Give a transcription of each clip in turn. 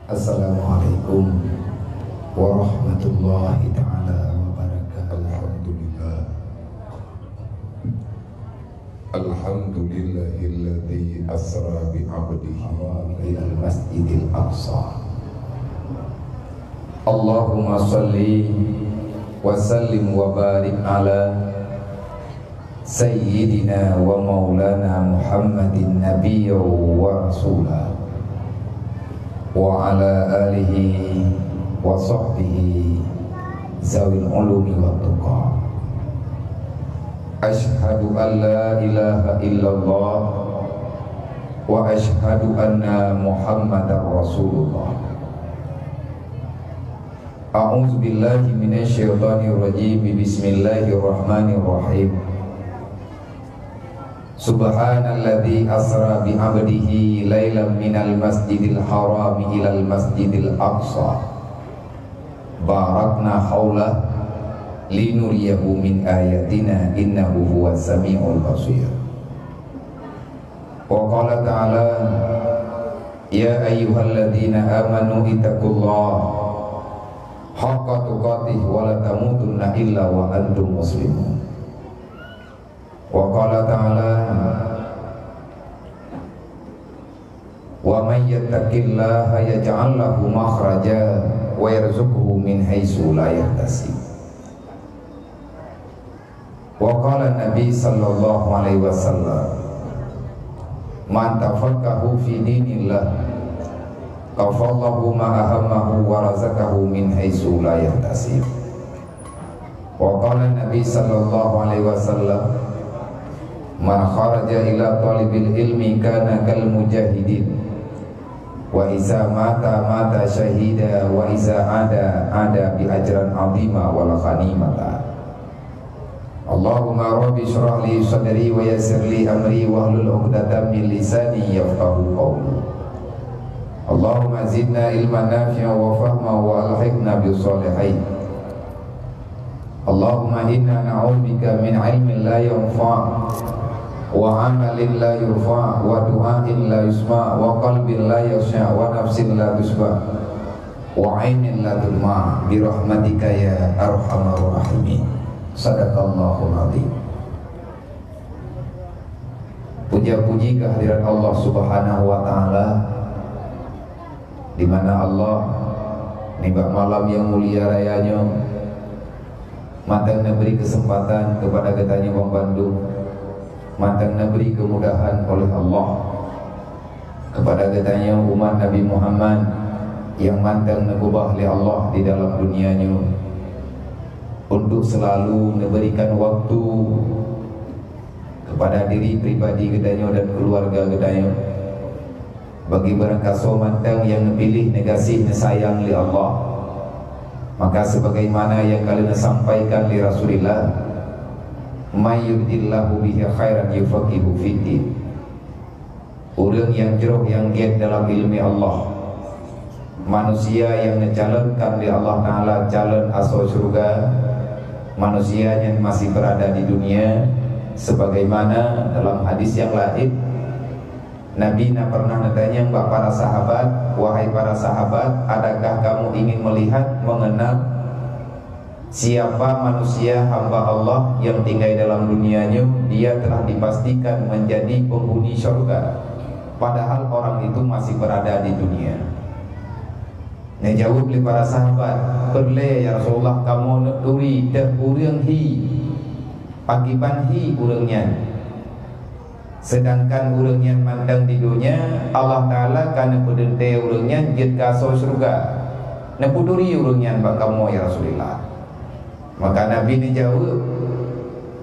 Assalamualaikum warahmatullahi ta'ala wabarakatuh. Alhamdulillahilladzi asra bi'abdihi ilal masjidil aqsa. Allahumma salli wa sallim wa barik ala sayyidina wa maulana Muhammadin nabiyya wa rasulah wa ala alihi wa sahbihi zawil ulumi wa tuqa. Ashhadu an la ilaha illallah wa ashhadu anna Muhammadar Rasulullah. A'udzu billahi minasy syaithanir rajim. Bismillahirrahmanirrahim. Subhanalladzi asra bi 'abdihi lailan minal masjidil harami ilal masjidil aqsa. Barakna haula linuriyahu min ayatina innahu huwas samiul basir. Wa qala ta'ala ya ayyuhalladzina amanu ittaqullaha haqqa tuqatih wa la tamutunna illa wa antum muslimun. Wa qala ta'ala wa may yattaqillaha yaj'al lahu makhraja wa yarzuqhu min haitsu la yahtasib. Wa qala Nabi sallallahu alaihi wasallam man tafaqahu fi dinillah kafallahu ma ahammahu wa razaqahu min haitsu la yahtasib. Wa qala Nabi sallallahu alaihi wasallam man kharaja ila talibil ilmi kana kal mujahidin wa iza mata syahida wa iza ada bi ajran azima wal ghanimata. Allahumma rabbi shrah li sadri wa yassir li amri wa hlul 'uqdatam min lisani yafqahu qawli. Allahumma zidna ilman nafi'an wa fahma wa alhiqna bis shalihin. Allahumma inna na'udzubika min ilmin la yanfa' wa amalin la yurfa' wa du'ain la yusma' wa qalbin la yakhsha' wa nafsin la tusba' wa 'ainin la tudma' bi rahmatika ya arhamar rahimin. Sadaqallahul azim. Puja-puji kehadirat Allah Subhanahu wa taala, di mana Allah nibak malam yang mulia rayanya matang beri kesempatan kepada katanya Bang Bandung, matang beri kemudahan oleh Allah kepada katanya umat Nabi Muhammad yang matang ngubah oleh Allah di dalam dunianya untuk selalu memberikan waktu kepada diri pribadi katanya dan keluarga katanya bagi barangkaso matang yang pilih negasih nesayang li Allah. Maka sebagaimana yang kalian sampaikan li Rasulillah, may yuridillahu bihi khairan yufaqihu fiddin. Orang yang jeruk yang giat dalam ilmu Allah, manusia yang mencalonkan di Allah Ta'ala calon asal surga, manusia yang masih berada di dunia. Sebagaimana dalam hadis yang lain, Nabi pernah bertanya kepada para sahabat, wahai para sahabat, adakah kamu ingin melihat, mengenal siapa manusia hamba Allah yang tinggal dalam dunianya, dia telah dipastikan menjadi penghuni surga, padahal orang itu masih berada di dunia. Jawab oleh para sahabat, perle ya Rasulullah, kamu nak duri dah urang hi pagiban hi urangnya, sedangkan urangnya mandang di dunia Allah Ta'ala kana pedente urangnya jid kaso surga nepuduri urangnya bak kamu ya Rasulullah. Maka Nabi ni jawab,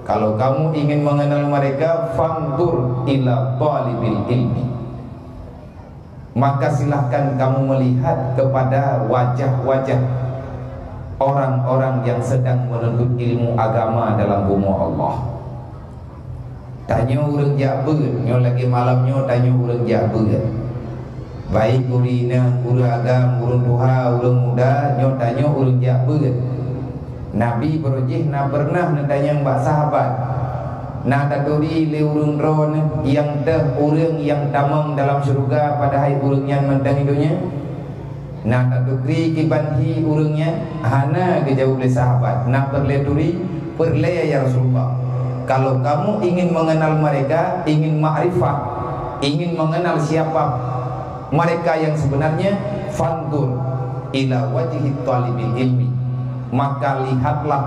kalau kamu ingin mengenal mereka, fantur ila talibil ilmi, maka silahkan kamu melihat kepada wajah-wajah orang-orang yang sedang menuntut ilmu agama dalam bumi Allah. Tanya orang Jaber, nyo lagi malamnya tanya orang Jaber. Baik urina, guru agam, guru duha, orang muda, nyo tanya orang Jaber. Nabi berujih na pernah tanya mbak sahabat, na taduri le urang ron yang dah urang yang tamang dalam syurga pada hari urang yang mentang hidupnya. nak tukri kibanhi urangnya hana ke jauh oleh sahabat nak perleturi perlaya ya Rasulullah. Kalau kamu ingin mengenal mereka, ingin ma'rifah, ingin mengenal siapa mereka yang sebenarnya, fandur ila wajhi talibil ilmi, maka lihatlah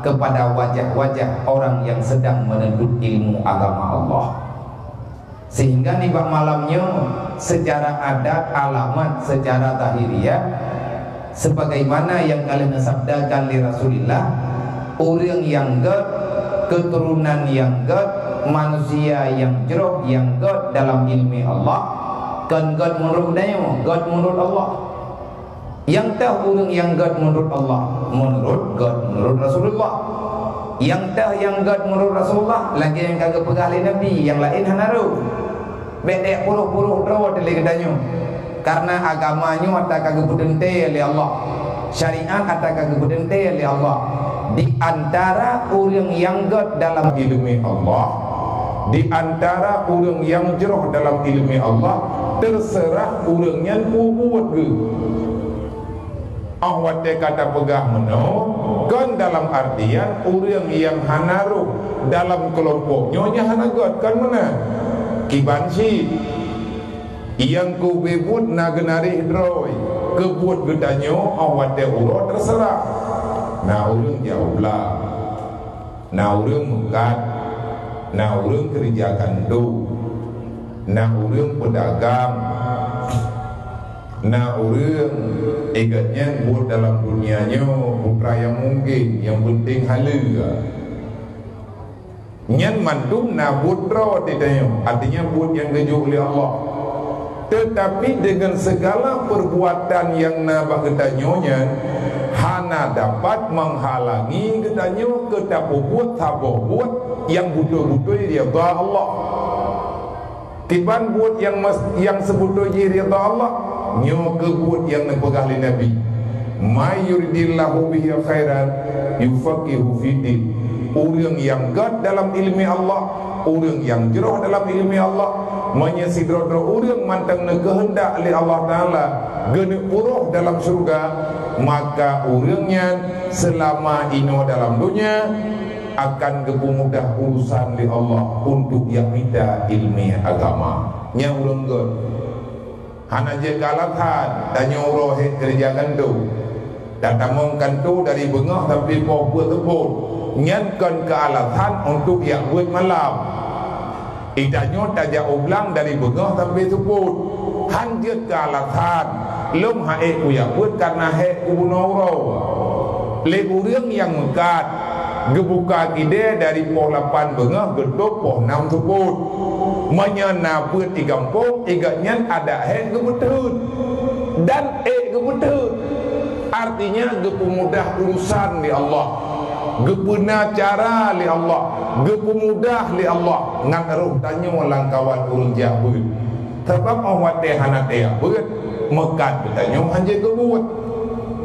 kepada wajah-wajah orang yang sedang menuntut ilmu agama Allah. Sehingga nibak malamnya secara adat, alamat, secara tahiriah, sebagaimana yang kalian sabdakan li Rasulillah, orang yang god, keturunan yang god, manusia yang jeroh, yang god dalam ilmu Allah. Kan god menurut dia, god menurut Allah. Yang tahu orang yang god menurut Allah, menurut god, menurut Rasulullah. Yang tahu yang god menurut Rasulullah, lagi yang kagak pegah oleh Nabi, yang lain hanaru. Bedek puluh-puluh draw dari kedanya. Karena agamanya ada kagak budente oleh Allah, syariat ada kagak budente oleh Allah. Di antara orang yang god dalam ilmu Allah, di antara orang yang jeroh dalam ilmu Allah, terserah orangnya buat ke. Awak kata pegah meno, kan dalam artian orang yang hanaruh dalam kelompoknya hana god kan mana? Kibansi yang ku bebut nagenari droi kebut gedanyo awak de uro terserah. Nah urang jauhlah, nah urang mengkat, nah urang kerja kandu, nah urang pedagang, nah urang egatnya buat dalam dunianya putra yang mungkin, yang penting halal. Nyan mantum na budra tidaknya, artinya bud yang gejuk oleh Allah. Tetapi dengan segala perbuatan yang nabak ketanyonya, hana dapat menghalangi ketanyo ketapu buat taboh buat yang butuh-butuh dia Allah. Tiban buat yang sebutuh dia Allah, nyo ke buat yang nepegah li Nabi. May yuridillahu bihi khairan yufaqihu fiddin. Orang yang gad dalam ilmu Allah, orang yang jeroh dalam ilmu Allah, menyesidro orang mantang kehendak oleh Allah Ta'ala gena puruh dalam surga, maka orangnya selama ino dalam dunia akan kemudah urusan oleh Allah untuk yang minta ilmu agama. Yang orang gad hana je kalatan tanya uroh kerjakan tu datamongkan tu dari bengah sampai buat tebut nyankan kealatan untuk yang buat malam. Idanya tajak ulang dari bengah sampai sebut hanjir kealatan lum hae ku yang buat karena hae ku bunaurau le urang yang mekat gebuka ide dari poh 8 bengah gedok poh 6 sebut menyana buat di kampung iganya ada hae gebetut dan gebetut, artinya gepemudah urusan di Allah, gepuna cara li Allah, gepemudah li Allah. Ngan eruh tanya walang kawan urang jabut. Sebab awak teh hana teh abut mekat bertanya hanje gebut.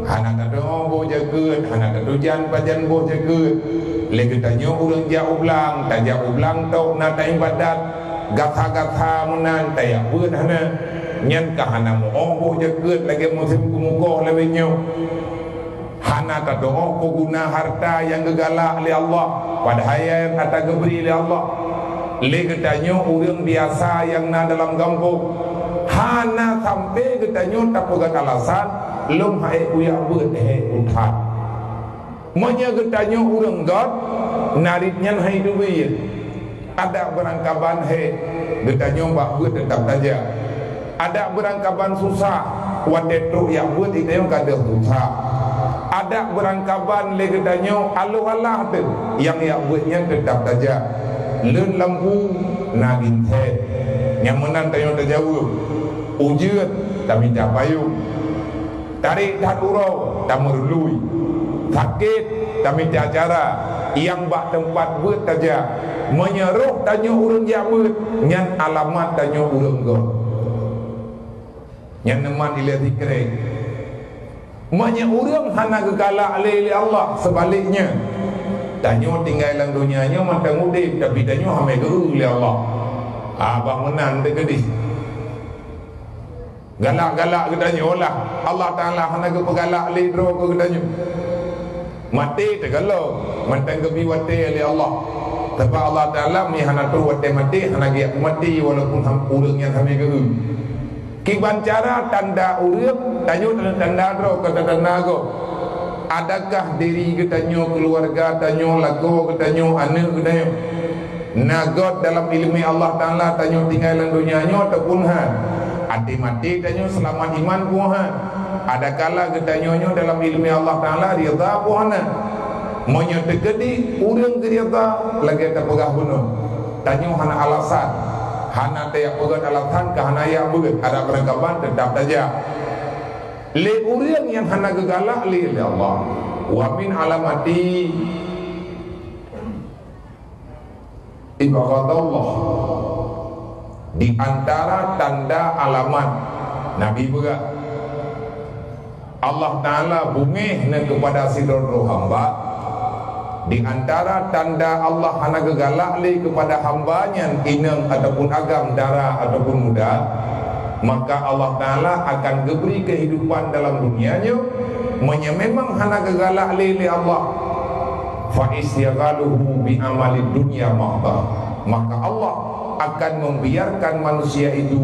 Hana kata bo jageut, hana kata jan pajan bo jageut. Lagi tanya urang ja ulang, tajak ulang tau na ta ibadat, gatha-gatha menan teh abut hana. Nyan kahana mo bo jageut lagi musim kumukoh lewenya. Hana kata ko guna harta yang gegalak oleh Allah padahal yang kata geberi oleh Allah. Le katanya orang biasa yang na dalam kampung hana sampai katanya tak pegat alasan lum hae uya beut uthat. Monya katanya orang god naritnya hai duit. Ada berangkaban he katanya mbak beut tetap saja. Ada berangkaban susah wadetu yang buat itu yang kada susah. Ada berangkaban legedanyo alu-alah tu yang buatnya tetap saja. Len lampu nagin teh yang menan tayo terjauh ujud tak minta payung, tarik dah urau tak merului, sakit tak minta cara, yang bak tempat buat saja menyeruh tanya urang jabut nyan alamat tanya urang god yang neman ila zikri. Manya urang hana gegala oleh Allah. Sebaliknya tanya tinggal dalam dunianya mantang udip tapi tanya hame geru oleh Allah. Abang menan te gedis. Galak-galak katanya lah Allah Ta'ala hana ke pegalak lidro ke katanya mati tergalau mantang ke biwate oleh Allah. Tapi Allah Ta'ala mi hana tu wate mati hana ke mati walaupun urang yang kami ke kiban cara tanda urang tanyo tanda dro kata tanda go. Adakah diri katanya keluarga tanyo lagu katanya anak katanya nagot dalam ilmu Allah Ta'ala tanyo tinggal dalam dunia nyo ataupun hati mati tanyo selamat iman puhan. Ada kala getanyo dalam ilmu Allah Ta'ala rida puhana monya tegedi urang gerida lagi terpegah bunuh tanyo hana alasan hana tayak pegat alasan ke hana ya begat ada perangkapan tetap saja le urang yang hana gegalak li Allah. Wa min alamati ibadallah, di antara tanda alamat Nabi begat Allah Ta'ala bungih kepada sidoro hamba. Di antara tanda Allah hana gegalak li kepada hambanya inang ataupun agam darah ataupun muda, maka Allah Ta'ala akan beri kehidupan dalam dunianya memang hana gegalak li Allah. Fa istighaluhu bi amali dunya mahba, maka Allah akan membiarkan manusia itu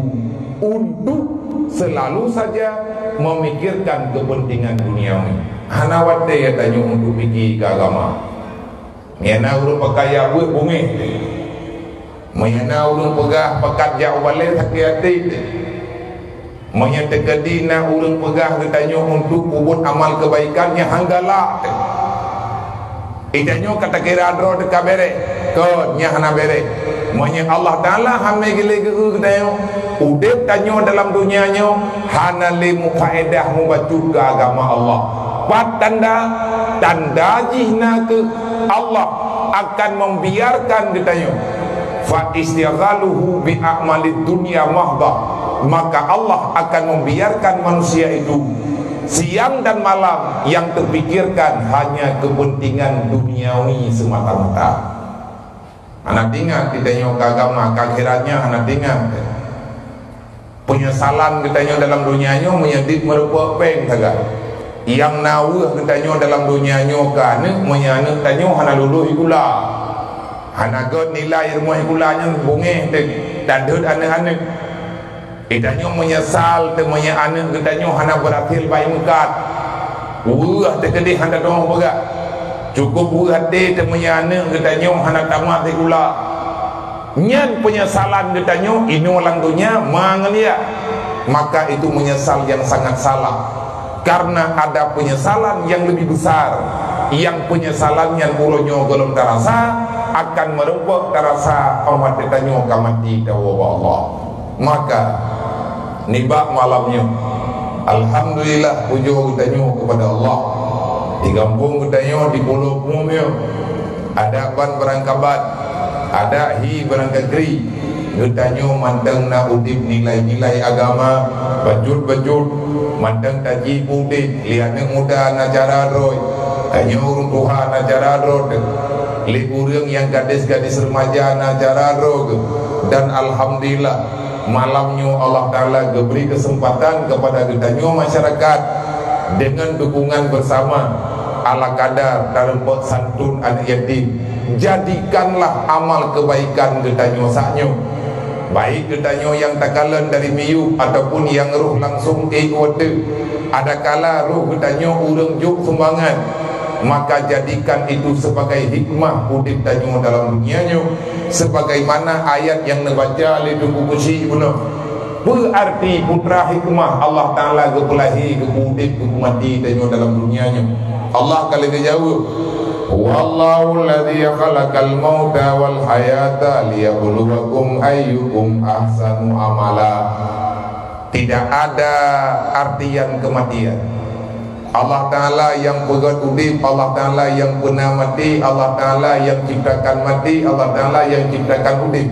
untuk selalu saja memikirkan kepentingan duniawi. Hana wate ya tanya untuk fikir ke agama. Miana urang pakaya buat bumi. Miana urang pegah pakat jauh balik sakit hati. Miana tegadi na urang pegah katanya untuk buat amal kebaikannya hanggalak. Itanyo kata kira adro dekat bere. Ko nya hana bere. Miana Allah Ta'ala hame gile ke katanya udep tanyo dalam dunianya hana le mufaedah membaca ke agama Allah. Pat tanda jihna ke Allah akan membiarkan katanya fa istighaluhu bi a'malid dunya mahda, maka Allah akan membiarkan manusia itu siang dan malam yang terpikirkan hanya kepentingan duniawi semata-mata. Anak tinggal ditanya ke agama akhiratnya anak tinggal penyesalan katanya dalam dunianya menyedit merupa peng saja. Yang nawah katanya dalam dunianya kan menyana tanya hana luluh ikula. Hana god nilai ilmu ikulanya bungeh dan dud anak-anak. Itanya menyesal temanya anak katanya hana berhasil baik mukat. Wah terkedih hana doang pegak. Cukup berhati temanya anak katanya hana tamat ikula. Nyan penyesalan katanya ini orang dunia mangelia, maka itu menyesal yang sangat salah. Karena ada penyesalan yang lebih besar, yang penyesalan yang ulunyo belum terasa akan merupakan terasa amat katanya kamati dawa Allah. Maka nibak malamnya alhamdulillah pujo katanya kepada Allah. Di kampung katanya di pulau Pumio ada ban berangkabat, ada hi berangkagri katanya manteng na udip nilai-nilai agama bajut-bajut manteng taji udip lihatnya muda nacara roy tanya urung Tuhan nacara roy li urang yang gadis-gadis remaja nacara roy. Dan alhamdulillah malamnya Allah Ta'ala beri kesempatan kepada katanya masyarakat dengan dukungan bersama ala kadar dalam pot santun anak yatim. Jadikanlah amal kebaikan katanya saknya, baik katanya yang takalan dari miyu ataupun yang roh langsung water. Ada kala roh katanya urang juk sumbangan, maka jadikan itu sebagai hikmah udip tanyo dalam dunianya, sebagaimana ayat yang dibaca oleh buku kursi benar. Berarti putra hikmah Allah Ta'ala kepelahi kepudip kepumati tanyo dalam dunianya. Allah kali dia jawab, wallahu alladhi khalaqal mauta wal hayata liyabluwakum ayyukum ahsanu amala. Tidak ada artian kematian. Allah Ta'ala yang pegat udip, Allah Ta'ala yang pernah mati, Allah Ta'ala yang ciptakan mati, Allah Ta'ala yang ciptakan udip.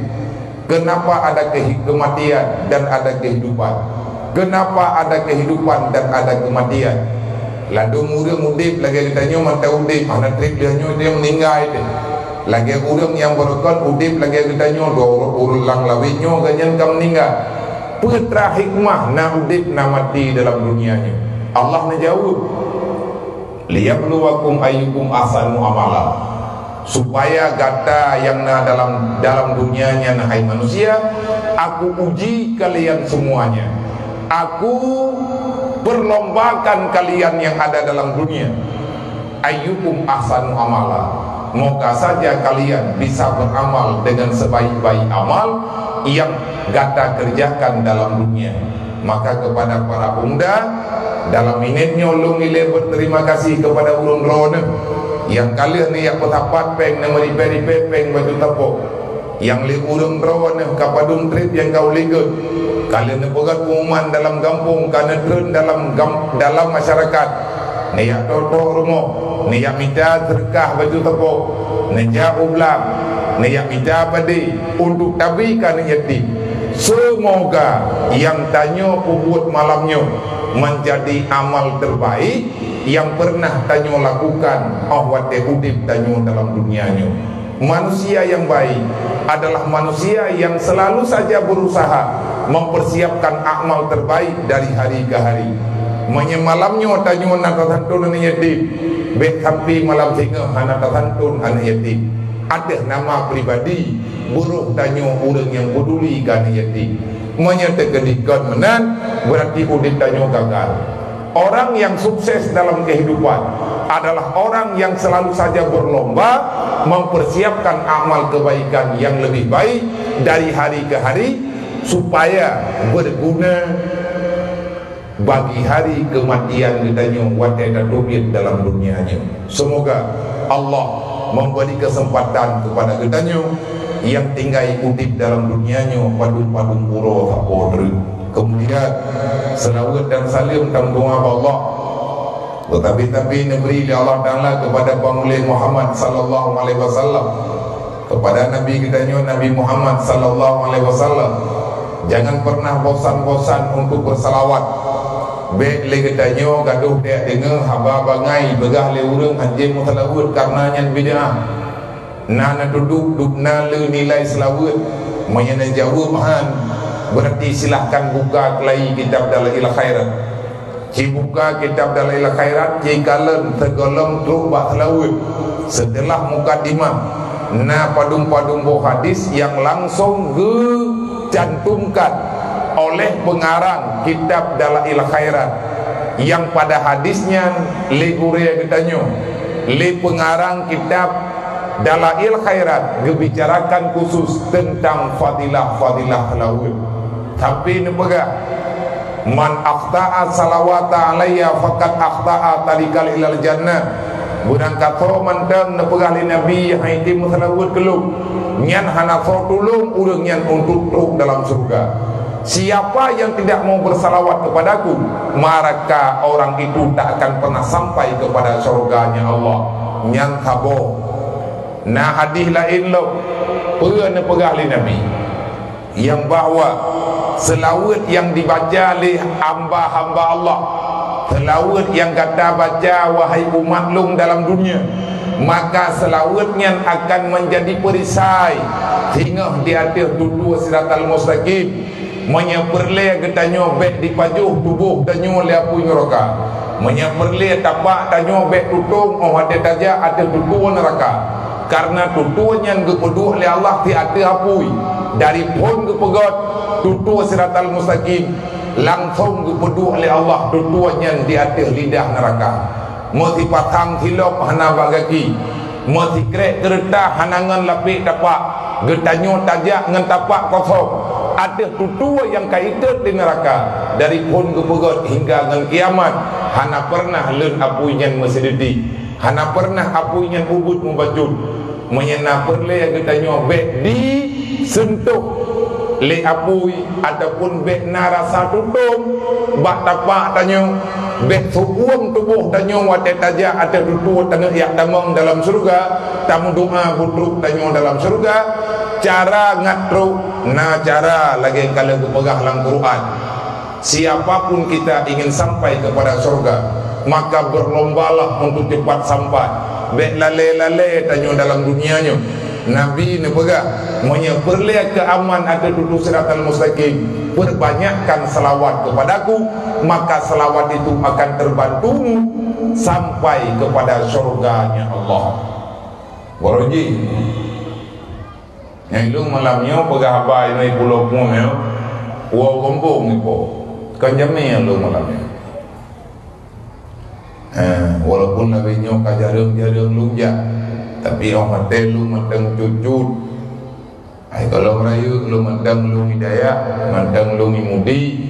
Kenapa ada kematian dan ada kehidupan? Kenapa ada kehidupan dan ada kematian? Lalu urang udip lagi ditanya mata udip ana trik dia meninggal itu. Lagi urang yang berkon udip lagi ditanya dua ulang lawinyo ganyan kam meninggal. putra hikmah na udip na mati dalam dunianya. Allah na jawab, liyabluwakum ayyukum ahsanu amala, supaya kata yang na dalam dunianya na hai manusia, aku uji kalian semuanya, aku perlombakan kalian yang ada dalam dunia. Ayyukum ahsanu amala, moga saja kalian bisa beramal dengan sebaik-baik amal yang gata kerjakan dalam dunia. Maka kepada para pemuda, dalam minitnya ulung ile berterima kasih kepada ulung rona yang kalian ni yang petapat peng nama ripet peng baju tepuk yang li ulung rona kapadung trip yang kau ligut kalian ni pegat pengumuman dalam kampung karena turun dalam masyarakat ni yang toto rumah ni yang minta terkah baju tepuk ni yang ublam ni yang minta padi untuk tabikan yatim. Semoga yang tanya puput malamnya menjadi amal terbaik yang pernah tanya lakukan awat udip tanya dalam dunianya. Manusia yang baik adalah manusia yang selalu saja berusaha mempersiapkan amal terbaik dari hari ke hari. Menyemalamnya tanya nak santun anak yatim, baik sampai malam sehingga anak santun anak yatim. Ada nama pribadi buruh tanya orang yang peduli kan yatim. Menyatakan menan berarti udip tanya gagal. Orang yang sukses dalam kehidupan adalah orang yang selalu saja berlomba mempersiapkan amal kebaikan yang lebih baik dari hari ke hari supaya berguna bagi hari kematian ditanya wateda dobit dalam dunianya. Semoga Allah memberi kesempatan kepada kitanya yang tinggal udip dalam dunianya padung-padung pura sapodri. Kemudian selawat dan salim dan doa Allah tetapi neberi Allah Ta'ala kepada Panguli Muhammad sallallahu alaihi wasallam, kepada Nabi kitanya Nabi Muhammad sallallahu alaihi wasallam, jangan pernah bosan-bosan untuk bersalawat. Baik le katanya gaduh dia dengar haba bangai begah le urang anjing selawat karena nyan bid'ah. Nana duduk dukna le nilai selawat menyana jawab han. Berarti silahkan buka kelai kitab Dalail Khairat. Ci buka kitab Dalail Khairat ci kalen tergolong truk bak selawat. Setelah mukadimah na padung-padung buah hadis yang langsung dicantumkan oleh pengarang kitab Dalail Khairat yang pada hadisnya li uria kitanya li pengarang kitab Dalail Khairat gebicarakan khusus tentang fadilah-fadilah selawat. Tapi ni pegah man akhta'a salawata alayya faqad akhta'a talikal ilal jannah. Budang kata mantang nepegah li Nabi yang hitim selawat keluk nyan hana so tulung urang nyan untuk truk dalam surga. Siapa yang tidak mau bersalawat kepadaku, maka orang itu tak akan pernah sampai kepada surganya Allah. Nyan thabo. Nah hadis lain lo pernah pegah li Nabi yang bahawa selawat yang dibaca oleh hamba-hamba Allah, selawat yang kata baca wahai umat lung dalam dunia, maka selawatnya akan menjadi perisai hingga di atas tuduh siratal mustaqim. Menyeperle getanyo bek di pajuh tubuh tanyo le apu neraka. Menyeperle tapak tanyo bek tutung oh ada taja ada tutu neraka. Karena tutunya gepeduh le Allah ti ada apui dari pun gepegot tutu siratal mustaqim langsung gepeduh le Allah tutunya di atas lidah neraka. Mesti patang hilop hana bagaki, mesti krek kereta hanangan lapik tapak getanyo tajak ngan tapak kosong. Ada tutua yang kaitan di neraka dari pun kepegot hingga dengan kiamat. Hana pernah len apunya mesededi, hana pernah apunya ubud membajut. Menyena perle yang kitanya bek di sentuh le apui ataupun bek narasa tutung bak tapak tanya bek subuang tubuh tanya watet taja ada tutua tengah yak tamang dalam surga, tamu doa butruk tanya dalam surga. Cara ngatru na cara lagi kalau pegang dalam Quran. Siapapun kita ingin sampai kepada surga, maka berlombalah untuk cepat sampai. Bek lale-lale tanya dalam dunianya. Nabi ni pegang monya berlihat ke aman ada duduk siratal mustaqim, perbanyakkan selawat kepadaku, maka selawat itu akan terbantumu sampai kepada syurganya Allah. Waroji yang lu malamnya pegah habai naik pulau pun ya, wow kampung ni po kan jamnya lu malamnya. Walaupun Nabi nyo kajareng-jareng lu ja, tapi orang mati lu mandang cucut. Ay kalau merayu lu mandang lu hidayah, mandang lu mudi.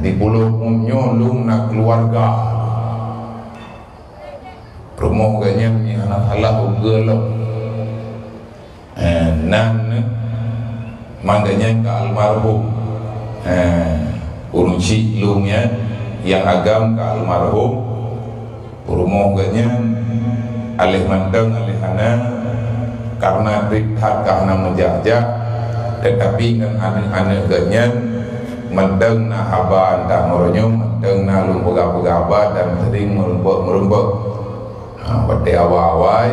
Di pulau umumnya lu nak keluarga. Rumah ganya ni anak Allah ugelam. Nan mangganya ke almarhum. Urusi lu nya yang agam ke almarhum. Rumah ganya alih mandang alih anak karena rikhat karena menjajah, tetapi kan anak-anak ganyan mandang na haba antah moronyo, mandang na lumpega-pega dan sering merumpek pada awal-awal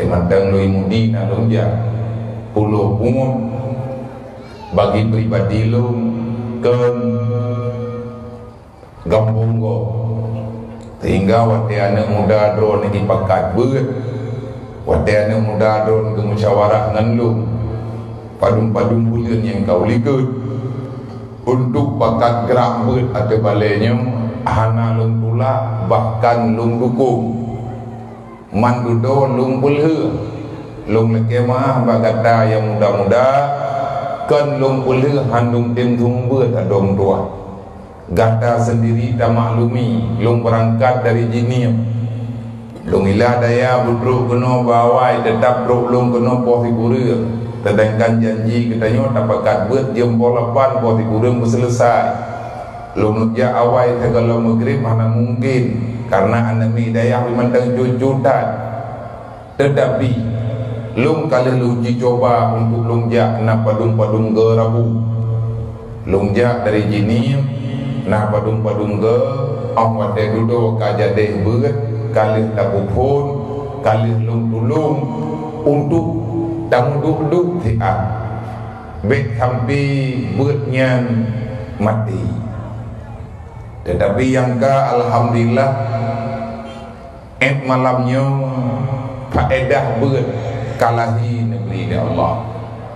mandang lui mudi na lumja pulau umum bagi pribadi lu ke gampung go sehingga waktu anak muda drone di pakat berat, waktu anak muda drone ke musyawarah dengan lu padum-padum bulan yang kau likut untuk pakat gerak berat ada baliknya hana lung tula bahkan lung dukung mandudo lung pulhe lung lekemah bagata yang muda-muda kan lung pulhe handung tim berat adong tua gata sendiri tak maklumi lung berangkat dari jinim lung ilah daya budruk kena bawai tetap druk lung kena posi kurang sedangkan janji katanya tak pakat buat jempol lepan posi kurang selesai lung nukja awai segala maghrib mana mungkin karena anami daya memandang cucutan tetapi lung kali uji coba untuk lung jak nak padung-padung gerabu lung jak dari jinim nah padung-padung ke awak teh duduk kajadeh berat kali tabupun kali lung tulung untuk duduk tiap bet sampai beratnya mati. Tetapi yang ke alhamdulillah malamnya faedah berat kalahi negeri Allah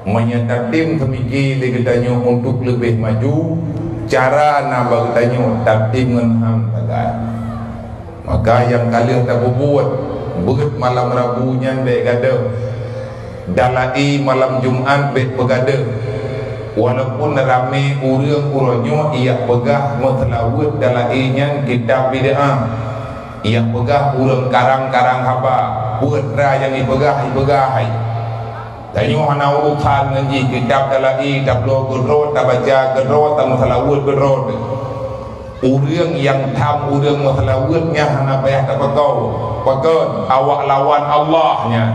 menyatatim semiki digedanya untuk lebih maju cara nak bertanya takdim mengham tagat maka yang kalian tak buat berat malam Rabu nya dek gada dalai malam Jumaat bet pegada walaupun ramai urang-urangnya ia pegah mutlawat dalai nya kitab bid'ah ia pegah urang karang-karang haba buat ra yang ipegah hai tanya hana urusan ngaji kitab dalai tablo gedrot tabaca gedrot tamsalawut gedrot urang yang tham urang mutlawatnya hana payah tapakau pakon awak lawan Allahnya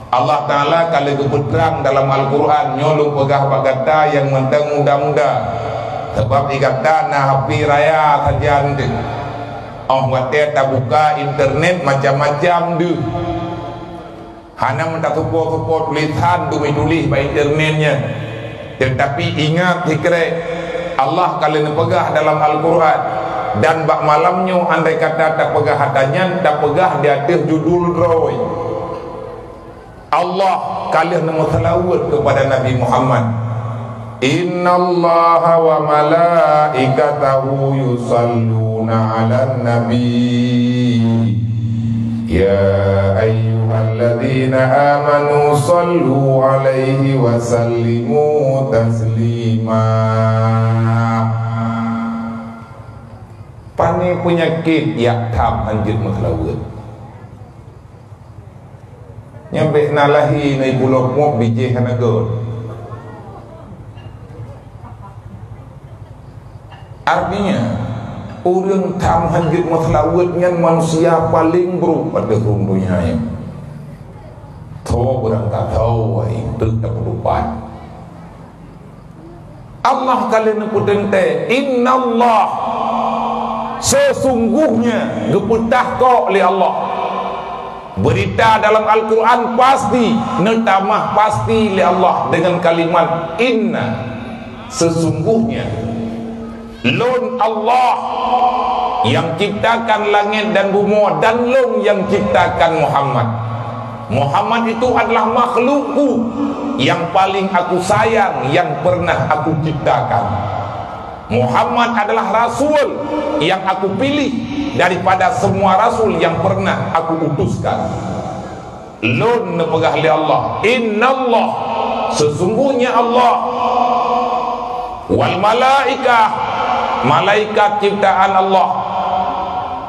Allah Ta'ala kalau keputrang dalam Al-Quran nyolong pegah bagata yang mentang muda-muda sebab dikata nah hapi raya saja nanti orang tak buka internet macam-macam deh hana minta support tulisan tulis by internetnya tetapi ingat hikret Allah kalian pegah dalam Al-Quran dan bak malamnya andai kata tak pegah hatanya tak pegah di atas judul roy Allah kalian selawat kepada Nabi Muhammad innallaha wa malaikatahu yusalluna ala nabi ya ayyuhalladzina amanu sallu alaihi wa sallimu taslima pani penyakit yang tam anjir selawat nyampe nalahi nai pulau muak biji hanagon artinya orang tam hanjit masalawatnya manusia paling buruk pada dunia yang tahu orang tak tahu itu tak berubah Allah kalian putente inna Allah sesungguhnya geputah kau oleh Allah Berita dalam Al-Quran pasti, netamah pasti oleh Allah dengan kalimat inna, sesungguhnya lon Allah yang ciptakan langit dan bumi, dan lon yang ciptakan Muhammad. Muhammad itu adalah makhlukku yang paling aku sayang yang pernah aku ciptakan. Muhammad adalah rasul yang aku pilih daripada semua rasul yang pernah aku utuskan. Lun nepegah li Allah, innallah, sesungguhnya Allah, wal malaikah, malaikat ciptaan Allah,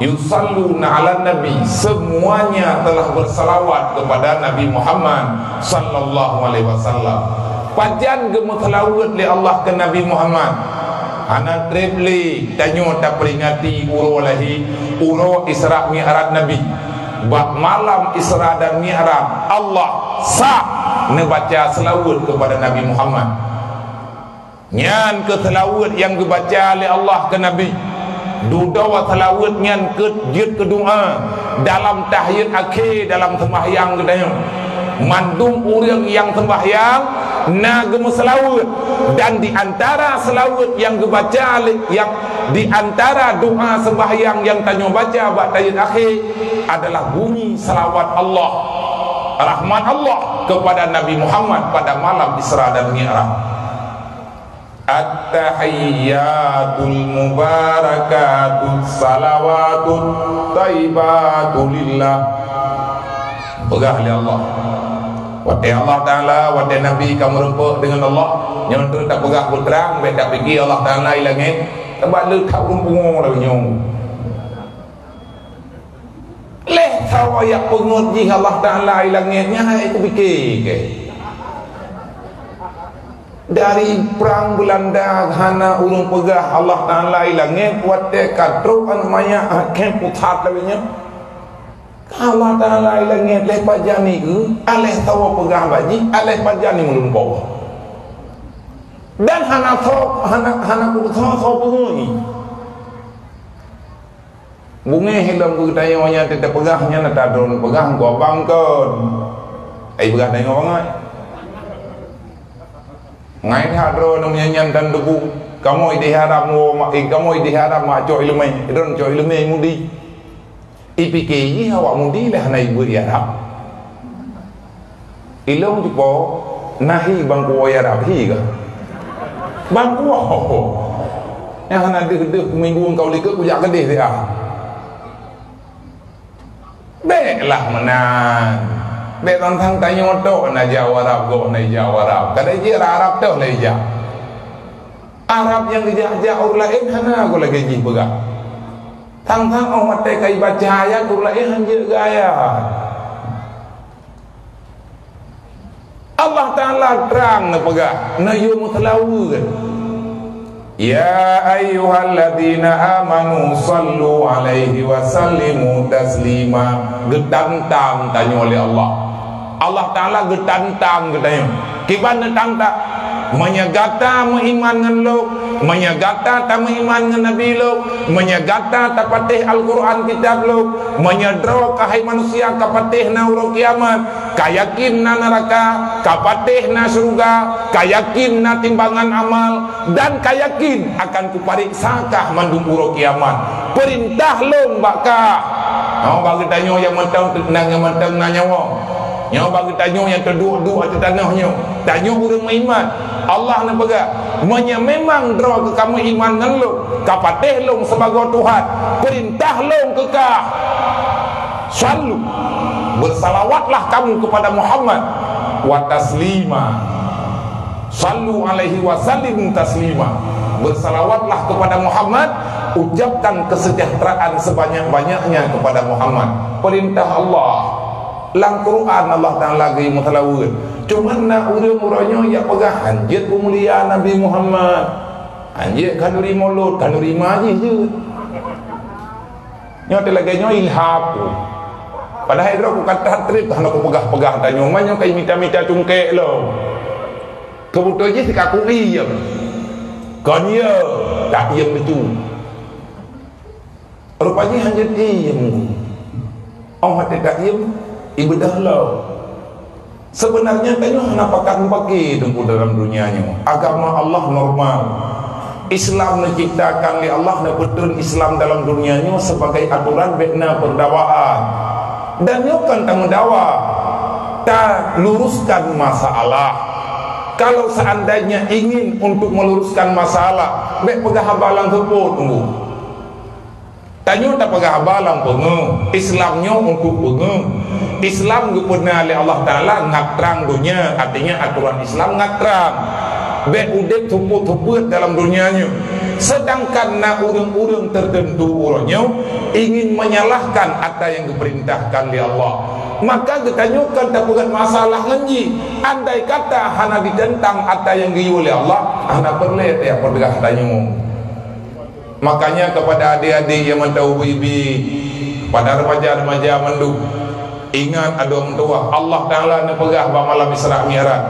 yusalluna ala nabi, semuanya telah bersalawat kepada Nabi Muhammad sallallahu alaihi wasallam. Pajan gemetelawat li Allah ke Nabi Muhammad. Anak trebli tanyo tak peringati uro lahi uro Isra Mi'raj Nabi. Bak malam Isra dan Mi'raj Allah sah nebaca selawat kepada Nabi Muhammad. Nyan ke selawat yang dibaca oleh Allah ke Nabi. Dudawa selawat nyan ke jid ke doa dalam tahiyat akhir dalam sembahyang gedanya. Mandum orang yang sembahyang nagem selawat, dan di antara selawat yang dibaca, yang di antara doa sembahyang yang tanyo baca bak tahiyat akhir adalah bunyi selawat Allah, rahmat Allah kepada Nabi Muhammad pada malam Isra dan Mi'raj. At-tahiyyatul mubarakatut salawatut thayyibatul lillah. Pegah oleh Allah. Wahai Allah Ta'ala, wahai Nabi, kamu rempuk dengan Allah. Yang tu tak pegah berterang, tak fikir Allah Ta'ala ilangin. Sebab lu tak rumpung dah nyong. Leh tahu yang pengut jih Allah Ta'ala ilangin. Yang aku fikir ke. Dari perang Belanda, hana urung pegah Allah Ta'ala ilangin. Wahai kadruan maya akan putat lainnya. Allah Ta'ala ilangnya leh pajani ke aleh tawa pegah baji aleh pajani mulun bawah dan hana ku tawa pengi bunga hilang ku tanya tidak pegahnya nak drone pegah kau bangkon pegah tanya orang ngai tak drone menyanyian dan debu kamu diharap mak coy lemai drone coy lemai mudi IPKI awak mundi lah naik beri Arab. Ilong juga nahi bangku Arab hi ke? Bangku yang nak deh minggu kau lihat kujak kedih dia. Baiklah menang. Baik tentang tanya tok nak jawab Arab go nak jawab Arab. Kadang je Arab tok lah ijak. Arab yang dijak orang lain hana aku lagi ji pegah. Tang-tang orang mati kai baca ayat tu lain hanya gaya. Allah Ta'ala terang na pegah na yu mutlawu kan. Ya ayyuhalladzina amanu sallu alaihi wa sallimu taslima. Getantang tanya oleh Allah. Allah Ta'ala getantang katanya. Kiban tang-tang menyagata mengiman dengan lo, menyagata tak mengiman dengan Nabi lo, menyagata tak patih Al-Quran kitab lo, menyedro kahai manusia kapatih na urang kiamat, kayakin na neraka, kapatih na surga, kayakin na timbangan amal, dan kayakin akan kupariksa mandung urang kiamat. Perintah lo bakah. Bagi tanya yang mentang tenang yang mentang nanya yang bagi tanya yang terduk-duk atas tanahnya. Tanya orang beriman. Allah nak pegang. Memang draw ke kamu iman dengan lu. Kapatih lu sebagai Tuhan. Perintah lu kekah. Selalu bersalawatlah kamu kepada Muhammad wa taslima. Sallu alaihi wa sallim taslima. Bersalawatlah kepada Muhammad, ucapkan kesejahteraan sebanyak-banyaknya kepada Muhammad. Perintah Allah. Lang Quran Allah Ta'ala lagi mutalawun. Cuma nak urang-urangnya yang pegang anjit pemuliaan Nabi Muhammad. Anjit kanuri mulut, kanuri maji je. Nyo telaganya ilham. Padahal itu aku kata trip tak nak aku pegah-pegah tanya mana kai minta-minta cungkek lo. Kebetulan je sikap aku diam. Kan ya tak diam itu. Rupanya hanya diam. Orang tak diam. ibadah lo. Sebenarnya tanya kenapa kan pakai tunggu dalam dunianya. Agama Allah normal. Islam diciptakan oleh Allah, dan betul Islam dalam dunianya sebagai aturan bekna perdawaan. Dan nyokan tanggung jawab. Ta luruskan masalah. Kalau seandainya ingin untuk meluruskan masalah, bek pegah habalang tersebut tunggu. Tanya tak pegah habalang pengu. Islamnya untuk pengu. Islam gupurna oleh Allah Ta'ala ngatrang dunia, artinya aturan Islam ngatrang bek udah tuput-tuput dalam dunianya. Sedangkan na urang-urang tertentu orangnya ingin menyalahkan apa yang diperintahkan oleh Allah, maka ditanyakan tak bukan masalah ngenji. Andai kata hana ditentang apa yang diu oleh Allah, hana perlet ya perdegah tanya. Makanya kepada adik-adik yang mentau ibi, pada remaja-remaja menduk, ingat ada orang tua Allah Ta'ala nak pegah malam Isra Mi'raj.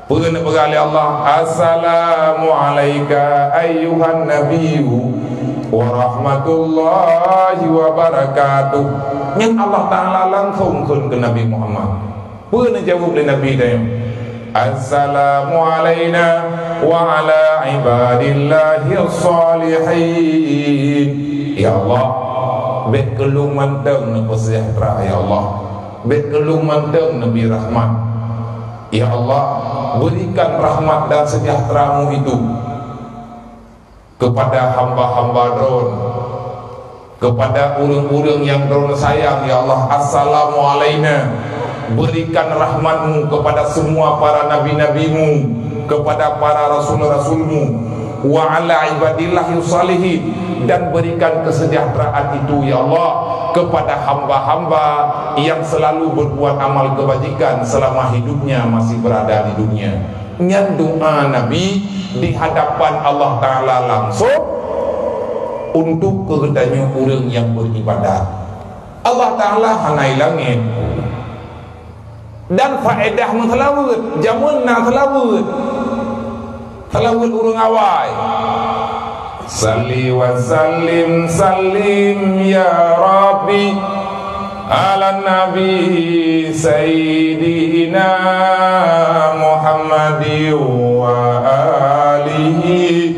Pernah pegah oleh Allah, Assalamualaikum ayyuhan nabiyyu wa rahmatullahi wa barakatuh. Yang Allah Ta'ala langsung ke Nabi Muhammad. Pernah jawab oleh Nabi dia, Assalamualaikum wa ala ibadillahi salihin. Ya Allah, bek kelung manteng Nabi sejahtera. Ya Allah, bek kelung manteng Nabi rahmat. Ya Allah, berikan rahmat dan sejahteramu itu kepada hamba-hamba drone, kepada urang-urang yang drone sayang. Ya Allah, Assalamualaikum, berikan rahmatmu kepada semua para nabi-nabimu, kepada para rasul-rasulmu, wa ala ibadillahi salihin, dan berikan kesejahteraan itu ya Allah kepada hamba-hamba yang selalu berbuat amal kebajikan selama hidupnya masih berada di dunia. Nyan doa Nabi di hadapan Allah Ta'ala langsung untuk kehendaknya orang yang beribadat. Allah Ta'ala hanai langit dan faedah menthelawut jamun na thelawut urang awai. Salli wa sallim sallim ya Rabbi ala nabi sayyidina Muhammadi wa alihi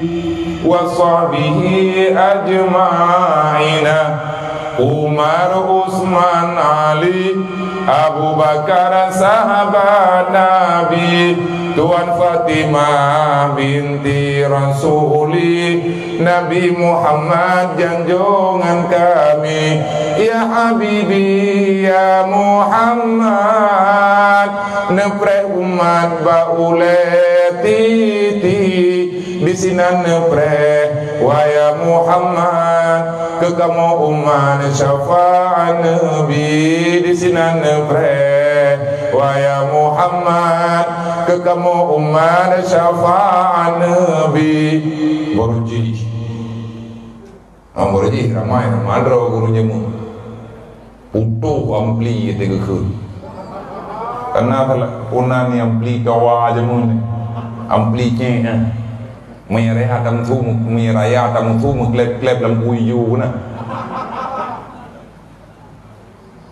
wa sahbihi ajma'ina. Umar, Usman, Ali, Abu Bakar sahabat Nabi, Tuan Fatimah binti Rasuli, Nabi Muhammad junjungan kami. Ya Habibi ya Muhammad, nepre umat bauleti di sini nepre waya Muhammad ke kamu umat syafaat Nabi di sini nepre waya Muhammad ke kamu umat syafaat Nabi. Borji ramai madro gurunya mu utuh ampli itu ke karena unan yang ampli kawa aja mu ampli nya mereka akan tu meraya akan tu klep dalam uyu na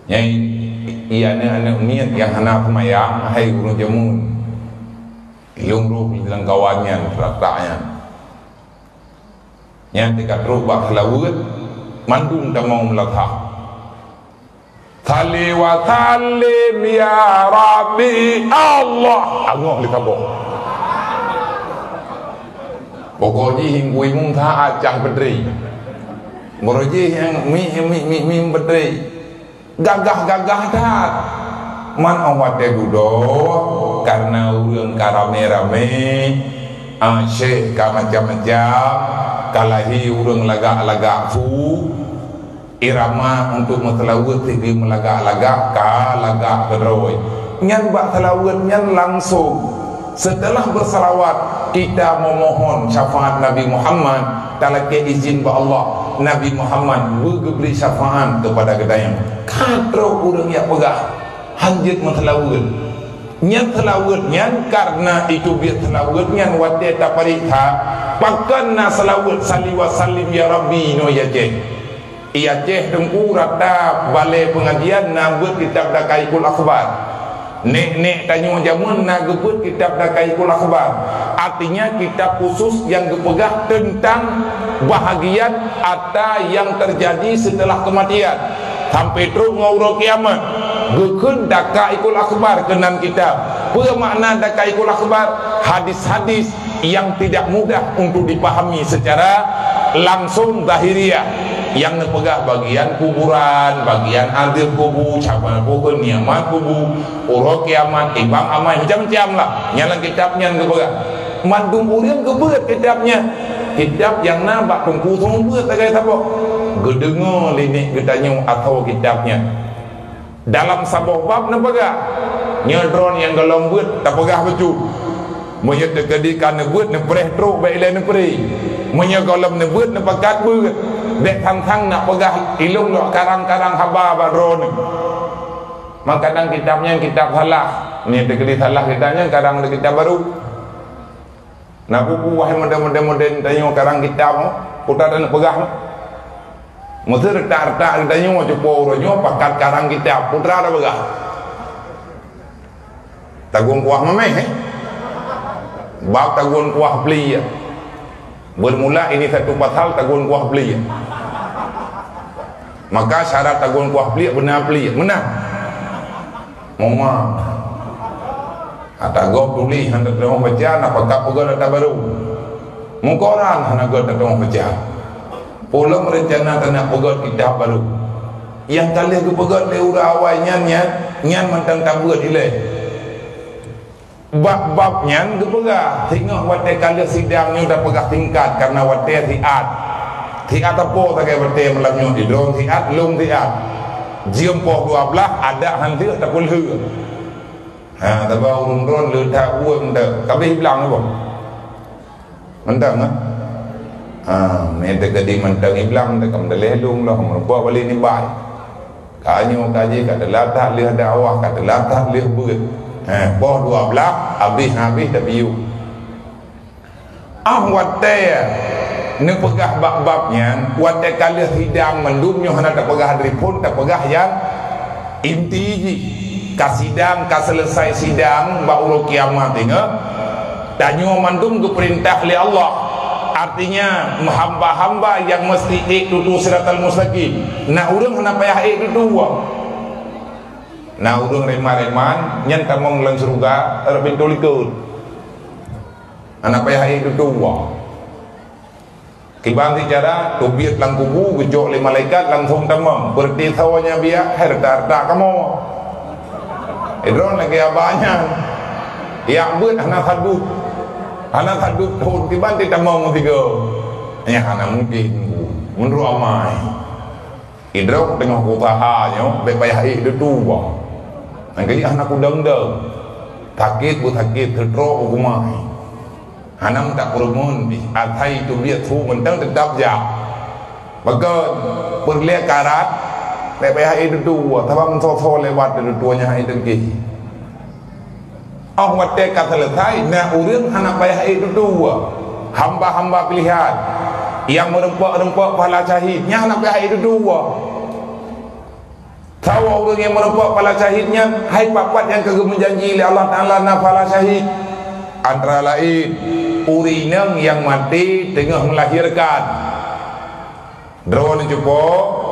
yang iya anak niat yang anak pemaya hai guru jamun ilung ruh bilang kawannya rakanya yang dekat rubah lawut mandung tak mau melatah. Tali wa talim ya Rabbi Allah agong likabok. Pokoknya hingga mung tha acang bedri. Moroji yang mi bedri. Gagah-gagah tat. Man awat gudo karena urang karame-rame asyik ka macam-macam kalahi urang lagak-lagak fu irama untuk metelawut tibi melagak-lagak ka lagak kedroi. Nyan bak telawut nyan langsung setelah bersalawat kita memohon syafaat Nabi Muhammad talake izin ba Allah Nabi Muhammad beri syafaat kepada kedayang kadro urang ya pegah hanjit metelawut nyan telawut nyan karena itu biar telawut nyan wate ta parikha pakanna salawut salli wa sallim ya Rabbi no ya je Ia ceh tengku rata balai pengajian nak buat kitab Dakaikul Akhbar. Nek tanya jamun nak buat kitab Dakaikul Akhbar. Artinya kitab khusus yang gepegah tentang bahagian atau yang terjadi setelah kematian sampai terus ngurau kiamat. Gekun Dakaikul Akhbar kenan kitab. Apa makna Dakaikul Akhbar? Hadis-hadis yang tidak mudah untuk dipahami secara langsung zahiriah, yang nepegah bagian kuburan, bagian adil kubur, cabang kubur, niamat kubur, urut kiamat, timbang amal, macam-macam lah. Nyalang kitabnya nepegah. Mandung urian keberat kitabnya. Kitab yang nampak tungku semua tak kaya apa. Gedengar linik gedanya atau kitabnya. Dalam sabah bab nepegah. Nyadron yang dalam buat tak pegah betul. Menyat dekadikan nebuat nepreh truk baiklah neperi. Menyegolam nebuat nepakat buat. Dek thang-thang nak pegah ilung nak karang-karang haba badron. Maka kadang kitabnya kitab salah. Ni dekadi salah kitabnya, kadang ada kitab baru. Nak buku wahai model-model tanya karang kitab putar dan pegah. Mesti retak-retak tanya cepo ronyo pakat karang kitab putra ada pegah. Tagung kuah memeh bab tagun kuah beli. Bermula ini satu pasal tagun kuah beli. Maka syarat tagun kuah beli benar beli. Menang. Mama. Ata gop tulis hendak terima baca nak pakak pegawai data baru. Mukoran hendak terima baca. Pulang merencana nak pegawai kitab baru. Yang kali ke pegawai leura awalnya nyan mentang tabut ilai. Bab-babnya gepegah tengok wate kali sidangnya dah pegah tingkat karena wate tiat apa tak kaya wate melamnya di drone tiat lung tiat jempoh 12 ada hantu tak kulhu tak bau urun le tak uang dah kabeh bilang apa mentang mete kadi mentang iblang tak kam daleh lung lah merba balik ni bai kanyo kaji kat latah leh dakwah kat latah leh beut boh 12 habis dah biu. Wate ne pegah bab-babnya wate kali hidang mendumnya hana tak pegah dripun tak pegah yang inti kasidang kaselesai sidang bauru kiamat ingat tanyo mandum ke perintah li Allah. Artinya hamba-hamba yang mesti tutu siratal mustaqim. Nak urang hana payah tutu. Nah urang reman-reman nyen tamong lang surga rabin tulikun. Anak payah itu dua. Kibang secara tubiat lang kubu gejok le malaikat langsung tamong. Berarti sawanya biak harta kamu. Idron lagi abanya. Ya buat anak hadut. Anak hadut tahun kibang ti tamong tiga. Ya anak mungkin menurut amai. Idron tengah usahanya be payah itu dua. Nanti anak udang-udang sakit bu sakit tertrok hukumai anak tak perumun atai tu biar tu mentang tetap jauh maka perlihat karat lepas itu dua tapi mensoso lewat itu duanya itu lagi wate kata selesai nak urang anak payah itu dua hamba-hamba pilihan yang merempak-rempak pahala syahidnya anak payah itu dua. Tahu orang yang merempak pahala syahidnya, hai papat yang kagum menjanji oleh Allah Ta'ala na pahala syahid. Antara lain urinang yang mati tengah melahirkan. Drone cupo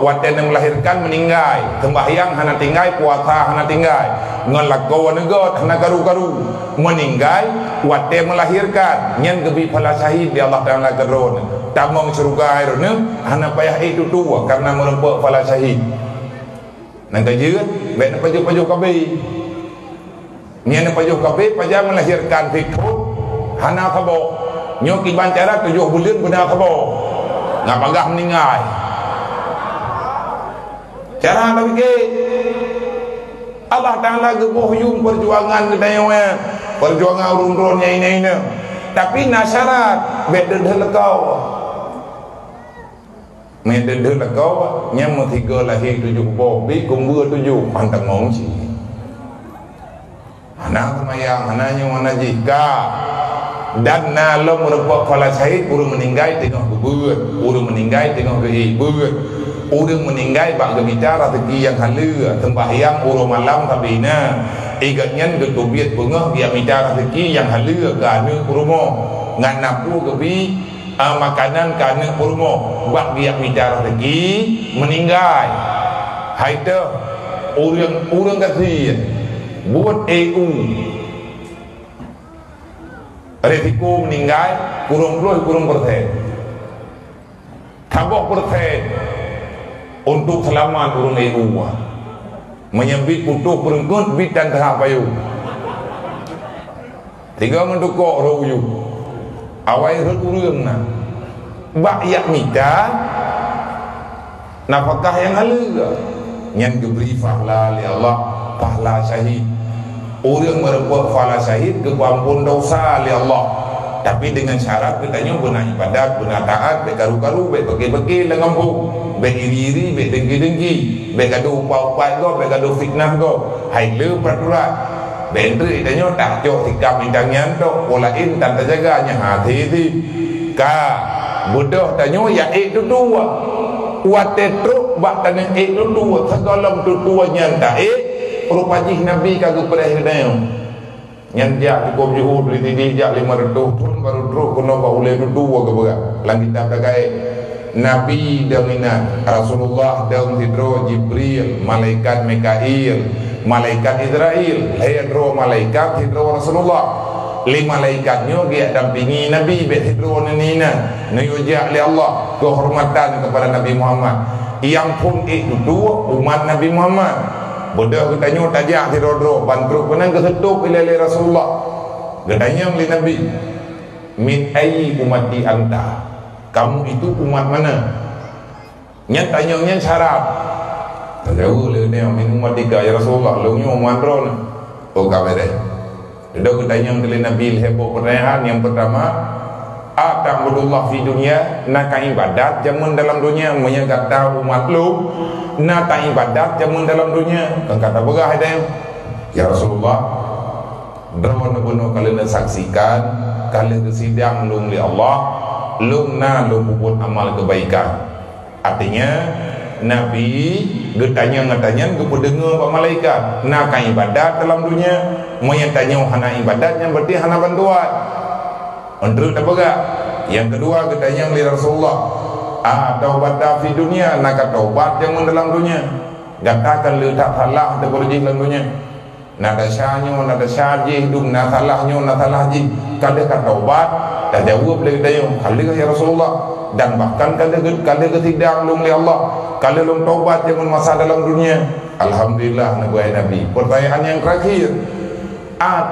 wate yang melahirkan meninggal. Sembahyang hana tinggal, puasa hana tinggal. Ngelakau negot hana karu-karu. Meninggal wate melahirkan. Nyan gebi pahala syahid di Allah Ta'ala ke drone. Tamong surga airnya hana payah itu tua karena merempak pahala syahid. Nanti juga, baik nak pajuh-pajuh kabeh. Ni nak pajuh kabeh, pajak melahirkan fikir, hana kabo. Nyoki bancara 7 bulan benar kabo. Ngap agak meninggal. Cara tak fikir. Allah Ta'ala geboh yung perjuangan kedayanya. Perjuangan urun-urunnya ini. Tapi nasyarat, baik dedeh-lekau. Mededeh lah kau nyam tiga lahir 7 bobi kumbur 7 pantang mau si anak semayang anaknya mana jika dan nalo merupakan kala syahid urung meninggal tengah kubur urung meninggal tengah kubur orang meninggal bak bicara rezeki yang halal sembahyang urus malam tabina igatnya getubiat bengah dia bicara rezeki yang halal kana urmo ngan napu gebi makanan kana urmo bak dia bicara rezeki meninggal haita orang kasih buat EU resiko meninggal kurang persen tabok persen untuk selamat urang EU menyebit putuh perengkut bit dan tahap payu tiga mendukuk royu awai urang na bak yak mita nafkah yang halal yang diberi pahala oleh Allah pahala syahid orang berbuat pahala syahid keampun dosa oleh Allah tapi dengan syarat katanya benar ibadat benar taat baik karu-karu baik bagi-bagi dengan kampung baik iri-iri baik dengki-dengki baik gaduh upah-upah go baik gaduh fitnah go hai le peraturan baik itu katanya tak jauh sikap bintangnya tu polain tak terjaganya hati itu ka bodoh tanya ya itu dua kuat teruk bak tanah itu dua segala itu dua nyata rupanya Nabi kagak pernah hidup yang dia cukup juhud beli tidi jak 500 pun baru teruk kena boleh dua ke berat langit tak kagai Nabi dominan Rasulullah daun tidro Jibril malaikat Mikail malaikat Israel hidro malaikat hidro Rasulullah 5 malaikatnya dia dampingi Nabi hidro nina nuyujak oleh Allah kehormatan kepada Nabi Muhammad yang pun itu dua umat Nabi Muhammad bodoh katanya tajak tirodro bantruk penang kesetup ilai Rasulullah katanya oleh Nabi min ayyi umati anta kamu itu umat mana yang tanyanya syarat jauh le dia min umatika ya Rasulullah lu nyu umat ron oh kabeh dah katanya oleh Nabi heboh pertanyaan yang pertama ta'budullah fi dunia nak ibadat jamun dalam dunia menyangkata umat lu nak ibadat jamun dalam dunia kan kata begah ada ya Rasulullah drone bunuh kalian saksikan kalian kesidang lung li Allah lung na lung buat amal kebaikan artinya Nabi getanya ngatanya kepada dengar malaikat nak ibadat dalam dunia menyantanya hana ibadatnya berarti hana bantuan untuk apa gak? Yang kedua katanya oleh Rasulullah taubat fi dunia nak taubat yang dalam dunia katakan le tak salah terpergi dalam dunia nak syahnya nak syahji hidup nak salahnya nak salahji kada kat taubat dah jawab le katanya kali ya Rasulullah dan bahkan kali kesidang lung oleh Allah kali lung taubat yang masa dalam dunia alhamdulillah Nabi pertanyaan yang terakhir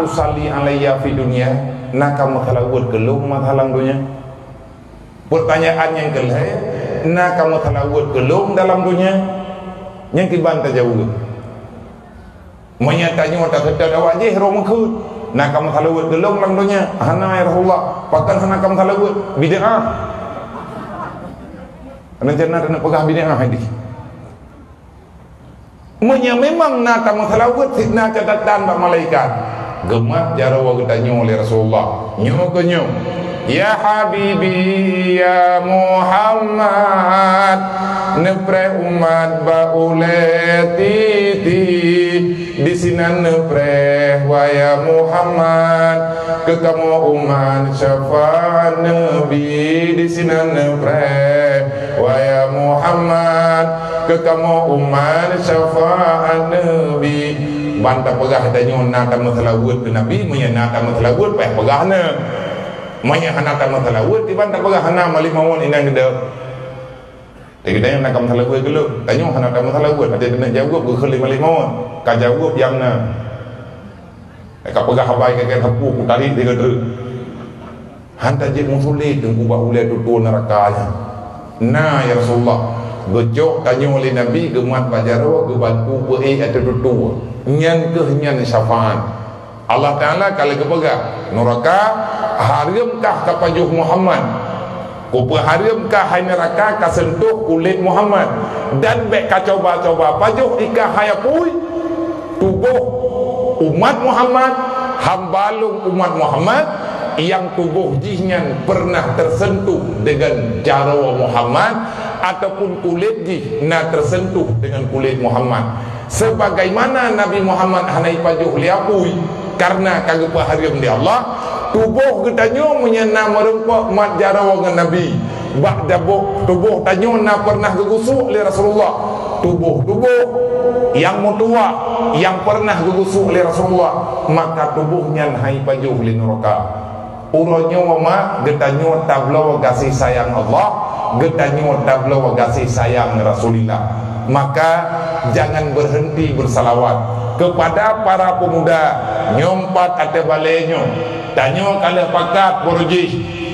tusalli alayya fi dunia nak kamu talawud gelung masalah dunia pertanyaan yang kelih nak kamu talawud gelung dalam dunia yang kibanta jauh menyatanya tak sedar awak je ro mekut nak kamu talawud gelung dalam dunia hana ya Rasulullah pakan hana kamu talawud bid'ah rencana nak pegang bid'ah ini memang nak kamu talawud fitnah catatan bak malaikat gemat jarawa katanya oleh Rasulullah nyo ya habibi ya Muhammad nepre umat ba uletiti di sinan nepre wa ya Muhammad ke kamu umat syafaat nabi di sinan nepre wa ya Muhammad ke kamu umat syafaat nabi bantah pegah tanya nak masalawut ke Nabi menyana tak masalawut payah pegahna menyana tak masalawut di bantah pegah hana malih mawon inang gede jadi tanya nak masalawut dulu tanya hana tak masalawut ada kena jawab ke khali malih mawon ka jawab yang na ka pegah habai ka tapu ku tarik dia gede hanta je musulit tengku ba ulai tu neraka nah ya Rasulullah gejok tanya oleh Nabi gemat bajaro ge bantu beai atau tutua nyan ke nyan syafaat Allah Ta'ala kalau kepegah neraka harimkah kapajuh Muhammad ku harimkah hai neraka ka sentuh kulit Muhammad dan bek ka coba-coba pajuh ikah hayapui tubuh umat Muhammad hambalung umat Muhammad yang tubuh jihnya pernah tersentuh dengan jarawa Muhammad ataupun kulit ji na tersentuh dengan kulit Muhammad. Sebagaimana Nabi Muhammad hanai pajuh liapui karena kagak harim di Allah, tubuh getanyo menyena merempak mat jarawa dengan Nabi. Bak dabuk tubuh tanyo na pernah gegusuk oleh Rasulullah. Tubuh yang mutua yang pernah gegusuk oleh Rasulullah, maka tubuhnya hai pajuh li neraka. Uronyo mama getanyo tablo kasih sayang Allah, getanyo tablo kasih sayang Rasulullah. Maka jangan berhenti bersalawat kepada para pemuda nyompat ate balenyo tanyo kala pakat borji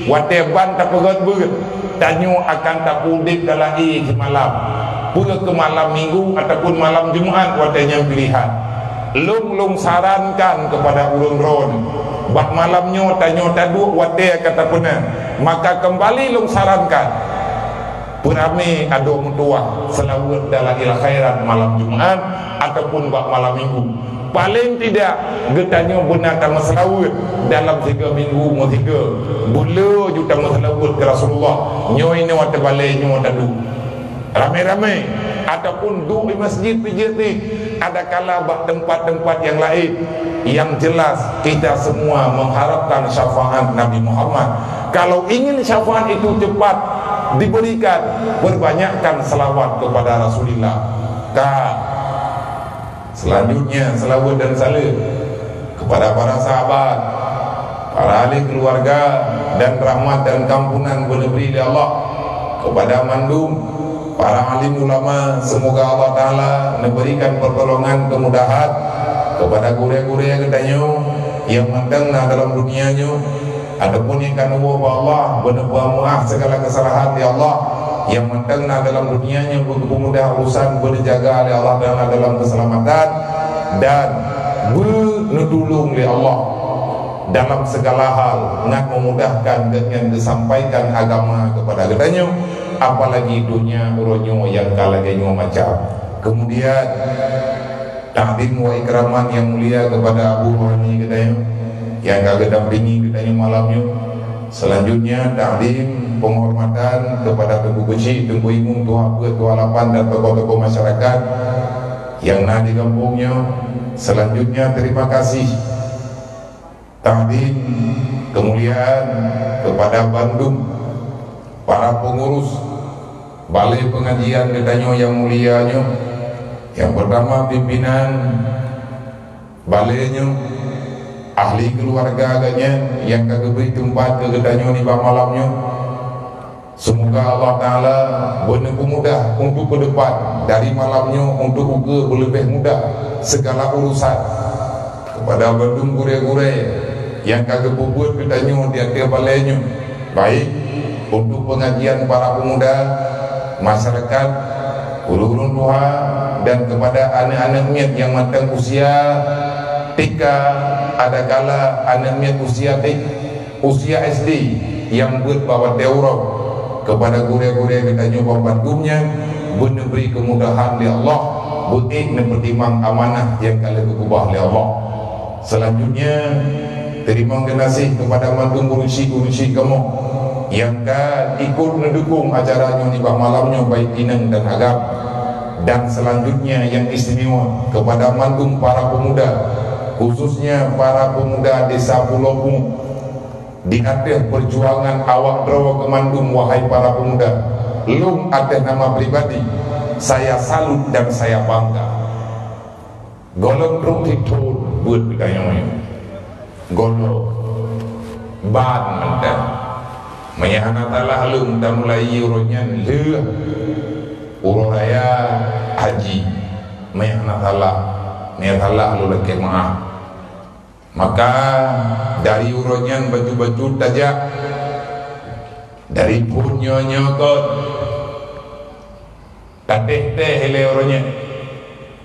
wate ban tak pegat beut tanyo akan tak udip dalai ke malam pula ke malam minggu ataupun malam Jumaat wate yang pilihan lung sarankan kepada ulun ron bak malamnyo tanyo tadu wate kata puna maka kembali lung sarankan Purame ado mutua selawat dalam ila khairat malam Jumat ataupun bak malam minggu. Paling tidak getanyo benar tama selawat dalam 3 minggu mo 3 bulan juta selawat ke Rasulullah. Nyoy ni wate balai nyo tadu. Rame-rame ataupun du di masjid pijati ada kala bak tempat-tempat yang lain yang jelas kita semua mengharapkan syafaat Nabi Muhammad. Kalau ingin syafaat itu cepat diberikan, berbanyakkan selawat kepada Rasulullah. Selanjutnya selawat dan salam kepada para sahabat, para ahli keluarga dan rahmat dan kampunan beri dari Allah, kepada mandum para alim ulama, semoga Allah Ta'ala memberikan pertolongan kemudahan kepada guru-guru yang ketanyo yang mentengah dalam dunianya ataupun yang kan Allah benar-benar segala kesalahan di Allah yang mentengah dalam dunianya bermudah urusan berjaga oleh Allah dalam keselamatan dan menutulung oleh Allah dalam segala hal nak memudahkan dengan disampaikan agama kepada ketanyo apalagi dunia uronyo yang kalagenya macam. Kemudian takdim wa ikraman yang mulia kepada Abu Hani ketanyo yang kagak dampingi kita malamnya. Selanjutnya takdim penghormatan kepada Tengku Beci, Tengku Imung, Tuha Buat, Tuha Lapan dan tokoh-tokoh masyarakat yang ada di kampungnya. Selanjutnya terima kasih takdim kemuliaan kepada Bandung, para pengurus balai pengajian ketanyo yang mulianya. Yang pertama pimpinan balainya, ahli keluarga agaknya yang kagak beri tempat ke ketanyo ni malamnya. Semoga Allah Ta'ala benar mudah untuk ke depan dari malamnya untuk uga lebih mudah segala urusan. Kepada Bandung gure-gure yang kagak buat ketanyo di akhir balainya, baik untuk pengajian para pemuda masyarakat ulun Tuhan dan kepada anak-anaknya yang matang usia tika ada kala anaknya usia SD yang buat bawa teurok kepada gure-gure kita nyoba bantunya beri kemudahan oleh Allah butik mempertimbang amanah yang kalian berubah oleh Allah. Selanjutnya terima kasih kepada mantu ngurusi kamu yang ikut mendukung acaranya di malamnya baik inang dan agam. Dan selanjutnya yang istimewa kepada mantu para pemuda, khususnya para pemuda desa Pulau di atas perjuangan awak drawa kemandung. Wahai para pemuda, lum atas nama pribadi saya salut dan saya bangga. Golong truk itu buat bidayanya golong ban mentah menyahanatalah lum dan mulai urunnya leh urun raya haji menyahanatalah lu lagi maaf. Maka dari urunnya baju-baju tajak dari punyonya kot tateh hele urunnya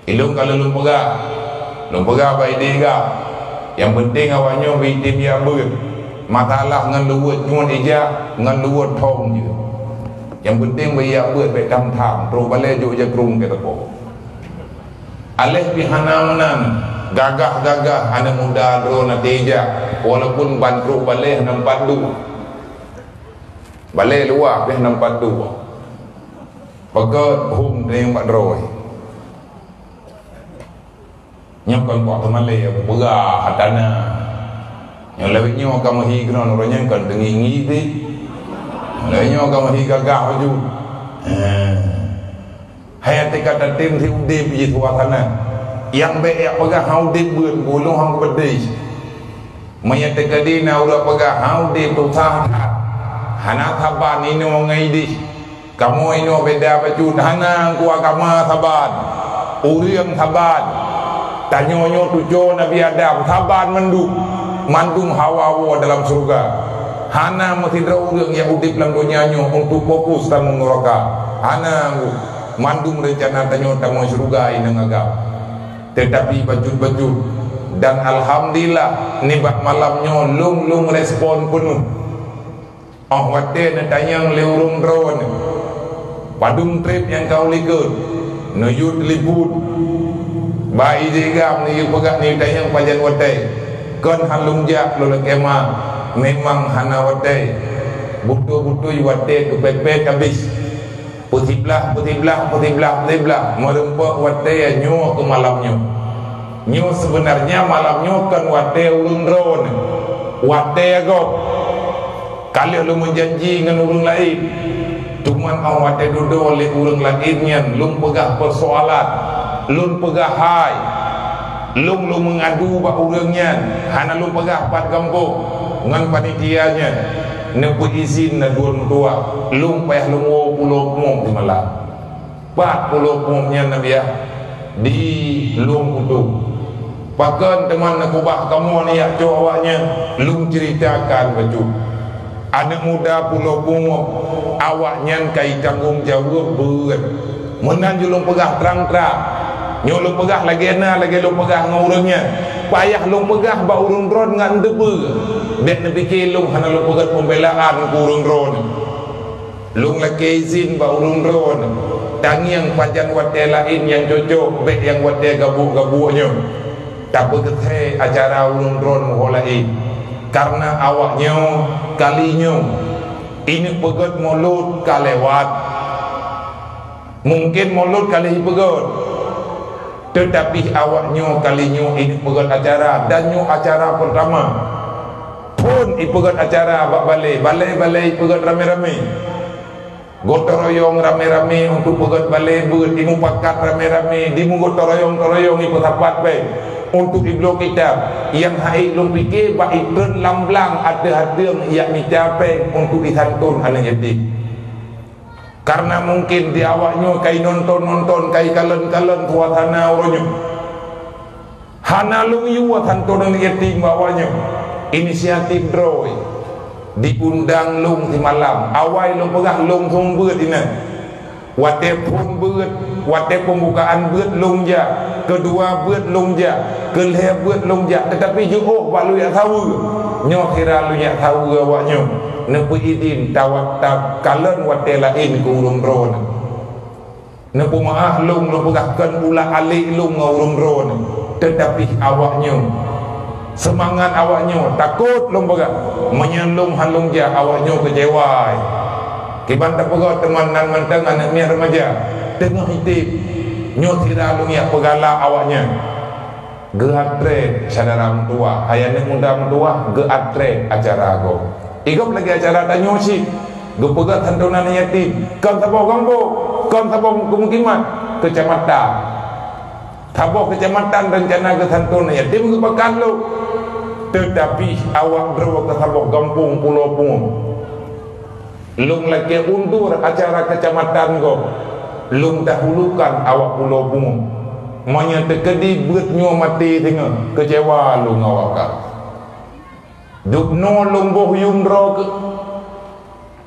ilung kalau lu pegah baik dia yang penting awaknya bidim ya ber masalah ngan luwet nyuan ija ngan luwet thong je yang penting biya ber baik tam tham pro balai jo je krung ke teko alih bihananan gagah-gagah anak muda drona teja walaupun bantruk balai nampak du balai luar beh nampak du Pakat hum yang mak droi. Nyokon kok teman le berah hatana. Yang lewatnya kamu hi kena orangnya kan tengingi ti. Lewatnya kamu hi gagah baju. Hayat kata tim ti ude pi suasana. Yang be ya pegah haude beun gulung hang bedis. Mayat tekadina udah pegah haude tu sah. Hana saban ini ngai di. Kamu ini beda baju hana ku agama saban. Uriang saban. Tanyonyo tujo Nabi Adam saban mandung hawa dalam surga. Hana mesti uriang yang udip dalam dunianya untuk fokus dan neraka. Hana mandung rencana tanyo tamu surga ini agam. Tetapi baju dan alhamdulillah nibak malamnya lung respon penuh. Oh wate na tanyang leurung drone. Padung trip yang kau likut nuyut libut bai jegam ni pegak ni tayang pajan wate kon halung jak lo kema memang hana wate butu-butu wate tu pepet habis putiblah merempok wate nyo ke malamnya nyo sebenarnya malamnya kan wate urung drone wate agok kali lu menjanji dengan urung lain cuman awak duduk oleh urang lainnya lung pegah persoalan lung pegah hai lung mengadu bak urangnya hana lung pegah pat kampung ngan panitianya nepu izin na dua tua lung payah lung pulau mom di malam 40 mumnya nabi ya di lung utuh pakan teman nak ubah kamu ni ya awaknya lung ceritakan baju anak muda pulau bungo awaknya kai tanggung jawab berat menan julung pegah terang-terang nyolong pegah lagi lu pegah ngurangnya payah lu pegah ba urung ron ngan debu dek nepi kelung hana lu pegah pembelaan ku urung ron lung lagi izin ba urung ron tangi yang pajan wate lain yang cocok bek yang wate gabuk-gabuknya tak begethe acara urung ron moholain karena awaknya kalinya ini pegot mulut kalewat mungkin mulut kali pegot tetapi awaknya kalinya ini pegot acara dan nyu acara pertama pun ipegot acara bak balai pegot rame-rame gotong royong rame-rame untuk pegot balai beut imu pakat rame-rame dimu gotong royong ipu tapat baik untuk iblo kita yang hai lung fikir ba itun lamblang ada yang mencapai untuk disantun anak yatim karena mungkin di awaknya kai nonton kai kalen suasana orangnya hana lung yu santun anak yatim bawanya inisiatif droi diundang lung di malam awai lung pegah lung sumbeut ini wate pun beut wate pembukaan beut lung ja kedua beut lung ja kelih beut lung ja tetapi juh balu ya tahu nyo kira lu ya tahu awaknya nepu idin tawak tak kalen wate lain ku urung ron nepu maah lung lu pegahkan ulah alik lung urung ron tetapi awaknya semangat awaknya takut lung pegah menyelung halung ja awaknya kecewa kiban tak pegah teman nan mentang anaknya remaja tengah hitip nyot kira lung ya pegala awaknya geatre saudara mentua ayahnya muda mentua geatre acara go igop lagi acara tanyo si gepegat hantunan yatim kan tabok kampung kan tabok kemukiman kecamatan tabok kecamatan rencana ke hantunan yatim gepekan lu tetapi awak berwa ke tabok kampung pulau pun lung lagi undur acara kecamatan go lung dahulukan awak pulau bungo manya tekedi beutnyo mati tengah kecewa lung awak ka dukno lung boh yumro ke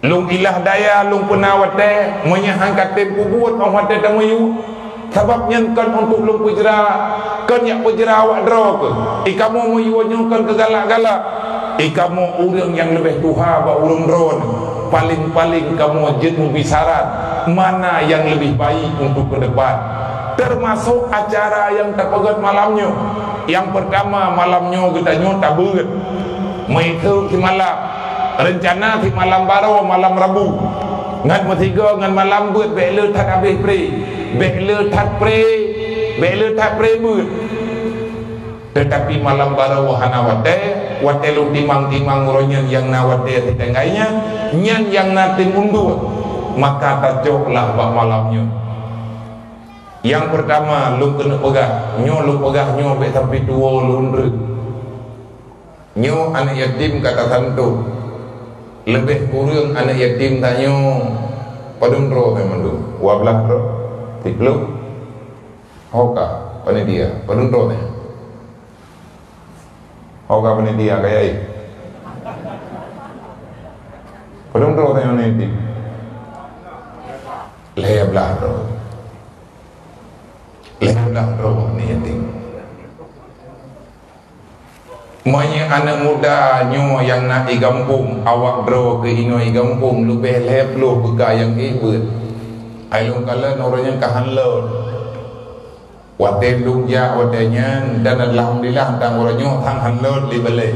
lung ilah daya lung penawate manya hangkat tempu buat orang wate tamuyu sebabnya kan untuk lung pujra kan yak pujra awak dro ke ikamu muyunya kan kegalak-galak ikamu urang yang lebih tuha ba urang dron paling-paling kamu wajib membisarat mana yang lebih baik untuk ke depan termasuk acara yang terpegat malamnya yang pertama malamnya kita nyota beut maitu di malam rencana di malam baru malam Rabu ngan matiga ngan malam buat bela tak habis pre bela tak pre buat. Tetapi malam bara wahana wate lu timang-timang uronyan yang nawate tetengainya nyan yang nating undur, maka tajoklah bak malamnya. Yang pertama lu kena pegah lu pegah be sampai tua lu ndre anak yatim kata santu lebih kurang anak yatim tanya padum ro memang wablah ro tiklu hoka pane dia padum ro tanya hoka pane dia kayak padum ro tanya ni leblah ro ni yatim. Monya anak muda nyo yang nak igampung awak bro ke ino igampung lu belep lu bega yang ibut. Ailung kala noranya kahanlon. Wate lu ja watenya dan alhamdulillah tang oranyo tang hanlon li bele.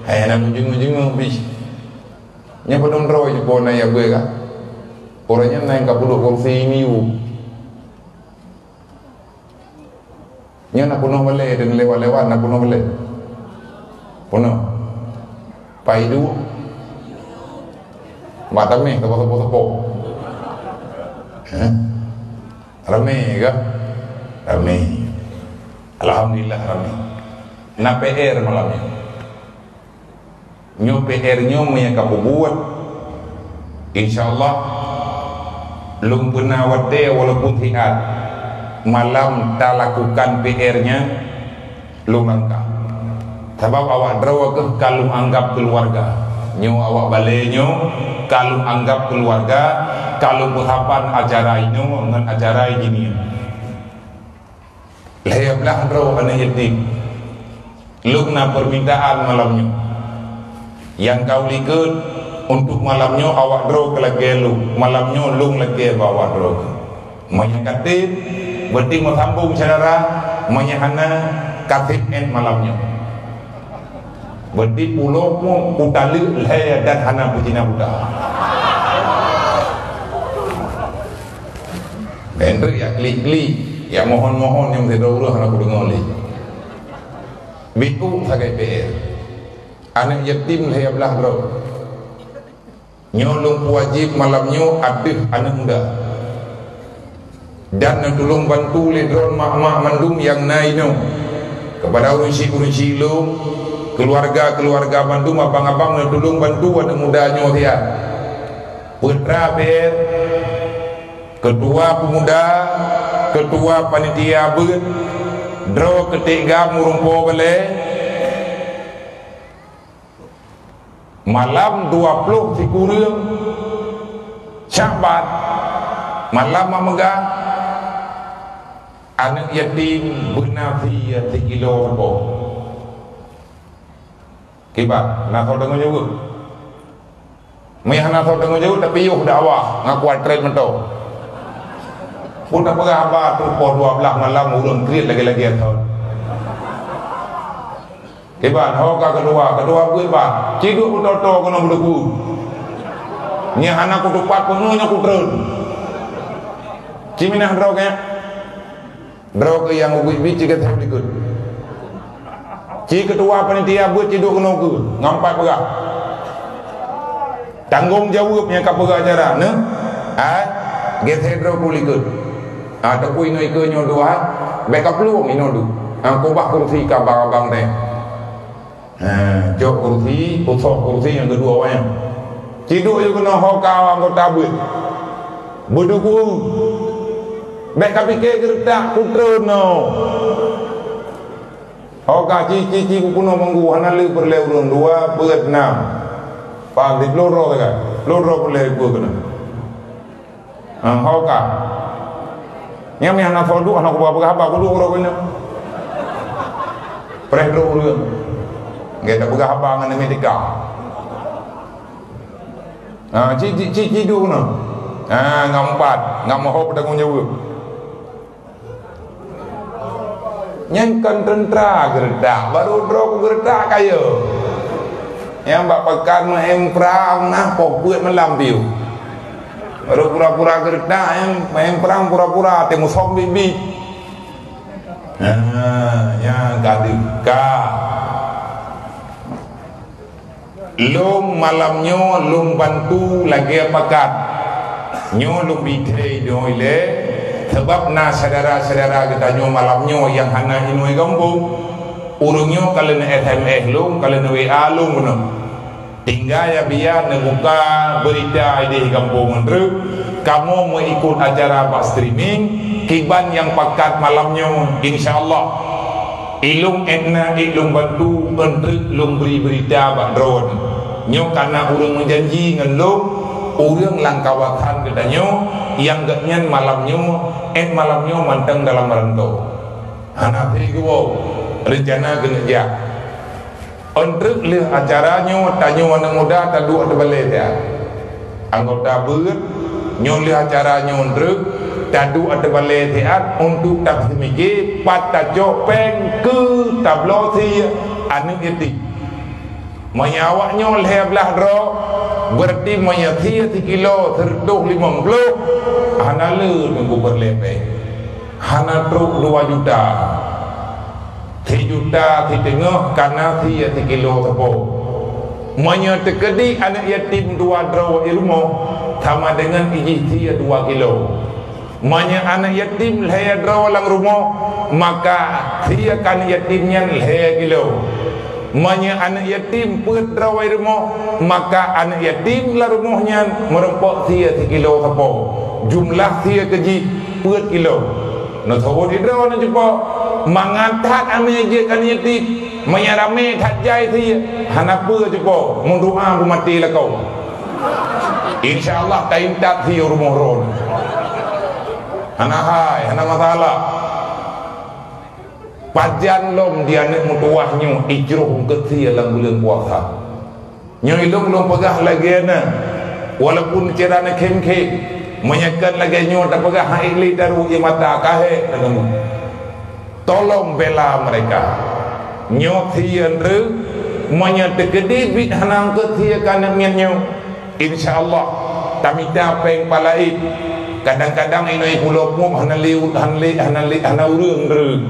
Hai na munjung bis. Nya podon ro ju bona ya bega. Orangnya naik ka pulo kursi miu. Nya nak puno bale dan lewat-lewat nak puno bale. Puno. Paidu. Matame tepo-tepo. Rame ke? Rame. Alhamdulillah rame. Na PR malamnya. Nyo PR nyo yang kamu buat. InsyaAllah lung pernah wate walaupun hiat malam tak lakukan PR-nya lu angkat sebab awak draw ke kalau anggap keluarga nyu awak balenyo kalau anggap keluarga kalau berhapan acara ini dengan acara ini layablah draw anak yatim lu na permintaan malamnya yang kau likut untuk malamnya awak draw ke lagi lu malamnya lu lagi bawa draw menyakatin berarti mau sambung saudara menyahana katib malamnya berarti pulau mu utali leh dan hana betina budak bender ya klik ya mohon yang tidak urus anak kudu li bitu sagai PR anak yatim leh belah bro nyolong wajib malamnya adih anak muda dan tolong bantu ledron mak-mak mandum yang naino kepada urunsi lu keluarga mandum abang-abang tolong bantu anak mudanya dia putra ber ketua pemuda ketua panitia ber draw ketiga murumpo bele malam 20 si kurang Syabat malam memegang anak yatim benafi 3 kilo sebo kibat nak kau dengar jauh nak kau dengar jauh tapi yuh dakwah ngaku atret mentau pun tak pernah apa terpon 12 malam urun kreat lagi-lagi atau kibat hoka kedua pun bang ciduk utoto kena berdebu ni anak ku tepat penuhnya ku terus ciminah drognya drog yang ubik bici kata ikut ci ketua panitia buat ciduk kena ke ngampat pegah tanggung jawabnya ke pegah acara ne get drog ku ikut ada ku ino ikut nyodo backup peluang ino du aku bah kursi ka abang teh jok kursi utok kursi yang kedua wayang ciduk yo kena hoka anggota buat buduku baik kami kereta putra no. Hoka cici ku kuno menggu hanalu perle urun 2 per 6. Pak di loro kan. Loro perle ku kena. Hoka. Nyam yang nak fodu anak ku apa ku loro kena. Preh urun. Geta buka apa ngan medika. Cici du no. Ngampat, ngamoh pedang jawab. Nyangkan tentera gerdak baru drop gerdak kayo yang bak pekan empra nah pok buat malam piu Orang pura-pura gerda yang perang pura-pura temu som bibi. Ya kadika. Lum malamnya lum bantu lagi pakat. Nyo lum bidai doile. Sebab na saudara-saudara kita nyo malamnya yang hana inui kampung. Urungnya kalau na SMS lum, kalau na WA lum benar. Tinggal ya biar buka berita di kampung Andrew. Kamu mau ikut acara pak streaming kiban yang pakat malamnya, insyaallah ilung etna ilung bantu Andrew lung beri berita pak drone nyo karena urang menjanji dengan lung urang langkawakan katanya yang gatnya malamnya malamnya manteng dalam rantau anakego rencana genejak untuk le acaranya tanya anak muda tadu ada balik ya anggota ber nyoleh acaranya untuk tadu ada balik ya untuk tak semiki patah jopeng ke tablo si anu itu menyawaknya leblah ro berarti menyati 3 kilo tertuh 50 hana le nunggu berlepe hana truk 2 juta 3 juta di tengah karena 3 kilo tepo menyati kedi anak yatim 2 draw ilmu sama dengan iji 2 kilo Manya anak yatim lehaya draw lang rumah maka dia kan yatimnya lehaya kilo. Manya anak yatim put draw rumah maka anak yatim lah rumahnya merempok dia 3 kilo apa jumlah dia keji put kilo. Nak tahu di draw nak jumpa mangantat ame je kan yatim manya rame tak jai dia hana apa jumpa mendoa mati lah kau. InsyaAllah tain tak dia rumah ron. Hana hai, hana masalah. Pajan lom dia nak mutuahnya ijroh ketia dalam bulan puasa. Nyoi lom pegah lagi na. Walaupun cerana kem-kem, menyekan lagi nyo tak pegah haili daru ye mata kahe dengan. Tolong bela mereka. Nyo thian re menyat tegedi bit hanang ketia kana mian nyo. InsyaAllah tamita peng palait. Kadang-kadang inoi pulau mu hana liut hana urang re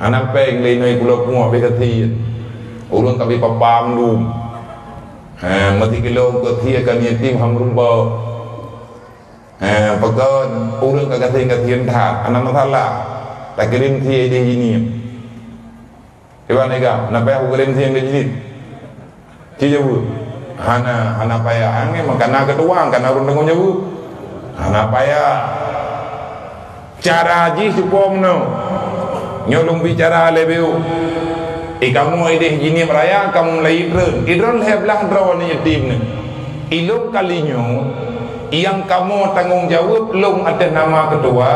hana peng le inoi pulau mu be kathi urang kabi papam lu mati kilo kathi kan yatim hamrumba pagon urang ka kathi tha hana masalah tak kirim thi de ini ewan ega na pa kirim thi de ini ci jawu hana paya ange makana ketuang kana urang dengo jawu anak payah cara ji supom no nyolong bicara lebeu kamu ide gini meraya kamu mulai idron heblah drawan yatim ni ilung kalinya yang kamu tanggung jawab long ada nama kedua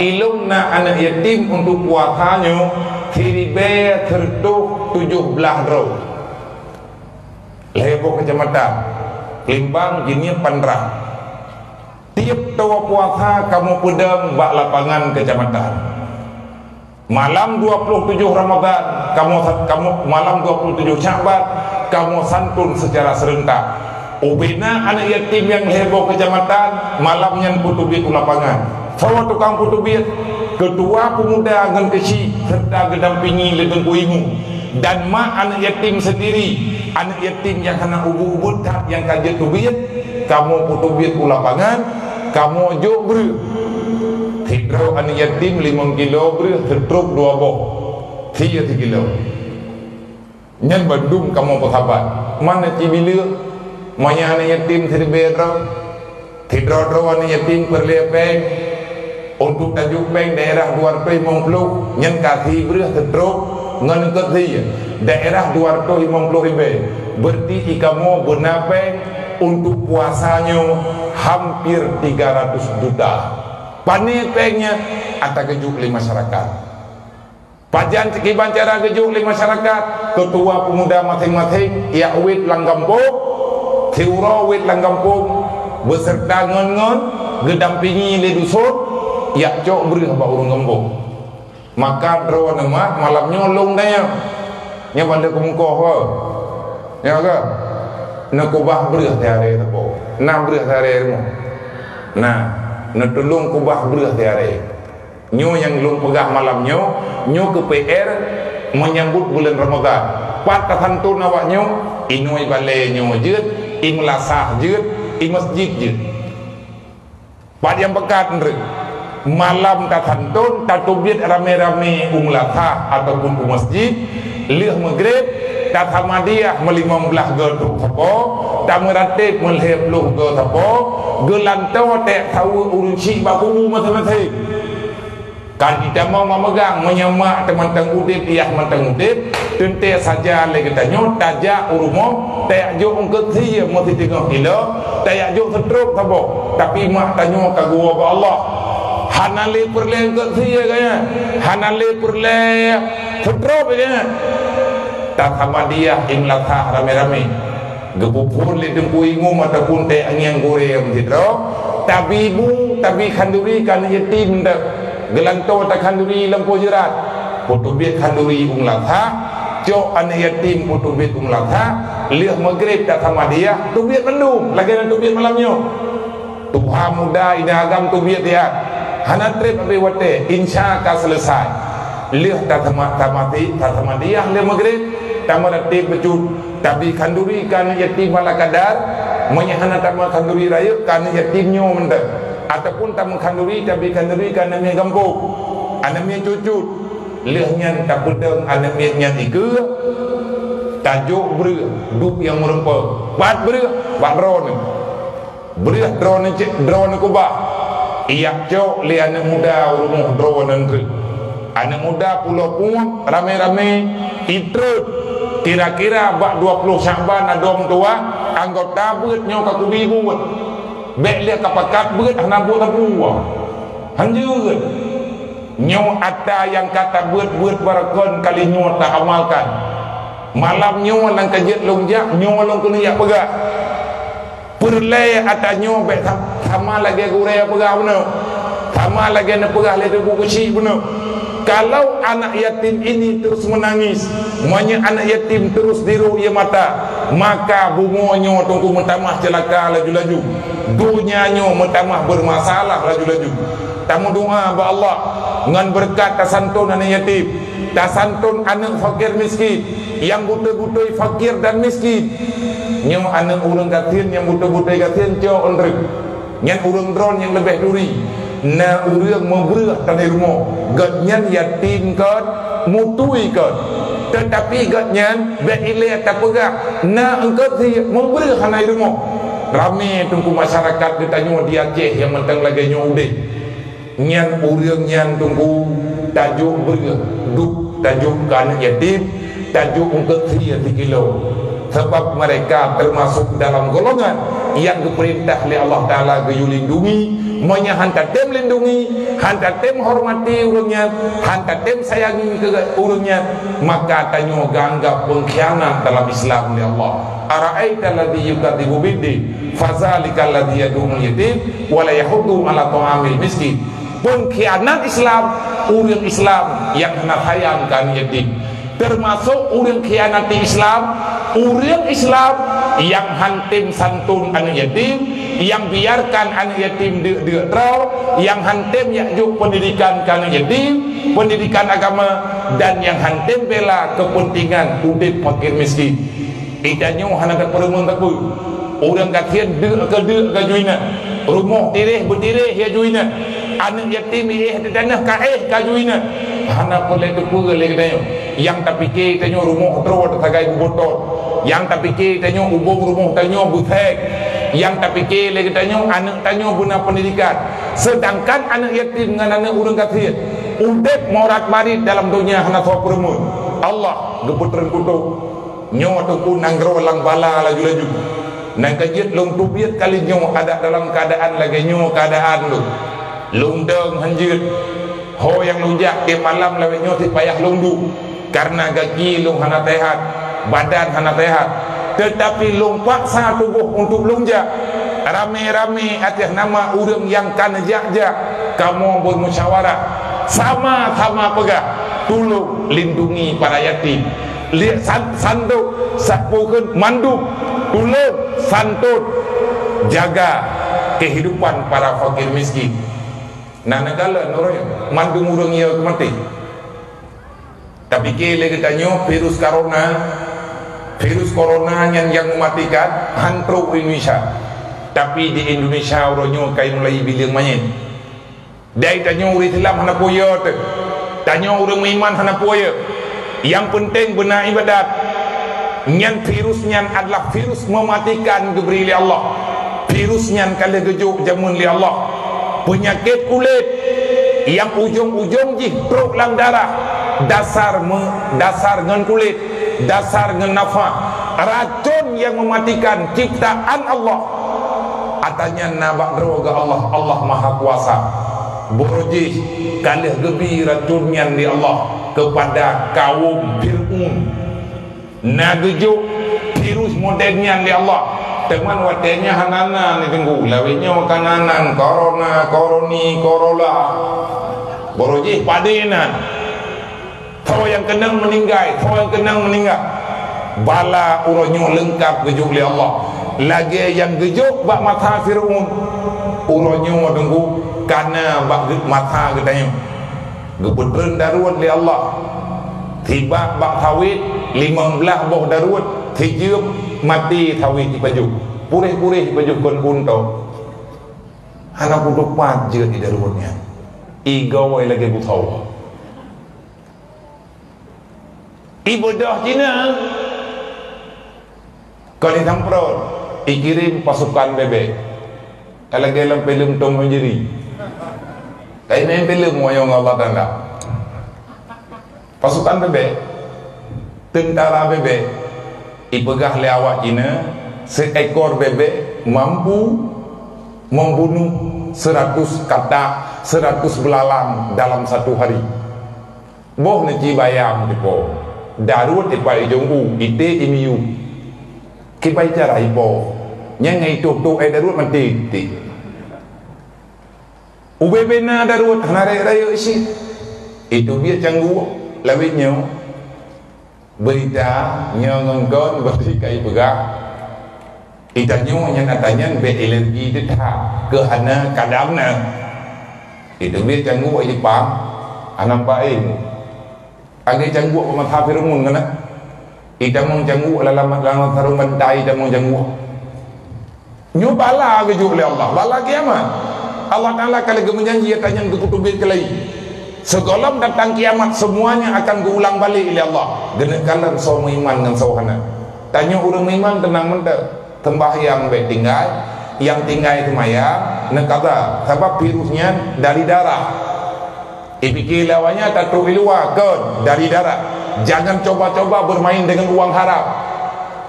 ilung na anak yatim untuk puasanya kiribe tertuh 17 draw lebo kecamatan Limbang gini Pandrah. Tiap tawa puasa kamu pedang bak lapangan kecamatan. Malam 27 Ramadan kamu malam 27 Syakban kamu santun secara serentak. Ubina anak yatim yang heboh kecamatan malamnya putubit lapangan. Sawa tukang putubit ketua pemuda dengan kecil serta gedampingi ledeng kuimu dan mak anak yatim sendiri anak yatim yang kena ubu-ubut yang kajet tubit kamu putubit lapangan kamu juk ber hidro anak yatim 5 kilo ber tertruk 2 boh 3 kilo nyan Bandung kamu bersahabat mana cibila manya anak yatim terbedro hidro anak yatim perlepeng untuk tajuk peng daerah 250 nyan kasih ber tertruk ngan kethi daerah 250 berarti kamu benapeng untuk puasanya hampir 300 juta panipengnya atau kejuk li masyarakat pajan sekiban cara kejuk li masyarakat ketua pemuda masing-masing ya wit langgampung tiura wit langgampung beserta ngon-ngon gedampingi li dusun ya cok beri apa urung gembung maka drawan emak malam nyolong daya nya pada kemungkoh ya ke nak ubah beras hari tepo 6 beras hari mu Nah, netulung kubah berah tiare. Nyo yang lung pegah malam nyo ke PR menyambut bulan Ramadan. Pat katantun awak nyo, inoi balai nyo jeut, ing lasah jeut, ing masjid jeut. Pat yang pekat ndre. Malam katantun tatubiat rame-rame lasah ataupun masjid, lih maghrib tat Ahmadiyah melimam belah getuk sapo, tak meratib melhep luh ge sapo, gelantau tek tahu urusi baku masing-masing. Kan kita mau memegang menyemak teman-teman udip iya teman-teman udip, tente saja lagi tanyo tajak urumo, tak jo ungkut sia mesti 3 kilo, tak jo setruk sapo, tapi mak tanyo ka gua ba Allah. Hanale perle ungkut sia kaya, hanale perle setruk kaya. Tak Ahmadiyah ing latah rame-rame gepupur le tempu ingum ataupun teh angiang goreng sidro tabibu tabi khanduri kan yatim dak gelanto tak khanduri lampu jerat putubit khanduri ung latah jo an yatim putubit ung latah liah maghrib tak Ahmadiyah tubit mendung lagi nan tubit malamnyo tuha muda ina agam tubit dia hanatrip abi wate insya ka selesai liah tak Ahmadiyah liah maghrib tamatib becut tapi khanduri kan yatim ala kadar menyahana tamu khanduri raya kan yatimnyo mendak ataupun tamu khanduri tapi khanduri kan namanya gampuk anamnya cucut lehnya tak pedang anamnya tiga tajuk berah dup yang merempah bat berah bat drone berah drone kubah iyak cok li anak muda urumuh drone nentri anak muda pulau pun rame-rame itrut kira-kira bak 20 Syakban adom tua anggota beut nyo ka kubi buat bek lihat kapakat beut hana buat tabuah hanjeut nyo ada yang kata beut barakon kali nyo tak amalkan malam nyo lang kajet longjak nyo long kena yak pegak perle ada nyo bek sama lagi guraya pegak beno sama lagi na pegak le buku kecil beno. Kalau anak yatim ini terus menangis, semuanya anak yatim terus diru ia mata, maka bungonyo tunggu mentamah celaka laju-laju, dunyanya mentamah bermasalah laju-laju. Tamu doa ba Allah ngan berkat tasantun anak yatim, tasantun anak fakir miskin, yang buta-buta fakir dan miskin. Nyo anak urang katin yang buta-buta katin cok onrek, nyan urang drone yang lebih duri. Na urang memberah tanai rumah gadnyan yatim kad mutui kad tetapi gadnyan beile tak pegak na engkau si memberah tanai rumah rame tunggu masyarakat ditanya di Aceh yang mentang lagi nyude nyan urang nyan tunggu tajuk berah duk tajuk kan yatim tajuk engkau si 3 kilo sebab mereka termasuk dalam golongan yang diperintah oleh Allah Ta'ala lindungi monya hantar tem lindungi hantar tem hormati urangnya hantar tem sayangi ke urangnya maka tanyo ganggap pengkhianat dalam Islam oleh Allah ara'aita alladhi yukadzibu biddi fazalika alladhi yadumul yatim wa la yahuddu ala ta'amil miskin pengkhianat Islam urang Islam yang hendak hayangkan yatim termasuk urang khianati Islam urang Islam yang hantim santun anak yatim yang biarkan anak yatim terau yang hantim yakjuk pendidikan anak yatim pendidikan agama dan yang hantim bela kepentingan udip fakir miskin idanyo hanakat perumun takut orang kakian ke juina rumah tirih bertirih ya juina anak yatim tanah kaeh ka juina hana boleh tukul lagi tanyo yang tak fikir tanyo rumah terus tagai bubotot yang tak fikir tanyo ubung rumah tanyo butek yang tak fikir lagi tanyo anak tanyo guna pendidikan sedangkan anak yatim dengan anak urang kafir udep morat marit dalam dunia hana so perumun Allah geputren kutuk nyo ataupun nanggro lang bala laju-laju nang kajit long tubiat kali nyo ada dalam keadaan lagi nyo keadaan lu lung deng hanjut ho yang lunjak ke malam lawe nyo payah lungdu karena gagi lung hana tehat badan hana tehat tetapi lung paksa tubuh untuk lunjak rame-rame atas nama urang yang kan jak-jak kamu bermusyawarah sama-sama pegah tolong lindungi para yatim lihat sanduk sapukeun manduk tolong santut jaga kehidupan para fakir miskin. Nah negala nornya mandung urang ia mati. Tapi kele katanya virus corona yang mematikan hantruk Indonesia. Tapi di Indonesia orangnya kain mulai bilang main. Dia tanya orang Islam hana poya tu. Tanya orang iman hana poya. Yang penting benar ibadat. Nyan virusnya adalah virus mematikan diberi oleh Allah. Virusnya kalau gejuk jamun oleh Allah. Penyakit kulit yang ujung-ujung jitruk lang darah. Dasar ngan kulit, dasar ngan nafas, racun yang mematikan ciptaan Allah. Atanya nabak droga Allah Maha Kuasa. Borojih kalih gebi racunnya di Allah kepada kaum Fir'aun. Nagejuk virus modelnya di Allah. Teman watenya hanana ni tunggu lawenya kananan koroni korola. Borojih padenan. Kau yang kenang meninggal, bala uronyo lengkap gejuk oleh Allah. Lagi yang gejuk bak mata Fir'aun, uronyo tunggu karena bak mata katanya gebedren daruat oleh Allah. Tiba bak tawid 15 boh daruat, hijab mati tawid di baju. Purih-purih baju kun tau. Anak butuh paje di daruatnya. Igawai lagi butau. Ibadah Cina kau ni tamprot ikirim pasukan bebek kalau dalam film Tom and Jerry kayak main film moyong Allah Ta'ala pasukan bebek tentara bebek ipegah le awak Cina seekor bebek mampu membunuh 100 katak 100 belalang dalam satu hari. Boh neki bayang tipo darut ipai jonggu ite imiu kipai cara ipo nyangai tuk darut mati ti ubebena darut hanare raya isi itu dia canggu lawitnya berita nyongongkon bertikai pegak itanyo yang natanya be alergi tetap ke hana kadamna itu dia canggu ipang anam paing agak canggu pematah Fir'aun kan? Ita mong canggu lalam sarung bantai ita mong canggu. Nyu bala gejuk oleh Allah, bala kiamat. Allah Ta'ala kalau menjanji tanya ke kutubir kelai. Segala datang kiamat semuanya akan diulang balik oleh Allah. Genekalan so iman dengan sauhana. Tanya orang iman tenang mendak. Tembahyang baik tinggal, yang tinggal itu maya nekada sebab virusnya dari darah. Dipikir lawannya tak tahu luar kan dari darat. Jangan coba-coba bermain dengan uang haram.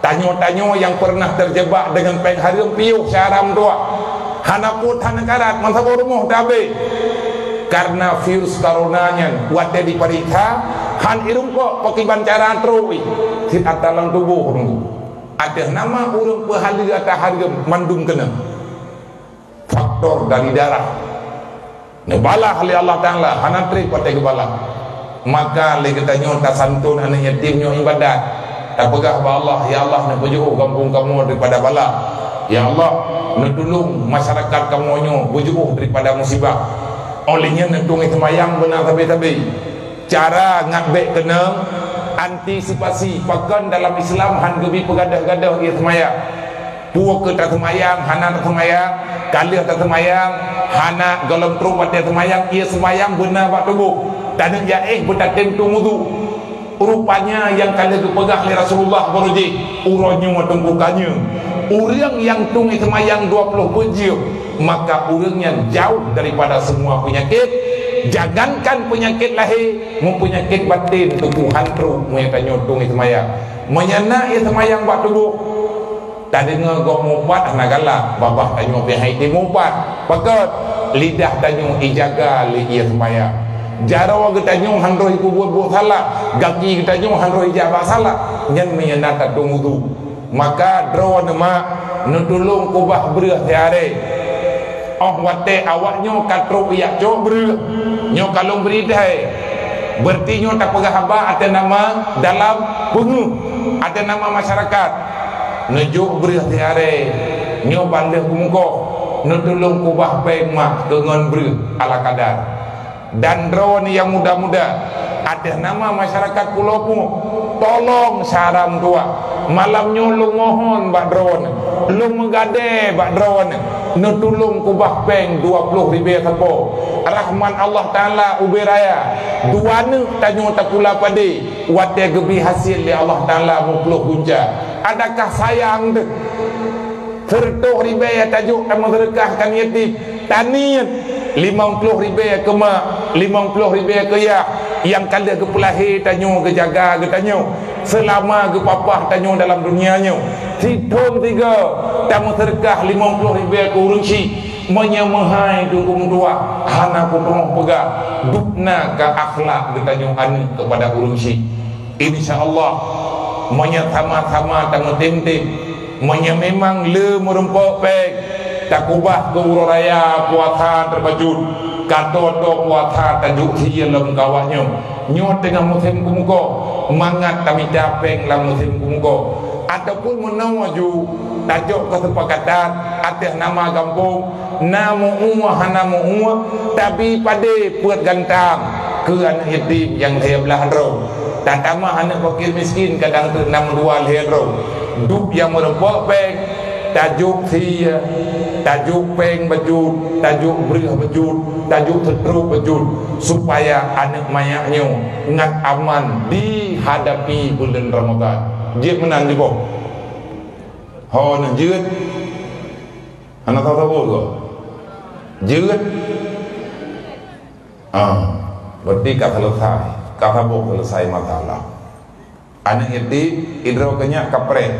Tanyo-tanyo yang pernah terjebak dengan peng haram piuh syaram doa. Hana put hana karat masa rumah dabe. Karena virus coronanya wate di parika han irung kok pakai bancaran terui. Sit atalang tubuh tunggu. Ada nama urang pahali atau harga mandum kena. Faktor dari darah. Nebala oleh Allah Ta'ala hanatri pada kebala maka lagi tanya tak santun anak yatimnya ibadat tak pegah ba Allah ya Allah nak pujuk kampung kamu daripada bala ya Allah nak tolong masyarakat kamu pujuk daripada musibah olehnya nak tunggu semayang benar tabi-tabi cara ngabek kena antisipasi pakan dalam Islam han gebi pegadah-gadah ia semayang puak ke tak semayang hana tak semayang kalih tak semayang hana golong terupat dia semayang ia semayang benar bak tubuh dan jaih berdatem tu wudu rupanya yang kalih dipegah oleh Rasulullah beruji urangnya matungkukannya orang yang tungi semayang 20 pejil maka orangnya jauh daripada semua penyakit jangankan penyakit lahir mempenyakit batin tubuh hantru menyatanya tungi semayang menyana ia semayang bak tubuh tak dengar gok mupat nagala babah tanyo pihai ti mupat pakat lidah tanyo ijaga li ia semaya jarawa getanyo handro iku buat salah gaki getanyo handro ijabah salah nyen menyana tumudu maka draw nama nutulung kubah berah tiare wate awaknya katro iyak cok berah nyo kalung beridai berarti nyo tak pegah haba ada nama dalam bungu ada nama masyarakat nejuk berih tiare nyo bandeh kumko nutulung kubah peng mak dengan ber ala kadar. Dan drone yang muda-muda ada nama masyarakat Pulau Pu, tolong saram tua malam nyolong mohon bak drone lu menggade bak drone nutulung kubah peng 20,000 kapo rahman Allah Ta'ala ubiraya dua ne tanyo takula pade wate gebi hasil di Allah Ta'ala mupuluh gunja. Adakah sayang tu sertuh ribaya tajuk memberkahkan yatim tanian 50,000 ke mak 50,000 ke ya yang kala ke pelahir tanyo ke jaga ke tanyo selama ke papah tanyo dalam dunianya hitung 3 tamu terkah 50,000 ke urunci menyemahai dukung dua hana kumpung pegah dukna ke akhlak ke tanyo anu kepada urunci insyaallah menyatama-tama tamu tim-tim memang le merempok pek tak ubah ke uraya puasa terbajut katoto puasa tajuk hiya lam kawahnya nyot dengan musim kumuko mangat kami dapeng lam musim kumuko ataupun menawaju tajuk kesepakatan atas nama kampung nama umah tapi pada puat gantang ke anak yatim yang saya belah ro tak tamah anak fakir miskin kadang tu 62 lehro duk yang merempok pek tajuk hiya tajuk peng bajut tajuk berih bajut tajuk teruk bajut supaya anak mayaknya ngat aman dihadapi bulan Ramadan dia menang di bawah ho nak jeut anak tahu ke jeut berarti kata selesai masalah anak yatim idro kenyak kapret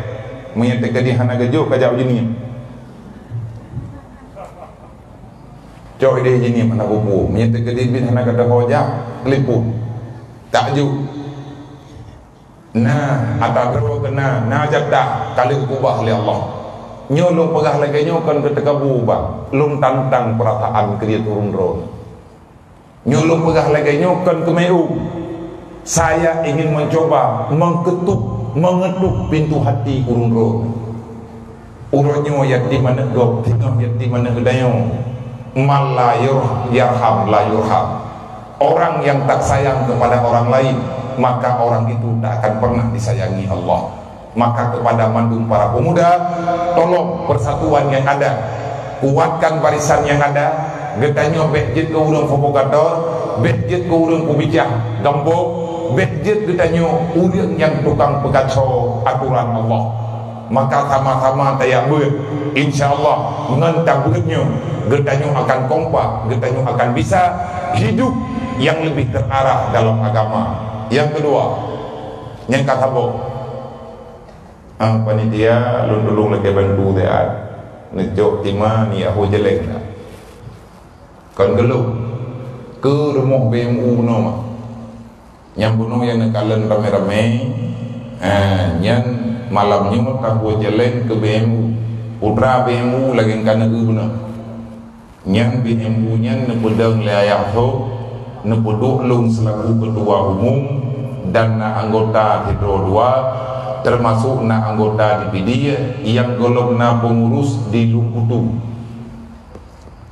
menyatakan dia hana gejuk kajak jenis cok dia jenis mana bubu menyatakan dia bin hana kata hojak keliput takjuk nah atadro kena nah jabdah kali kubah oleh Allah nyolong pegah lagi nyokan ketika bubah lum tantang perasaan ke dia turun ron nyolong pegah lagi nyokan ke meu saya ingin mencoba mengetuk pintu hati urun ron uronyo yatim mana gop tinggal yatim mana gedayo mal yarham la yurham orang yang tak sayang kepada orang lain maka orang itu tak akan pernah disayangi Allah. Maka kepada mandung para pemuda tolong persatuan yang ada kuatkan barisan yang ada getanyo bejit ke urang provokator bejit ke urang pembicah gambok bejit getanyo urang yang tukang pekacau aturan Allah. Maka sama-sama tayak ber insyaallah ngentang beritnya getanyo akan kompak getanyo akan bisa hidup yang lebih terarah dalam agama. Yang kedua yang kata bok panitia lundulung lagi bantu dia ngejok tima ni aku jelek dah kan geluk ke rumah BMU nama yang bunuh yang nekalan rame-rame yang malamnya aku jelek ke BMU putra BMU lagi kena guna yang BMU nya nepedang layang ho nepeduk lung selaku ketua umum dan anggota Hidro 2 termasuk anggota DPD yang golong pengurus di Lumputu.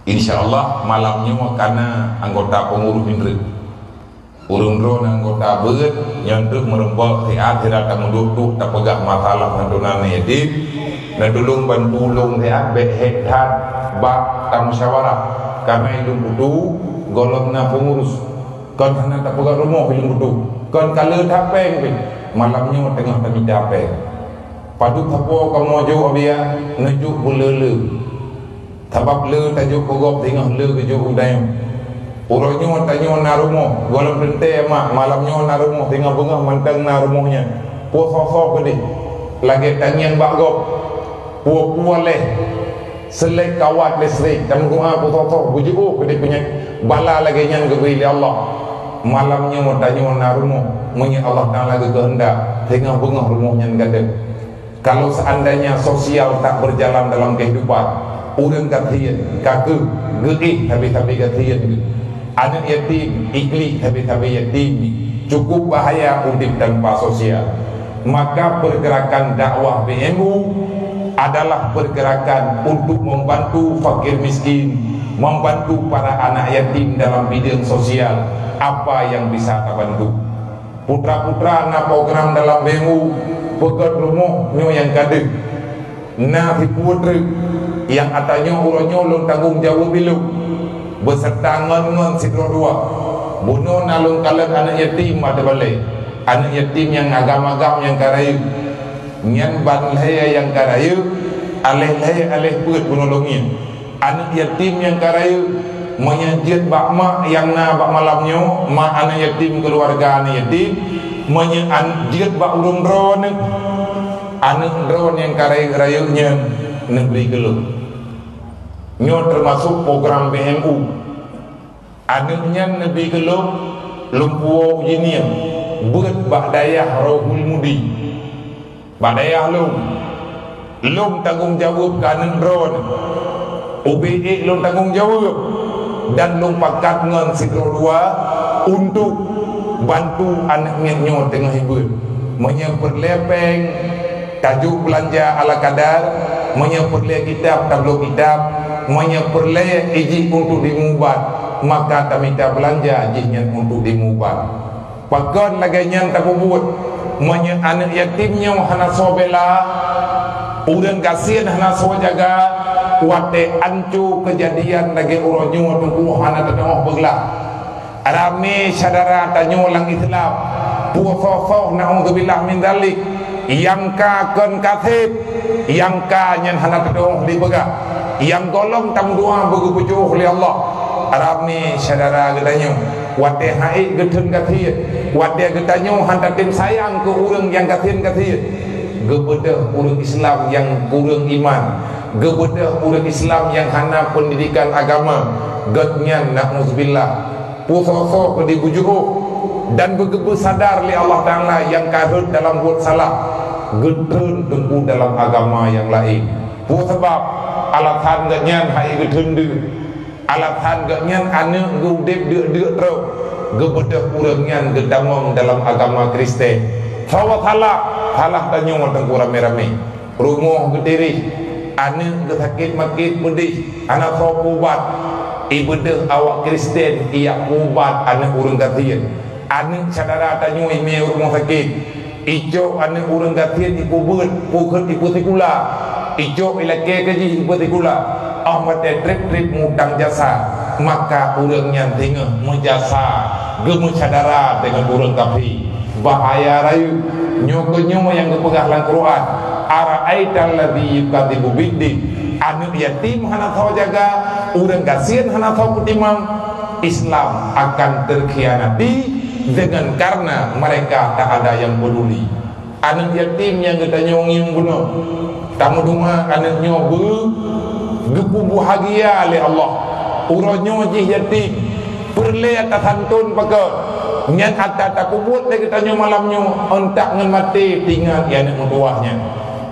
InsyaAllah malamnya karena anggota pengurus Hindri urun-urun anggota berat yang duk merembak siat tidak tak menduduk tak pegang masalah santunan yatim dan tolong bantu long siat behekhat bak tak musyawarah karena Lumputu golong pengurus kan hana tak pegang rumah Lumputu kan kalau tapeng malamnya tengah kami tapeng padu tapo kamu jauh abia nejuk bulele sebab le tajuk kogop tengah le kejuk udai uronyo tanyo na rumah golong rente mak malamnya na rumah tengah bengah mantang na rumahnya po sosok gede lagi tanyan bak gop puo leh selek kawat listrik dan doa po sosok bujibu gede punya bala lagi nyan gebili Allah malamnya mau tanya na rumah menyi Allah Ta'ala kehendak tengah bengah rumahnya gede. Kalau seandainya sosial tak berjalan dalam kehidupan orang katian kaku geih tapi katian anak yatim ikli tapi yatim cukup bahaya hidup tanpa sosial. Maka pergerakan dakwah BMU adalah pergerakan untuk membantu fakir miskin, membantu para anak yatim dalam bidang sosial. Apa yang bisa kita bantu? Putra-putra na program dalam BMU pegat rumah nyo yang kada na putra yang atanya uronyo lon tanggung jawab bilu beserta ngon sidro dua buno nalung kalan anak yatim ada balai anak yatim yang agam-agam yang karayu nyan ban laya yang karayu aleh put bunolongin anak yatim yang karayu menyajid bak mak yang na bak malamnya mak anak yatim keluarga anak yatim menyajid bak urung drone anak drone yang karayu-rayunya negeri gelap nyo termasuk program BMU anaknya negeri gelap lumpuh jinian buat bak dayah rohul mudi bak dayah lum tanggung jawab ke anak drone UBE lum tanggung jawab dan lum pakat ngan sidro dua untuk bantu anaknya nyo tengah hibur menyeperlepeng tajuk belanja ala kadar menyeperle kitab tablo kitab menyeperle iji untuk dimubat maka kami tak belanja ijinya untuk dimubat pakat laganya tak buat menye anak yatimnya hana sobela urang kasihan hana so jaga wate ancu kejadian lagi uronyo tunggu hana tengah beglah rame saudara tanyo lang Islam puasosoh na'udzubillah min dalik yang ka kon katib yang ka nyan hana tengah di begah yang golong tam dua begupujuh oleh Allah rame saudara gedanyo wate haid gedun katib wate gedanyo hanta tim sayang ke urang yang katib gebedah urang Islam yang kurang iman gebedah urang Islam yang hana pendidikan agama getnya na'udzubillah pusoso dibujuh dan begitu sadar li Allah Ta'ala yang kahut dalam buat salah gedun tengku dalam agama yang lain sebab alatan getnya hai gedun de alatan getnya ane gudep de terus gebedah urangnya gedamong dalam agama Kristen sawat halah tanyo tengku rame-rame rumah gediri ane sakit makit pedih anak sopubat ibadah awak Kristen ia ubat anak urang gatian anak saudara tanyo ime rumah sakit ijo anak urang gatian ikubut pukul iputikula ijo ilake kaji iputikula ahmad trip mutang jasa maka urangnya tengah menjasa gemu saudara dengan urang kafi bahaya rayu nyokonyo yang kepegahlan Quran ara'aital ladzi yukadzibu biddi anak yatim hana tahu jaga urang kasihan hana tahu kutimang Islam akan terkhianati dengan karena mereka tak ada yang peduli anak yatim yang kita nyongin bunuh tamu rumah anak nyobu gepu bahagia oleh Allah uronyo jih yatim perle atas santun pakai nyan atas tak kubut lagi kita nyong malamnya ontak ngan mati tinggal ya anak mutuahnya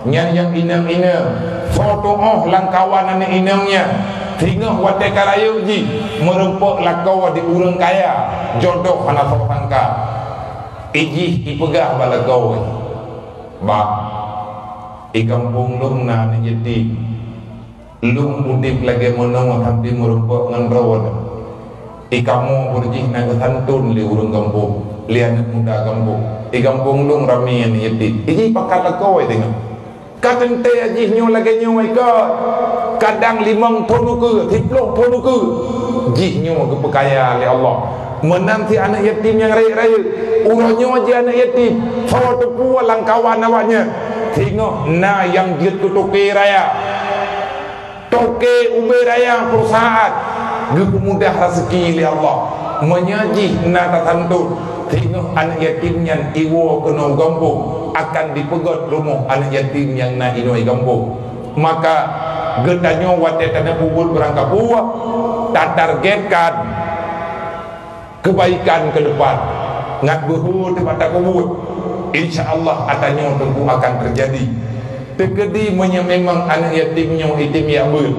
nyan yang inang-inang foto langkawan anak inangnya tinggal wate karayu ji merempuk lakau di urang kaya jodoh hana sangka iji ipegah balagau ba i kampung lum na yatim lum udip lagi menong hampi merempuk ngan rawon i kamu berjih na santun li urang kampung li anak muda kampung i kampung lum rami an yatim iji pakat lakau dengan kadang teh ajih nyo lagi nyo ke kadang limang tonu ke tiplong tonu ke jih nyo ke pekaya oleh Allah menanti anak yatim yang raya-raya uronyo aja anak yatim sawa tepu langkawan awaknya tengok na yang jid ke toke raya toke ube raya perusahaan gepu mudah rezeki oleh Allah menyajih na tatantun tengok anak yatimnya iwo kena gampung akan dipegot rumah anak yatim yang na inoi kampung maka gedanyo wate tanah bubul berangkat buah tak targetkan kebaikan ke depan ngat buhur tempat tak kubur insyaallah atanyo tentu akan terjadi tegedi memang anak yatimnya itim yang ber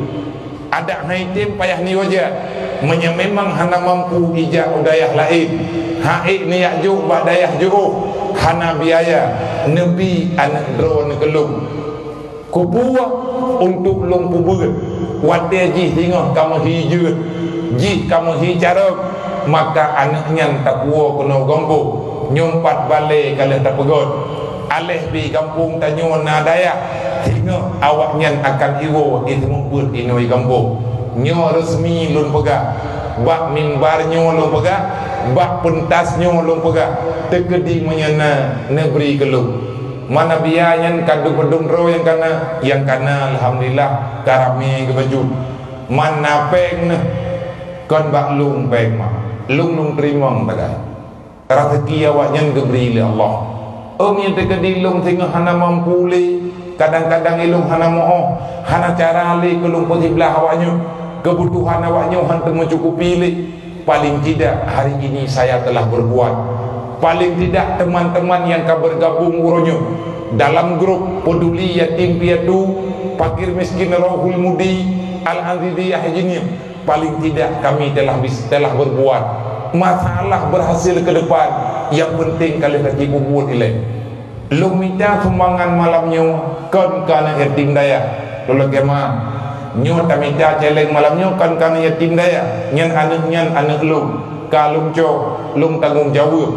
ada haitim payah ni wajah memang hana mampu ijak udayah lain haik ni yakjuk badayah juh hana biaya nebi anak drone kelum kubuah untuk long puber wate ji tengah kamu hijau ji kamu hijarab maka anaknya tak kuah kena gombo nyompat balik kalau tak pegot alih di kampung tanyo nadaya tengok awaknya akan iwo itu mumput inoi gombo nyo resmi lun pegah bak mimbarnyo lun pegah bak pentasnyo lun pegah tekedi menyana negeri kelung mana biayan kadu pedung ro yang kana alhamdulillah karami kebaju mana peng kon bak lung peng mah lung terima tagai rezeki awaknya diberi oleh Allah yang tekedi lung tengah hana mampu le kadang-kadang ilung hana moh hana cara le kelung putih belah awaknya kebutuhan awaknya hantu mencukupi le paling tidak hari ini saya telah berbuat paling tidak teman-teman yang bergabung uronyo dalam grup peduli yatim piatu fakir miskin rohul mudi al-azidiyah ini paling tidak kami telah berbuat masalah berhasil ke depan yang penting kali kaki kubur ilai lu minta sumbangan malamnya kan kana yatim daya lu kema nyo tamita celeng malamnya kan kana yatim daya nyan anak lu kalung co lung tanggung jawab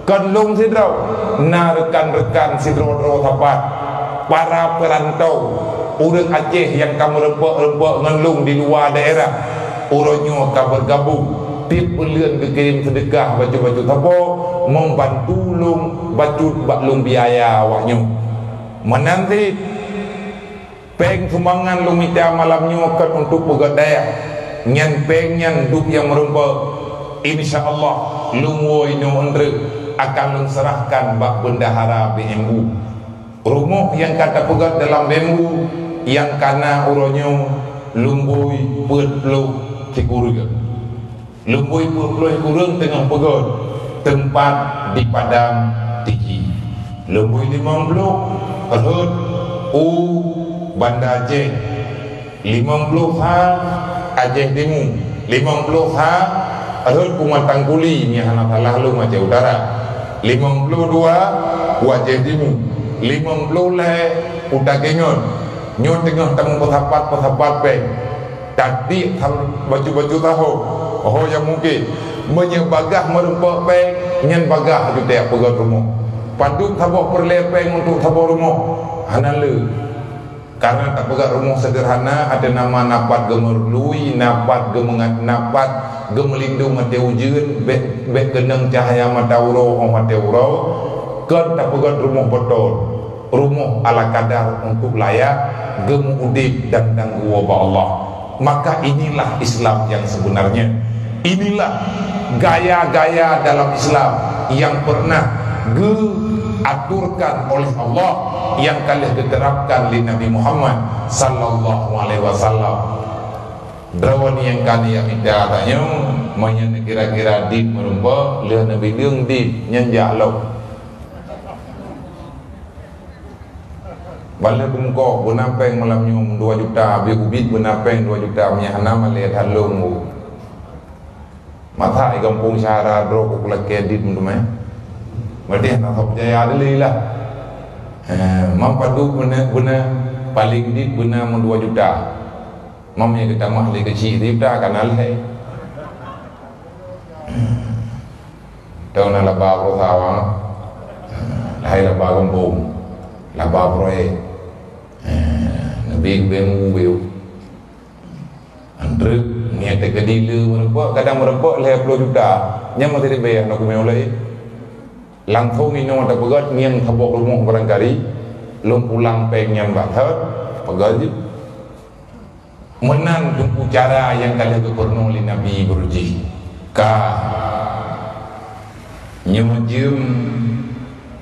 kan lung sidrau na rekan-rekan sidro-dro tapat para perantau urang Aceh yang kamu rempok-rempok ngelung di luar daerah uronyo ka bergabung tip belian kekirim sedekah baju-baju tapo membantu lung bacut bak lung biaya awaknyo menanti peng sumbangan lung minta malamnya kan untuk pegadaian nyan peng nyan dup yang merempok insyaallah lung woi no andre akan menserahkan bak bendahara BMU rumah yang kata pegat dalam BMU yang kana uronyo lumbui perlu cikurung lumbui perlu cikurung tengah pegat tempat di Padang Tiki lumbui 50 Erhut Banda Aceh 50 ha Aceh Timur 50 ha Erhut Kumatang Kuli ni anak salah lu Aceh Utara 52 Aceh Timur 50 le Utakengon nyo tengah temu pesapat pe tadi baju-baju tahu oh yang mungkin menyebagah merempok pe nyen bagah tu tiap pegat rumah paduk taboh perlepeng untuk taboh rumah hanalu karena tak pegat rumah sederhana ada nama napat gemerlui napat gemengat napat gemelindung mate ujun bek geneng cahaya mata uro mate uro kan tak pegat rumah betul rumah ala kadar untuk layak gemu udip dan tangguh wabah Allah maka inilah Islam yang sebenarnya inilah gaya-gaya dalam Islam yang pernah diaturkan oleh Allah yang kali diterapkan di Nabi Muhammad sallallahu alaihi wasallam drawan yang kali yang minta tanya menyen kira-kira di merumpa le Nabi deung di nyenjak lo balik bungkok benapeng malam nyum 2 juta habis ubit benapeng 2 juta menyahana melihat halung mata di kampung syara dro kukulak kedit mentumai berarti nak percaya adili lah mampadu benar paling dit benar 2 juta mamnya kita mahli kecil kita akan alai tahu nak labah prosawang lahai labah kampung labah proyek Nabi bemu andre niat kedile merepok kadang merepok 50 juta nya masih dibayar nak kumulai langsung ini ada pegat yang tabok rumah barangkali lom pulang pengen batat pegat menang jumpu cara yang kalian kekurno oleh Nabi berji ka nyemujum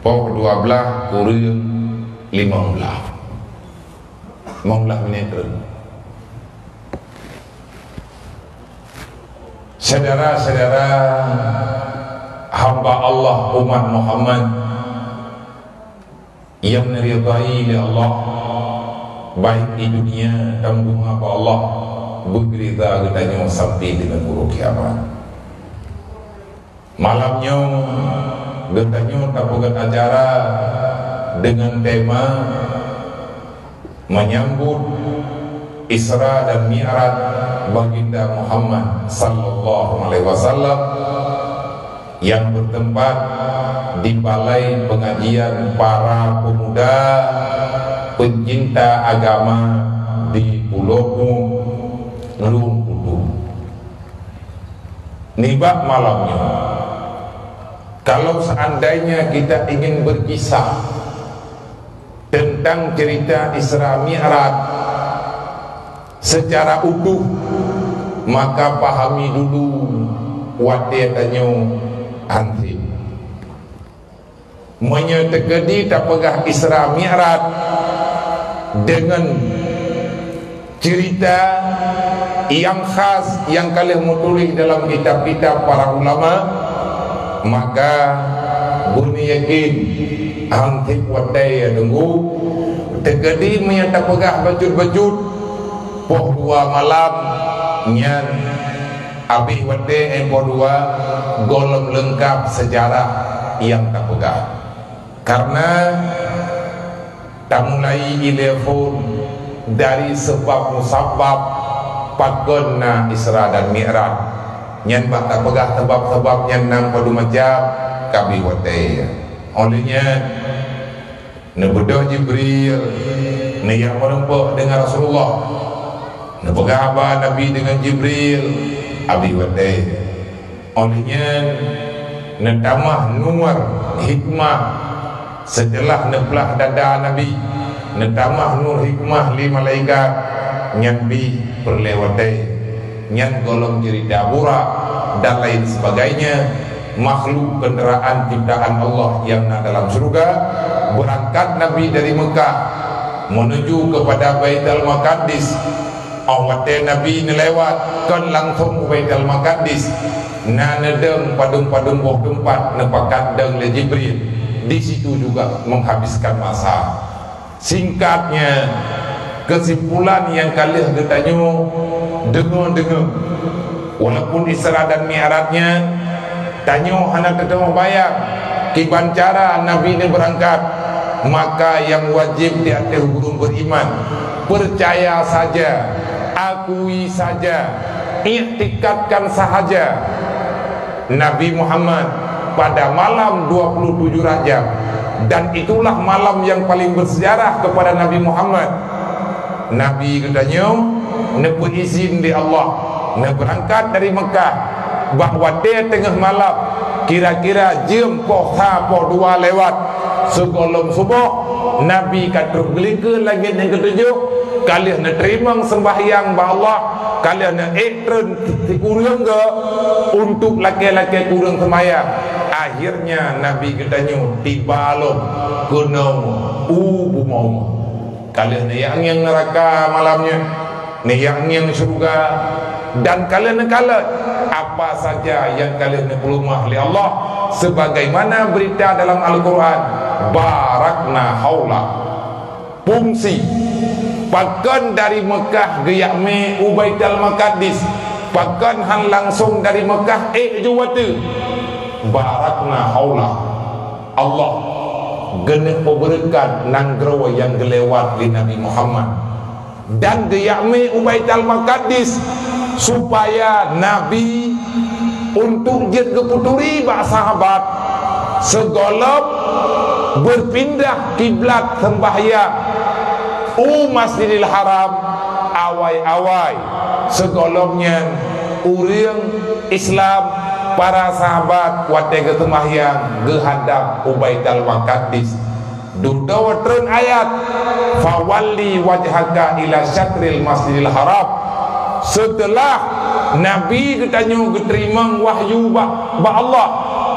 pok 12 kurang 15 meter. Saudara-saudara hamba Allah umat Muhammad yang meridai Allah baik di dunia tanggung apa Allah berita katanya sampai dengan buruk kiamat malamnya katanya tak bukan acara dengan tema menyambut Isra dan Mi'raj baginda Muhammad sallallahu alaihi wasallam yang bertempat di balai pengajian para pemuda pencinta agama di Pulau Ngelung Kudu. Nibak malamnya, kalau seandainya kita ingin berkisah tentang cerita Isra Mi'raj secara utuh, maka pahami dulu wate tanyo antri menyetekedi tak pegah Isra Mi'raj dengan cerita yang khas yang kalian tulis dalam kitab-kitab para ulama, maka buni yakin antri wate ya tunggu tekedi menyetek pegah bajut-bajut poh dua malam nyan abih wate poh dua golem lengkap sejarah yang tak pegang. Karena tak mulai telepon dari sebab musabab pakona Isra dan Mi'raj nyan bak tak pegah sebab-sebab nyan nang padu macam kabi wate. Olehnya nebedah Jibril ne yang merempah dengan Rasulullah, nepegah abah Nabi dengan Jibril abi wate. Olehnya netamah nuar hikmah setelah nepelah dada Nabi, netamah nur hikmah li malaikat nyambi perlewate nyan golong cerita burak dan lain sebagainya, makhluk kenderaan ciptaan Allah yang ada dalam surga. Berangkat Nabi dari Mekah menuju kepada Baitul Maqdis. Awate Nabi nelewat kan langsung Baitul Maqdis. Na nedeng padung-padung boh tempat nepakat deng le Jibril. Di situ juga menghabiskan masa. Singkatnya, kesimpulan yang kalian bertanya dengar-dengar, walaupun Isra dan Mi'rajnya tanya anak ketemu bayar kiban cara Nabi ini berangkat, maka yang wajib di atas guru beriman percaya saja, akui saja, iktikadkan sahaja Nabi Muhammad pada malam 27 Rajab, dan itulah malam yang paling bersejarah kepada Nabi Muhammad. Nabi katanya nepu izin di Allah, ne berangkat dari Mekah, bahawa dia tengah malam kira-kira jam poh dua lewat segolong subuh, Nabi kata beli ke langit yang ketujuh, kalian nak terima sembahyang bah Allah, kalian nak ekstern kurang ke untuk laki-laki kurang sembahyang. Akhirnya Nabi katanya tiba alom kunung mau kalian yang neraka malamnya, yang surga, dan kalian kalah apa saja yang kalian perlu mahli Allah, sebagaimana berita dalam Al-Quran, barakna haula fungsi pakan dari Mekah geyakme Ubaitul Maqdis, pakan han langsung dari Mekah juwatu barakna haula Allah genep berkat nanggrawa yang gelewat di Nabi Muhammad, dan geyakme Ubaitul Maqdis supaya Nabi untuk jet keputuri bak sahabat segolop berpindah kiblat sembahyang Masjidil Haram awai-awai segolopnya urang Islam para sahabat watega sembahyang gehadap Ubaitul Maqdis. Dudawa tren ayat fawalli wajhaka ila syatril Masjidil Haram. Setelah Nabi katanya terima wahyu ba Allah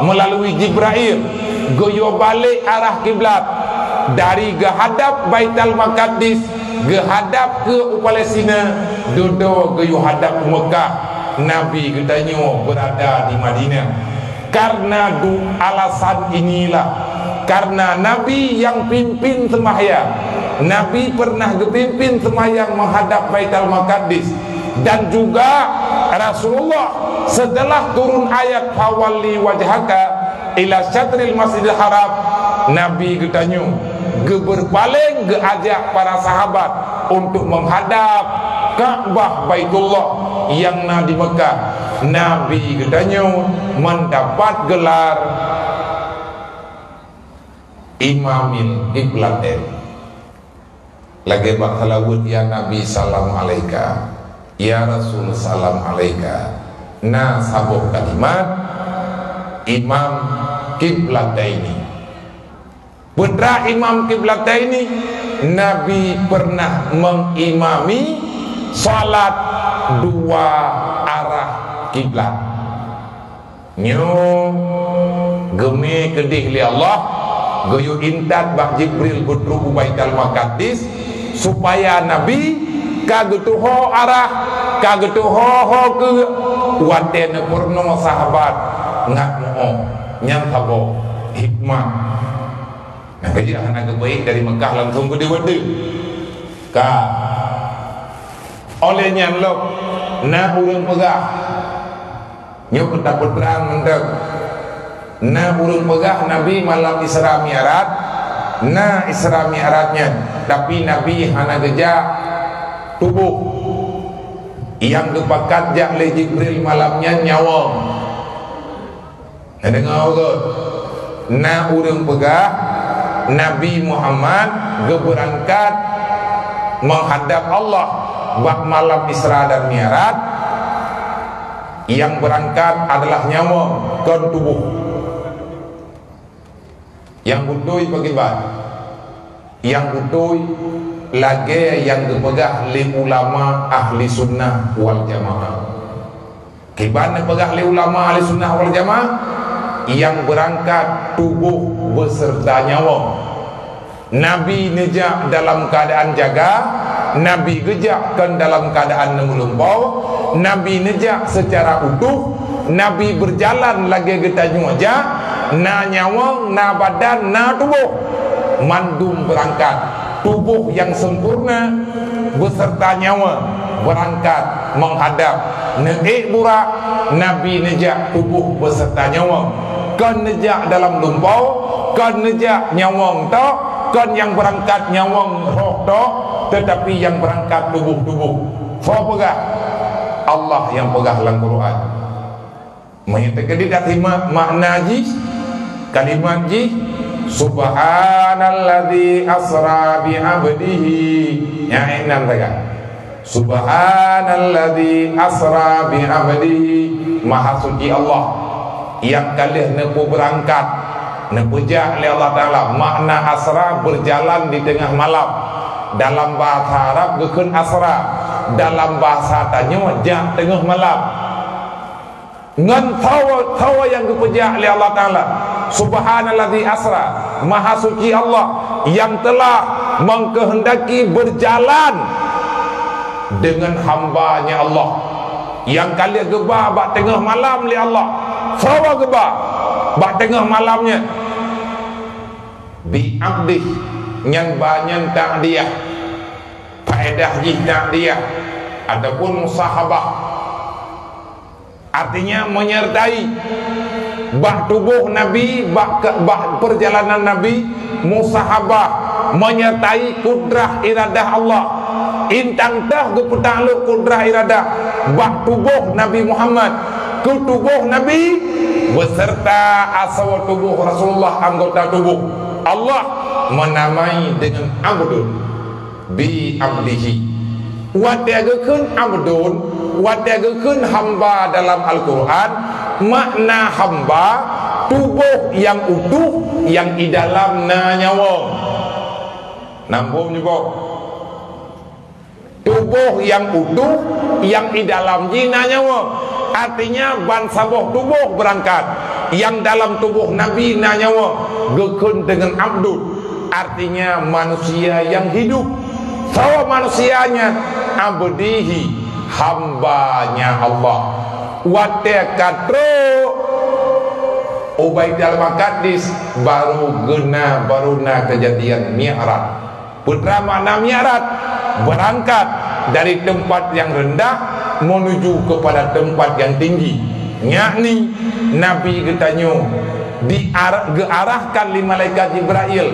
melalui Jibril, goyo balik arah kiblat dari gehadap Baitul Maqdis gehadap ke Palestina, dodo goyo hadap Mekah. Nabi katanya berada di Madinah. Karena alasan inilah, karena Nabi yang pimpin sembahyang, Nabi pernah kepimpin sembahyang menghadap Baitul Maqdis, dan juga Rasulullah setelah turun ayat fawalli wajhaka ila syatril Masjidil Haram, Nabi katanya berpaling geajak para sahabat untuk menghadap Ka'bah Baitullah yang na di Mekah. Nabi katanya mendapat gelar Imamil Qiblatain. Lagi bakhalawud ya Nabi salam alaika, ya Rasul salam alaika. Nah sabuh kalimat Imam Qiblataini. Putra Imam Qiblataini, Nabi pernah mengimami salat dua arah kiblat. Nyo geme kedih li Allah, goyo intat bak Jibril gudru Baitul Maqdis supaya Nabi kagetuho arah kagetuho ke watene purno sahabat ngat mo nyang tabo hikmah. Nah kerja anak baik dari Mekah langsung ke Dewade ka olehnya lok na urang pegah nyo dapat perang mentek na urang pegah Nabi malam Isra Mi'raj. Na Isra Mi'rajnya tapi Nabi hana geja tubuh yang dipakat jak le Jibril malamnya nyawa. Dengar ke na urang pegah Nabi Muhammad berangkat menghadap Allah bak malam Isra dan Mi'raj. Yang berangkat adalah nyawa kon tubuh. Yang butuh bagaimana? Yang butuh lagi yang dipegah li ulama ahli sunnah wal jamaah. Kibana pegah li ulama ahli sunnah wal jamaah? Yang berangkat tubuh beserta nyawa. Nabi nejak dalam keadaan jaga, Nabi gejakkan dalam keadaan melumpau, Nabi nejak secara utuh, Nabi berjalan lagi getanya aja, na nyawa, na badan, na tubuh, mandum berangkat, tubuh yang sempurna beserta nyawa berangkat menghadap neik burak. Nabi nejak tubuh beserta nyawa, kan nejak dalam lumpau, kan nejak nyawang tok, kan yang berangkat nyawang roh tok, tetapi yang berangkat tubuh-tubuh. Fa pegah Allah yang pegah dalam Quran. Menyatakan di makna ji kalimat ji subhanalladzi asra bi 'abdihi ya enam saja. Subhanalladzi asra bi 'abdihi, maha suci Allah yang kalian nepu berangkat nepujak oleh Allah Ta'ala. Makna asra berjalan di tengah malam. Dalam bahasa Arab gekun asra, dalam bahasa tanya jak tengah malam. Ngan tawa yang dipujak oleh Allah Ta'ala. Subhanalladzi asra, maha suci Allah yang telah mengkehendaki berjalan dengan hambanya Allah yang kalian gebah bak tengah malam li Allah. Sawa gebah bak tengah malamnya bi abdi nyan banyan ta'diyah faedah ji ta'diyah adapun musahabah artinya menyertai bak tubuh Nabi bak perjalanan Nabi. Musahabah menyertai kudrah iradah Allah. Intang tah gepetakluk kudrah iradah bak tubuh Nabi Muhammad ke tubuh Nabi beserta asal tubuh Rasulullah, anggota tubuh. Allah menamai dengan abdun bi abdihi. Wadageun abdun, wadageun hamba dalam Al-Quran. Makna hamba tubuh yang utuh yang di dalam nyawa. Nambung juga tubuh yang utuh yang di dalam jina nyawa. Artinya ban sabuh tubuh berangkat yang dalam tubuh Nabi nyawa gekun dengan abdul, artinya manusia yang hidup. Sawa manusianya abdihi, hambanya Allah. Watekatro Ubaidul Maqdis baru baruna kejadian Mi'raj. Putra makna Mi'raj berangkat dari tempat yang rendah menuju kepada tempat yang tinggi. Yakni Nabi katanya diarahkan oleh malaikat Jibril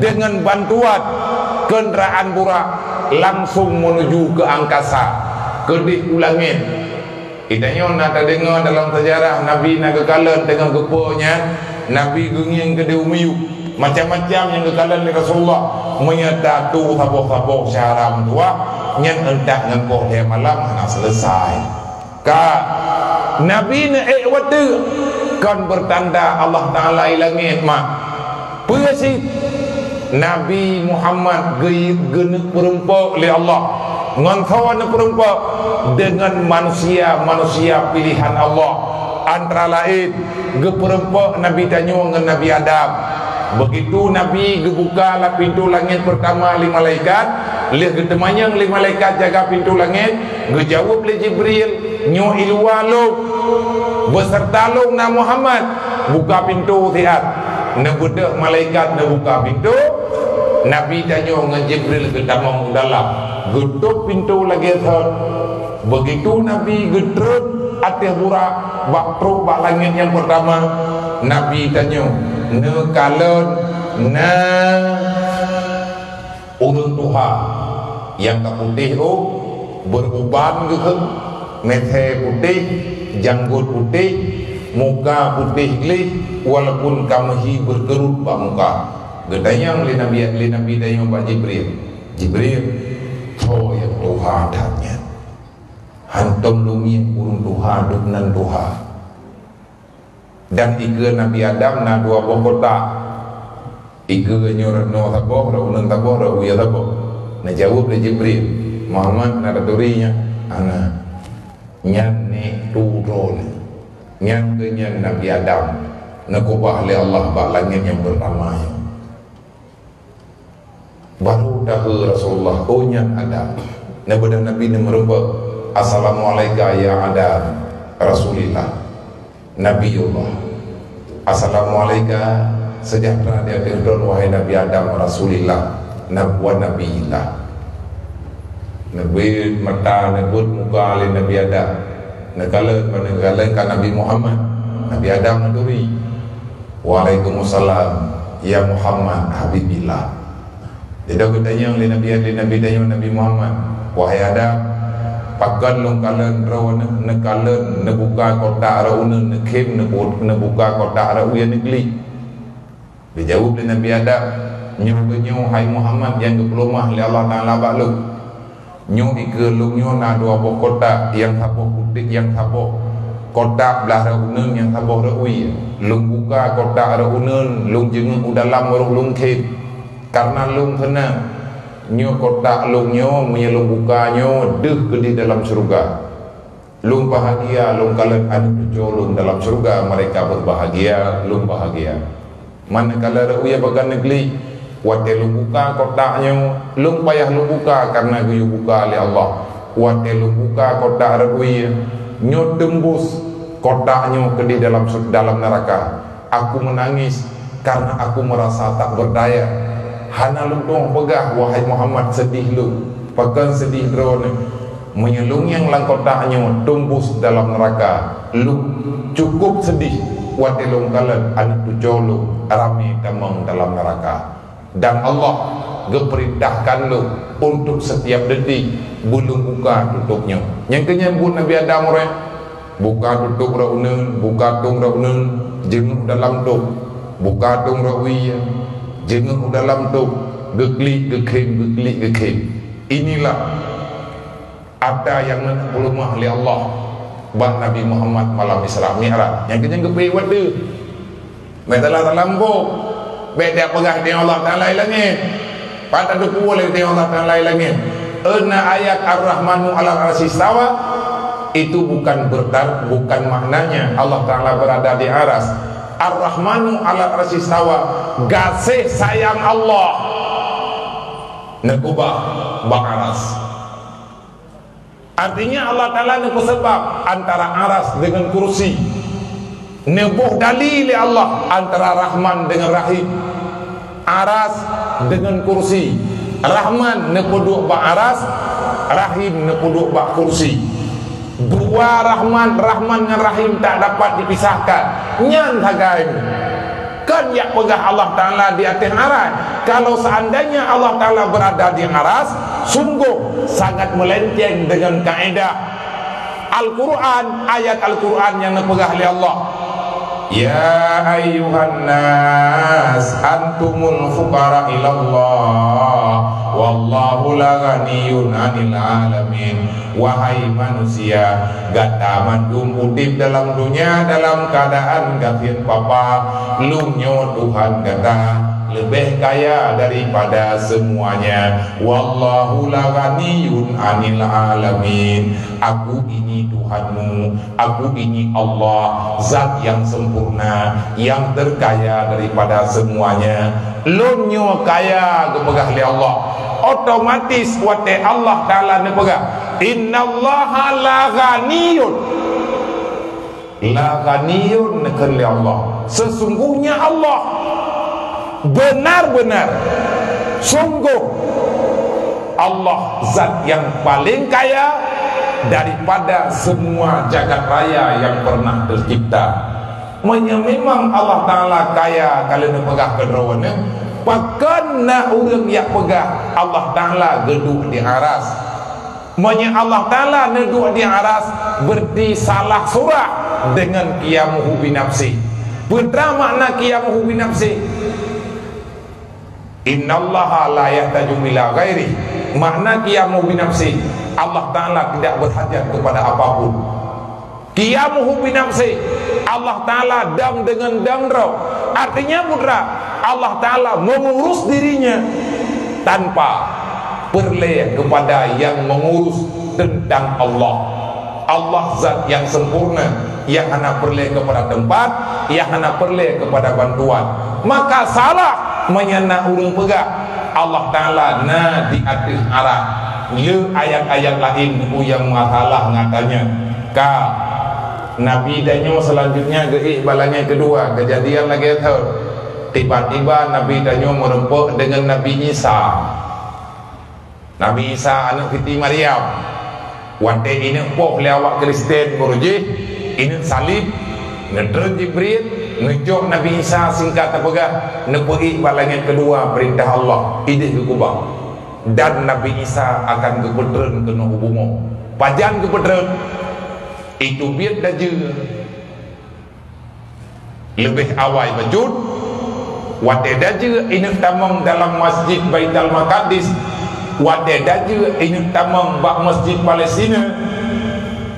dengan bantuan kenderaan burak langsung menuju ke angkasa, ke di langit. Itanya nak dengar dalam sejarah Nabi nak kekalan tengah gepoknya, Nabi genging ke di umiu macam-macam yang kekalan di Rasulullah menyata tu sabok-sabok syaram tua nyen entak ngengkoh dia malam nak selesai. Ka Nabi na waktu kan bertanda Allah Taala langit mak. Pesi Nabi Muhammad genek perempak oleh Allah ngan kawan perempak dengan manusia pilihan Allah, antara lain geperempak Nabi tanya dengan Nabi Adam. Begitu Nabi gebuka lah pintu langit pertama li malaikat, lihat ketemanya li malaikat jaga pintu langit, gejawab li Jibril nyo ilwaluk beserta long na Muhammad buka pintu sihat. Nebudak malaikat nebuka pintu, Nabi tanya dengan Jibril ke tamang dalam, getuk pintu lagi thot. Begitu Nabi gedrut atas burak bak truk bak langit yang pertama, Nabi tanya ne kalon na urun Tuhan yang tak putih tu beruban ke mete putih, janggut putih, muka putih glis, walaupun kamahi berkerut bak muka. Gedayang li Nabi dayang bak Jibril to yang Tuhan datnya hantum lumien urun Tuhan duknan Tuhan. Dan ika Nabi Adam na dua bokota, ika nyorat no taboh raunan taboh rau ya taboh. Na jawab le Jibril Muhammad na daturinya ana nyan ne turun nyan ke nyan Nabi Adam na kubah le Allah bak langit yang pertamanya. Baru dah Rasulullah oh nyan Adam na badan Nabi ni merembak assalamualaikum ya Adam Rasulillah Nabiullah, assalamualaikum sejahtera di akhir dunia wahai Nabi Adam Rasulillah wa Nabiillah. Nabi mata nebut muka oleh Nabi Adam, negala kan Nabi Muhammad, Nabi Adam naduri waalaikumsalam ya Muhammad Habibillah. Dia bertanya oleh Nabi tanya Nabi Muhammad, wahai Adam pakan long kalen rawana ne kalen ne buka kotak rauna ne kem ne buka kotak rauya negeri. Dijawab oleh Nabi Adam, nyo hai Muhammad yang diplomah oleh Allah Taala balu. Nyo ike long nyo na dua buah kotak yang saboh putih yang saboh kotak belah rauna yang saboh rauya. Long buka kotak rauna long jenguk dalam long kem. Karena long kena nyo kotak long nyo menyelung bukanya deh ke di dalam surga. Long bahagia, long kala ada jolong dalam surga mereka berbahagia, long bahagia. Manakala rauya bagan negeri, wate long buka kotaknya, long payah long buka karena guyu buka oleh Allah. Wate long buka kotak rauya, nyo tembus kotaknya ke di dalam neraka. Aku menangis karena aku merasa tak berdaya. Hana luntong pegah wahai Muhammad sedih lu, pakan sedih drone menyelung yang langkotaknya tumbus dalam neraka. Lu cukup sedih watilung kalan anak tujolu rami tamang dalam neraka. Dan Allah geperintahkan lu untuk setiap detik belum buka tutupnya. Yang kenyambut Nabi Adam re buka tutup raunen, buka tung raunen jenguk dalam tu, buka tung rawiya jenguk dalam tu, geklik gekem. Inilah ada yang menepulumah oleh Allah bak Nabi Muhammad malam Isra Mi'raj. Yang kenyang kepi wadu metalah talambo beda pegah di Allah Taala langit pada tu boleh di Allah Taala langit. Ena ayat Ar-Rahmanu 'alal 'arsy istawa itu bukan bukan maknanya Allah Taala berada di aras. Ar-Rahmanu 'alal 'arsy istawa, kasih sayang Allah nekubah bak aras. Artinya Allah Ta'ala nebu sebab antara aras dengan kursi, nebuh dalil Allah antara Rahman dengan Rahim. Aras dengan kursi, Rahman nepuduk bak aras, Rahim nepuduk bak kursi. Dua Rahman dengan Rahim tak dapat dipisahkan. Nyan hagai kan yang pegah Allah Ta'ala di atas aras, kalau seandainya Allah Ta'ala berada di aras, sungguh sangat melenceng dengan kaedah Al-Quran, ayat Al-Quran yang dipegah oleh Allah. Ya ayyuhan nas antumul fuqara ilallah wallahu la ghaniyun 'anil alamin. Wahai manusia, gataman udip dalam dunia dalam keadaan gafir papa, lunyo Tuhan kata lebih kaya daripada semuanya. Wallahu la ghaniyun 'anil alamin. Aku ini Tuhanmu, aku ini Allah, zat yang sempurna, yang terkaya daripada semuanya. Lunyo kaya kepegah oleh Allah, otomatis wate Allah Ta'ala nepegah innallaha la ghaniyun. La ghaniyun nekeli Allah, sesungguhnya Allah benar-benar, sungguh Allah zat yang paling kaya daripada semua jagat raya yang pernah tercipta. Memang Allah Ta'ala kaya kalau nak pegah kedrowana, bahkan nak orang yang pegah Allah Ta'ala geduk di aras. Allah Ta'ala neduk di aras berdi salah surah dengan qiyamuhu binafsi. Putra makna qiyamuhu binafsi, innallaha la yahtaju ila ghairi. Makna qiyamuhu binafsi, Allah Ta'ala tidak berhajat kepada apapun. Qiyamuhu binafsi, Allah Ta'ala dam dengan damro. Artinya putra, Allah Ta'ala mengurus dirinya tanpa perlu kepada yang mengurus tentang Allah. Allah zat yang sempurna, yang hanya perlu kepada tempat, yang hanya perlu kepada bantuan. Maka salah menyana urung pegah Allah Ta'ala na di atas arah. Ia ayat-ayat lain yang masalah ngatanya ka Nabi danyo selanjutnya ke balanya kedua kejadian lagi tu. Tiba-tiba Nabi danyo merempuk dengan Nabi Isa. Nabi Isa anak Siti Maryam. Wante ini pok lewat Kristen berujih, ini salib, ngedron Jibril, ngejok Nabi Isa singkat terpegah, nepegi balanya kedua perintah Allah, ide ke kubang. Dan Nabi Isa akan ke pedren kena hubungan. Pajan ke pedren itu biar daje lebih awal bajut wate daje ini tamang dalam masjid Baitul Maqdis, wate daje ini tamang bak masjid Palestina.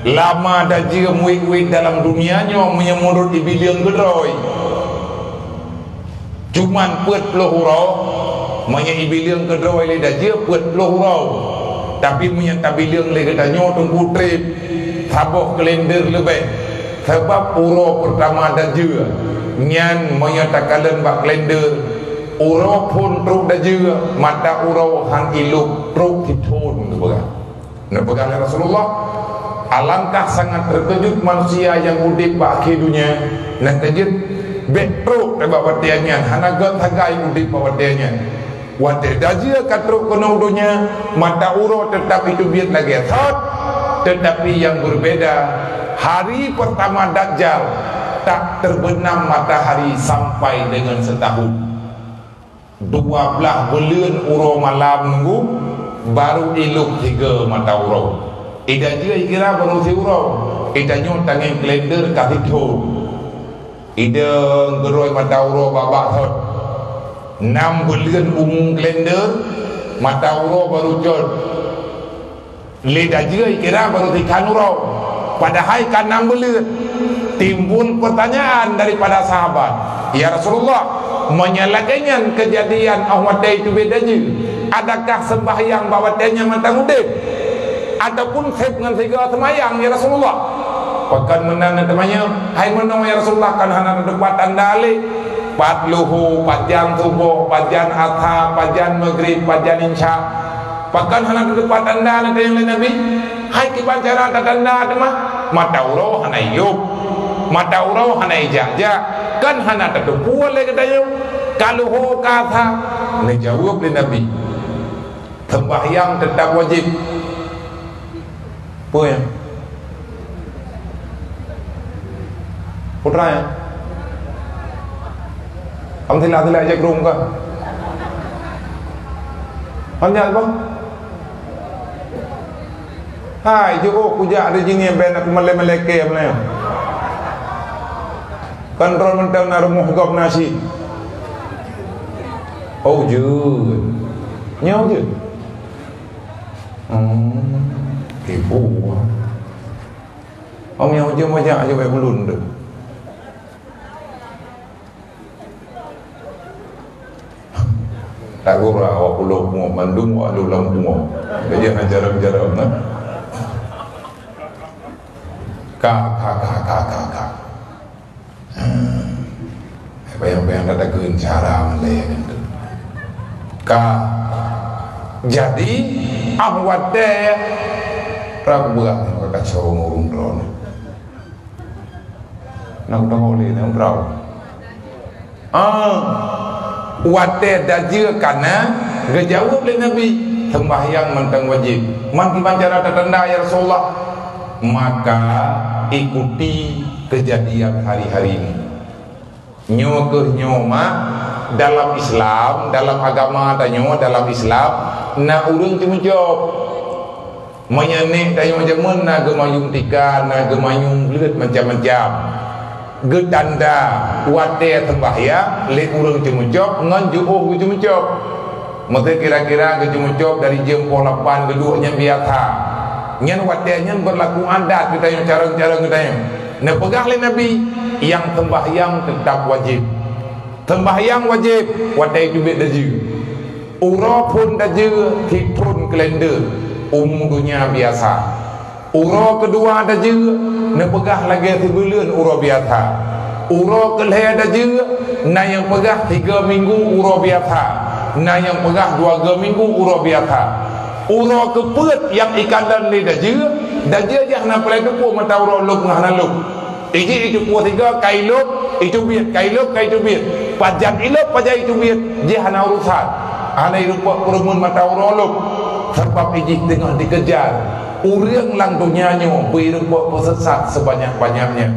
Lama daje muik-muik dalam dunianya menyemurut di bilion gedroi cuman puat puluh hurau menyai bilion gedroi le daje puat puluh hurau, tapi menyata bilion le gedanya tunggu trip tabuh kalender lebih sebab uro pertama daje nyan menyatakan bak kalender uro pun truk daje mata uro han iluk truk hitun kebaga nepegah Rasulullah. Alangkah sangat terkejut manusia yang udip bak dunia nak kejut bet truk tebak watiannya hanagot hagai udip watiannya wate daje katruk kena dunia mata uro tetap itu biat lagi thot. Tetapi yang berbeda, hari pertama Dajjal tak terbenam matahari sampai dengan setahun. 12 bulan uro malam nunggu baru iluk 3 mata uro. Ida juga kira baru si uro. Ida nyo tangan kalender kasih thon. Ida geroi mata uro babak thot. 6 bulan umum kalender mata uro baru jod. Lidah juga kira baru ikan urau. Padahal ikan 6 bulan. Timbul pertanyaan daripada sahabat, ya Rasulullah, menyalakannya kejadian awatnya itu bedanya. Adakah sembahyang bawatnya matang udip ataupun dengan tiga semayang ya Rasulullah? Pakan menang temannya, hai menang ya Rasulullah, kan hana depan andali 40 pajan subuh, pajan asar, pajan maghrib, pajan isya. Pakan hana depan anda nanti yang lain Nabi. Hai kiban cara tanda mah mata urau hana yuk, mata urau hana ijazah, kan hana terdepu oleh katanya. Kalau ho kata menjawab oleh Nabi, sembahyang tetap wajib. Apa ya? Putra ya? Kamu tidak ajak rum kah? Hanya bang. Hai, jo kujak ada jini ben aku meleke melayu. Kontrol mental na rumah gop nasi. Oh je. Nyau je. Kepo. Ông nhau je macam aja bae belun tu. Tak gora awak pulau mu mandung wa lu lampu mu. Dia jarak-jarak nah. Ka. Bayang-bayang ada keun cara melaya gitu. Ka. Jadi awak teh rabuah kacau ngurung drone. Nak boleh nak berau. Wate dajir kana gejawab oleh Nabi sembahyang mentang wajib. Man cara tertanda ya Rasulullah. Maka ikuti kejadian hari-hari ini. Nyo ke nyoma dalam Islam, dalam agama tanyo dalam Islam na urang cuma jawab. Menyenek tanyo macam mana gemayung tika, na gemayung leut macam-macam. Getanda wate sembahyang le urang cuma jawab ngan juuh cuma jawab. Maka kira-kira ke cuma jawab dari jam 8 keduanya biasa. Nyan watenya berlaku adat kita yang cara-cara kita yang. Nah pegang oleh Nabi yang sembahyang tetap wajib. Sembahyang wajib watai itu beda je. Ura pun daje hitun kalender dunia biasa. Ura kedua daje nak pegah lagi 3 bulan ura biasa. Ura kelih daje na yang pegah 3 minggu ura biasa. Na yang pegah 2 minggu ura biasa. Ura keput yang ikan dan lidah je nak pelai tu mata ura luk ngah luk. Iji itu puas 3 kai luk itu biat kai luk kai itu biat. Pajak ilok pajak itu biat je hana urusan. Hana rupa perumun mata ura luk. Sebab iji tengah dikejar. Urang lang dunianyo beri rupa pesesat sebanyak-banyaknya.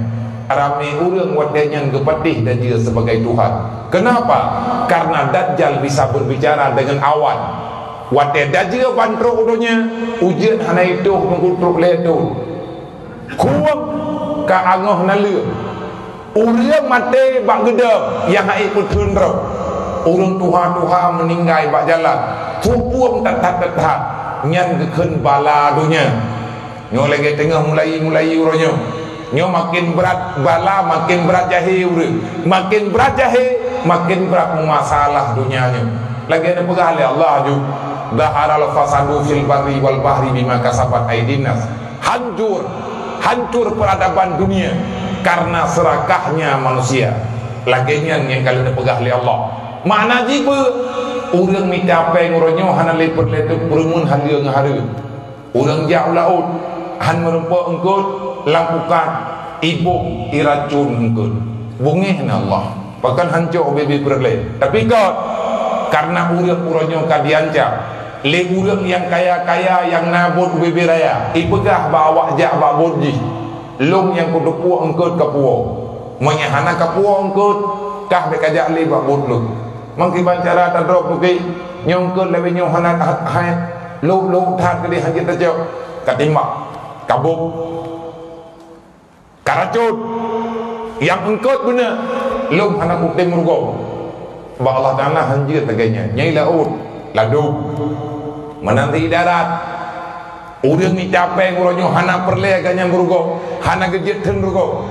Ramai urang wadanya gepatih dan dia sebagai Tuhan. Kenapa? Karena Dajjal bisa berbicara dengan awan. Wate dajjal bantruk udonya ujian hana itu mengkutruk ledo kuang ka angoh nalu urang mate bak gedem yang hai putun ro urang tuha meninggal bak jalan pupuang tak nyan gekeun bala dunya nyo lagi tengah mulai uronyo nyo makin berat bala makin berat jahe urang makin berat jahe makin berat masalah dunianya lagi ada pegah oleh Allah ju Dhaharal fasadu fil barri wal bahri bima kasabat aydin nas. Hancur peradaban dunia karena serakahnya manusia. Laginya yang kali dipegah oleh Allah. Makna jiba urang mitapai nguronyo hana lepur letup perumun halia ngahara. Urang jauh laut han merempa engkut lampukan ibu iracun engkut. Bungihna Allah. Bahkan hancur bebe perle. Tapi kau karena urang-urangnya kadiancam le urang yang kaya-kaya yang nabut bebe raya ipegah bawa jak bak ji long yang kudu puak engkut ka puak menyahana ka puak engkut kah be kajak le bak bot lu mangki bancara tadrok nuki nyongkut lewe nyohana hai lu that kali hajit tajok katimak kabuk karacut yang engkut guna long hana kutim rugo ba Allah Taala hanjir teganya nyai laut laduk menanti darat urang ni capek nguronyo hana perle ganya ngurugo hana gejet ten rugo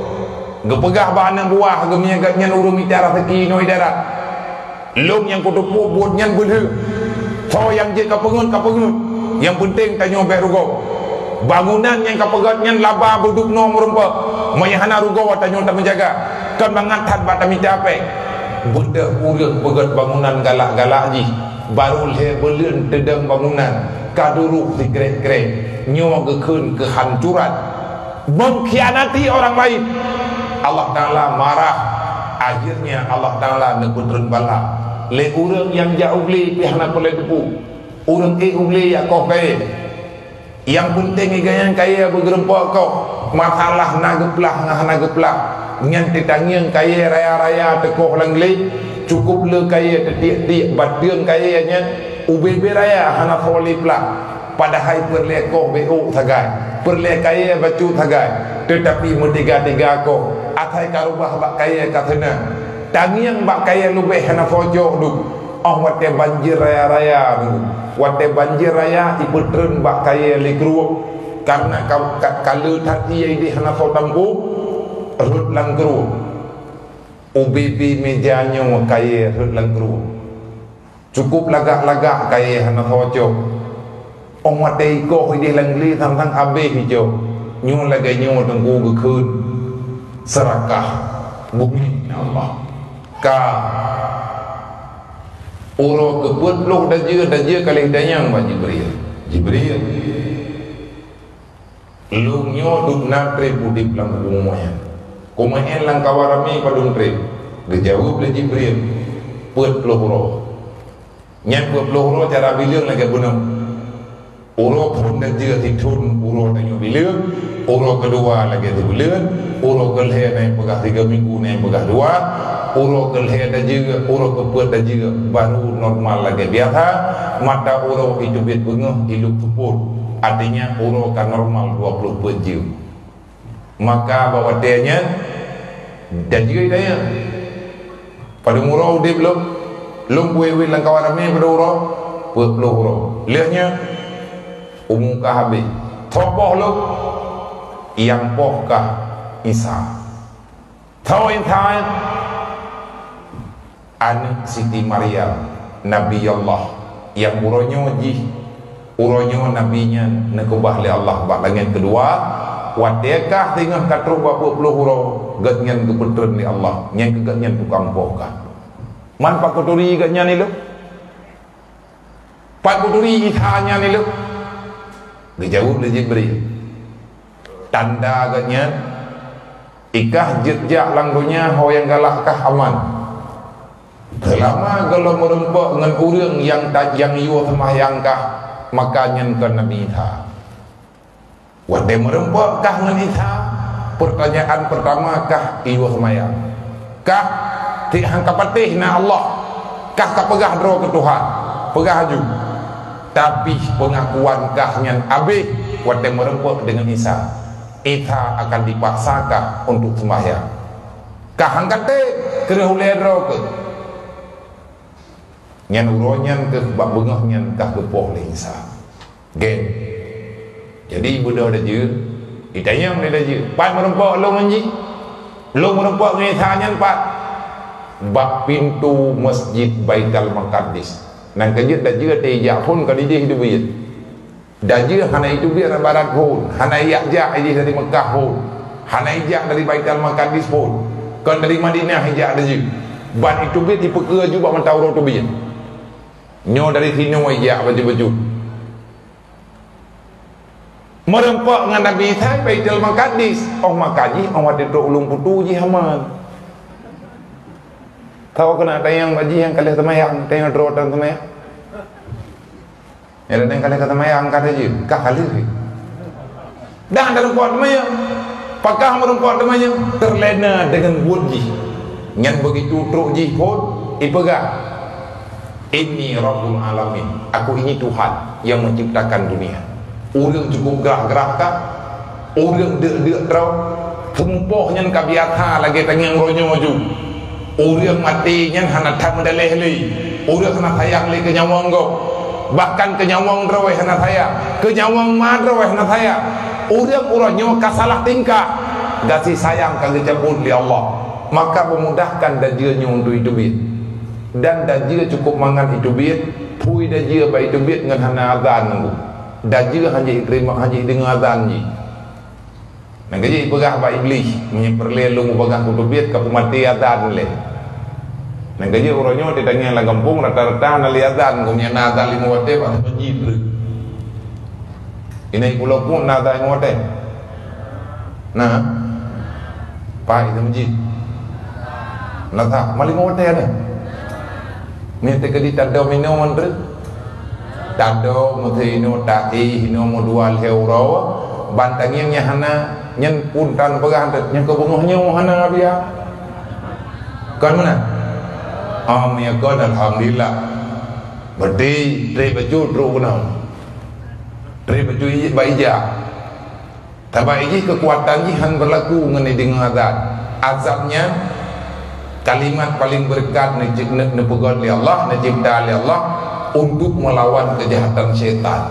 gepegah bahan buah gemnya ganya urang ni cara seki noi darat long yang kudu buat nyan beuleu so yang je kapengut yang penting tanyo be rugo bangunan yang kapegat nyan laba buduk no merempa maya hana rugo tanyo tak menjaga kan mangathat batami capek benda urang pegat bangunan galak-galak ji baru le belian tedang bangunan kaduruk di krek-krek nyawa gekeun kehancuran mengkhianati orang lain Allah Ta'ala marah akhirnya Allah Ta'ala neputreun bala le urang yang jauh li pihana pole depu urang uli ya kau kaya yang penting gayang kaya bergerempok kau masalah nageplah ngan titangyang kaya raya-raya tekoh langlei cukup le kaya titik-titik batian kayanya UBB raya hana kholi pula padahal perlekoh BO tagai perlek kaya bacu tagai tetapi metiga-tiga ko atai karubah bak kaya katena tangiang bak kaya lubeh hana fojok du wate banjir raya-raya du wate banjir raya ipetren bak kaya ligru karena kalau tadi di hana fotambu rut langgru UBB mejanya kaya rut langgru cukup lagak-lagak kaya hana fojok wate iko di langli tang abe hijau nyu lagi nyu tengku gekun serakah bumi Allah ka uro kebut loh dan dia kali danyang ba Jibril lu nyo duk natre budi pelang bumoyan kumahen lang kawarami padun tre dijawab le Jibril put lohro nyan put lohro cara bilang lagi bunam uro pun dan dia titun uro dan bilang uro kedua lagi bilang uro kelhe naik pegah 3 minggu naik pegah 2 uro kelhe dan juga uro keput dan juga baru normal lagi biasa mata uro itu bit bengah hidup tupur artinya uro kan normal 20 pejil maka bawa dianya dan juga idanya pada uro udip belum buewe lang kawarami pada uro put uro lihatnya umukah habis topoh lo yang pohkah Isa tahu intai anak Siti Maryam Nabi Allah yang uronyo nabinya nekubah li Allah bak langit kedua wadekah tinggal katru bapa puluh uro gatnyan kepetren li Allah nyan kegatnyan tukang pohkah man pak kuturi gatnyan ni lo pak kuturi ithanya ni lo dijawab oleh Jibril tanda agaknya ikah jejak langgunya ho yang galakah aman selama kalau merempak dengan orang yang iu semayangkah maka nyankan Nabi Isa wade merempak kah dengan Isa pertanyaan pertama kah iu semayang kah tihang kapatih na Allah kah kapegah dro ke Tuhan pegah haju tapi pengakuan kahnya abih wate merempak dengan Isa akan dipaksakan untuk sembahyang kahang kate kerah uledro ke nyan uronyan ke bak bengah nyan kah kepoh le Isa gen jadi ibu dah ada je ditanyang dia dah je pat merempak lo menji lo merempak dengan Isa nyan pat bak pintu masjid Baitul Maqdis nang kejut dah juga tejak pun kali dia hidup biar dah juga hana itu biar barat pun hana yak ini dari Mekah pun hana ijak dari Baitul Maqdis pun kan dari Madinah ijak dah juga ban itu biar tipe ke juga mentau tu biar nyo dari sini ijak baju-baju merempak dengan Nabi Isa Baitul Maqdis makaji ada duk ulung putu ji haman tahu kena tayang baji yang kali temayang tayang drotan temayang ya dan yang kali temayang kata je kah kali dah dalam kuat temayang pakah merempat temayang terlena dengan wudji nyan begitu truk ji pun ipegang ini Rabbul Alamin aku ini Tuhan yang menciptakan dunia orang cukup gerah-gerah kah orang dek-dek terau tempohnya kabiatha lagi tanyang ronyo maju orang matinya hana tak mendalih li orang hana sayang li ke nyawang go bahkan ke nyawang draweh hana sayang ke nyawang madraweh hana sayang orang kasalah tingkah kasih sayang kagak cabut li Allah maka memudahkan dan dia untuk hidup dan dia cukup mangan hidup pui dan dia baik hidup dengan hana azan nunggu dan dia hanya terima hanya dengan azan ni nak jadi pegah ba iblis menyeperlelung pegah hidup ke pemati azan le nang gaji uronyo ditanya la kampung rata-rata na liazan kumnya nada 5 wate pas masjid ini pulau pun nada 5 wate nah pa itu masjid nada mali 5 wate ada ni tekedi tado mino mandre tado mutino tai hino modual euro bantangnya hana nyen puntan pegah nyen kebunguhnya hana dia kan mana ya God alhamdulillah berarti dari baju teruk kena dari baju baijak tapi ini kekuatan jihan berlaku mengenai dengan azabnya kalimat paling berkat nepegot oleh Allah, necipta oleh Allah untuk melawan kejahatan syaitan.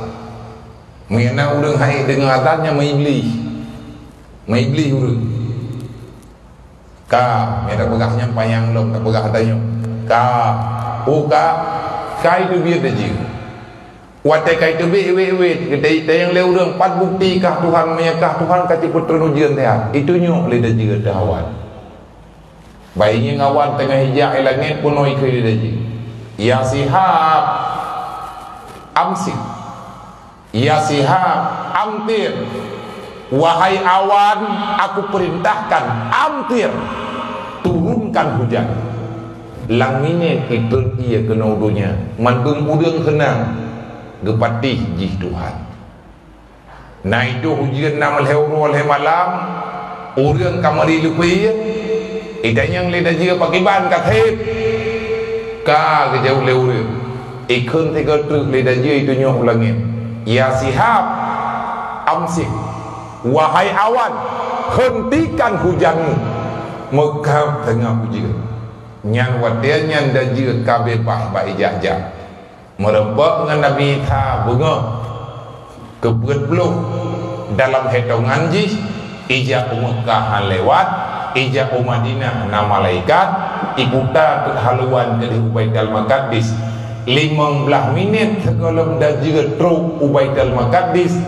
Mengenai urang hai dengan azabnya maiblis urang ka mera pegahnya payang lom tak pegah tanya ka kai tu biar daji watai kai tu we kita yang le urang pat bukti kah Tuhan menyakah Tuhan kati putron ujian teh itu nyo le daji dawan bayinya ngawan tengah hijak langit punoi ke daji ya sihab amsik ya sihab amtir wahai awan aku perintahkan amtir turunkan hujan langitnya itu ia kena udunya mandung udang kenang gepatih jih Tuhan nah itu hujan namal heuro oleh malam urang kamari lupi idan yang leda jia pakai ban kathep ka kejauh le urang ikun tiga truk leda jia itu nyoh langit ya sihab amsik wahai awan hentikan hujanmu megap tengah hujan nyan wadia nyan dajir kabe bah baijak-jak merembak dengan Nabi Isa bunga kebeut belum dalam hitungan jih ijak Mekah lewat ijak Madinah na malaikat ikuta haluan dari Ubaitul Maqdis 15 minit sebelum dajir truk Ubaitul Maqdis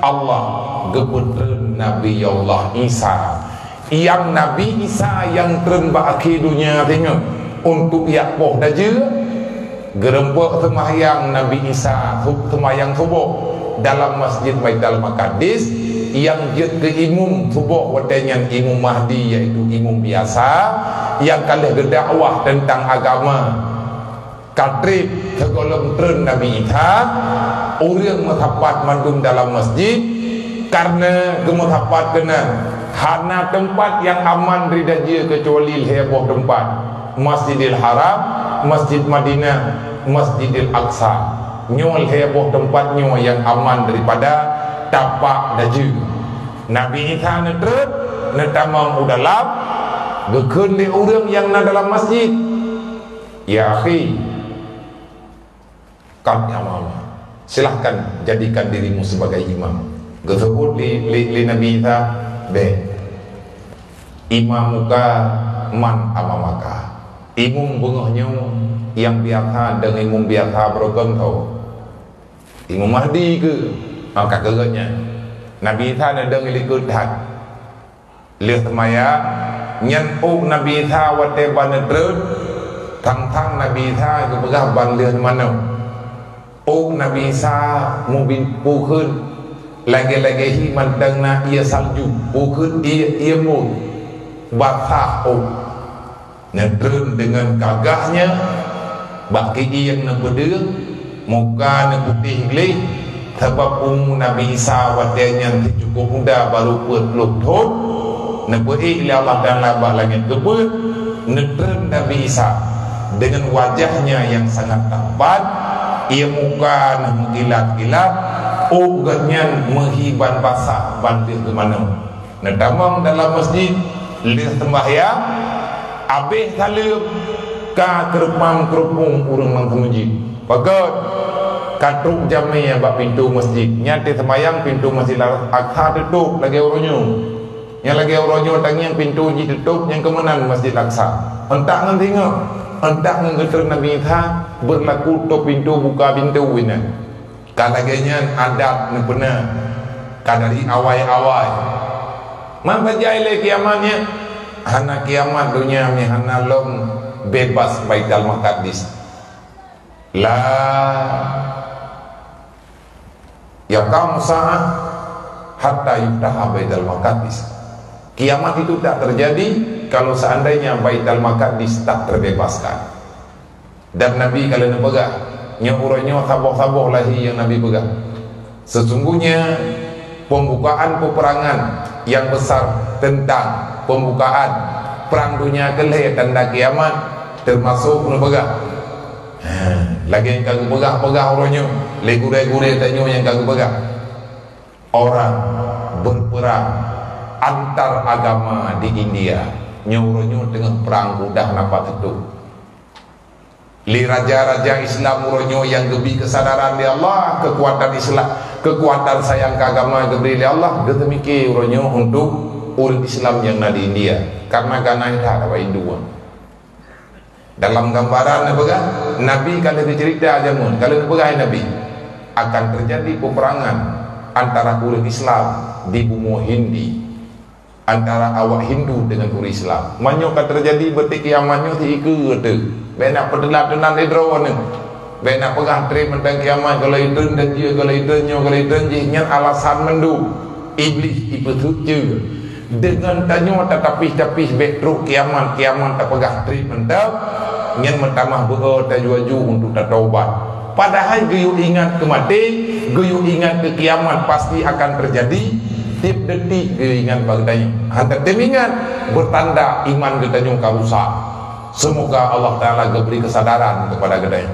Allah geputeun Nabi Allah Isa yang Nabi Isa yang terenbak akhir dunia tengok untuk yakpoh daje gerembok semayang Nabi Isa semayang subuh dalam masjid Baitul Maqdis yang jid ke imum subuh wadanyan imum Mahdi yaitu imum biasa yang kalah berdakwah tentang agama kadrib segolong tren Nabi Isa orang menghapat mandum dalam masjid karena gemetapat kena hana tempat yang aman dari dajia kecuali heboh tempat Masjidil Haram, Masjid Madinah, Masjidil Aqsa nyol heboh tempatnya yang aman daripada tapak dajia Nabi Isa netret netamang udalap gekun di orang yang na dalam masjid ya akhi kami amama silahkan jadikan dirimu sebagai imam gesebut li Nabi Isa be imam muka man amamaka imum bengahnya yang biasa dengan imum biasa program tau imum Mahdi ke angkat geraknya Nabi Isa ada ngelikut hat lihat maya nyan Nabi Isa wate banetreut tang Nabi Isa ke begah ban lihat mana Nabi Isa mubin pukeun lagi-lagi himan tengah ia salju ukut ia mun basah netren dengan gagahnya baki yang nebedeng muka neputih lih sebab Nabi Isa wadanya cukup muda baru put luthut neputih oleh Allah dan labah langit kebut netren Nabi Isa dengan wajahnya yang sangat tampan ia muka mengkilat-kilat ugatnya menghiban basah bandir ke mana nedamang dalam masjid lihat sembahyang abih salim ka kerupang-kerupung urang nang masjid pagat katruk jami yang bak pintu masjid nyate sembahyang pintu Masjid Aqsa tutup lagi oronyo yang lagi oronyo tangian pintu ji tutup yang kemenan Masjid Aqsa entak ngan tengok entak ngan geter Nabi Isa berlaku tutup pintu buka pintu ini kalaganya adat ni benar kadari awai-awai mampu jahil kiamatnya hana kiamat dunia ni hana lom bebas Baitul Maqdis la yaqam sa'ah hatta yuftaha Baitul Maqdis kiamat itu tak terjadi kalau seandainya Baitul Maqdis tak terbebaskan dan Nabi kalau nepegah nyuruhnya saboh-saboh lahi yang Nabi pegang sesungguhnya pembukaan peperangan yang besar tentang pembukaan perang dunia kelih tanda kiamat termasuk pepegang lagi yang kagak pegah-pegah orangnya, legure-gure tanya yang kagak pegah. Orang berperang antar agama di India, nyuruhnya dengan perang kuda nampak itu. Li raja-raja Islam uronyo yang gebi kesadaran di Allah, kekuatan Islam, kekuatan sayang ke agama geberi di Allah, kita mikir uronyo untuk urat Islam yang ada di India, karena itu ada Hindu. Dalam gambaran apa? Nabi kalau dicerita jamun, kalau Nabi akan terjadi peperangan antara urat Islam di bumi Hindi, antara awak Hindu dengan urat Islam. Manyo akan terjadi betik kiamatnya ti ikut tu. Benak perdelap dengan ledro ni. Benak pegang trim tentang kiamat kalau itu dan dia kalau itu nyo alasan mendu iblis ipetut je. Dengan tanya tapi betruk kiamat tak pegang trim mentau nyen mentamah beo tajuaju untuk tak taubat. Padahal geyu ingat ke mati, geyu ingat ke kiamat pasti akan terjadi. Tiap detik geyu ingat bagdanya. Hantar ingat bertanda iman kita nyo karusak. Semoga Allah Ta'ala beri kesadaran kepada kita.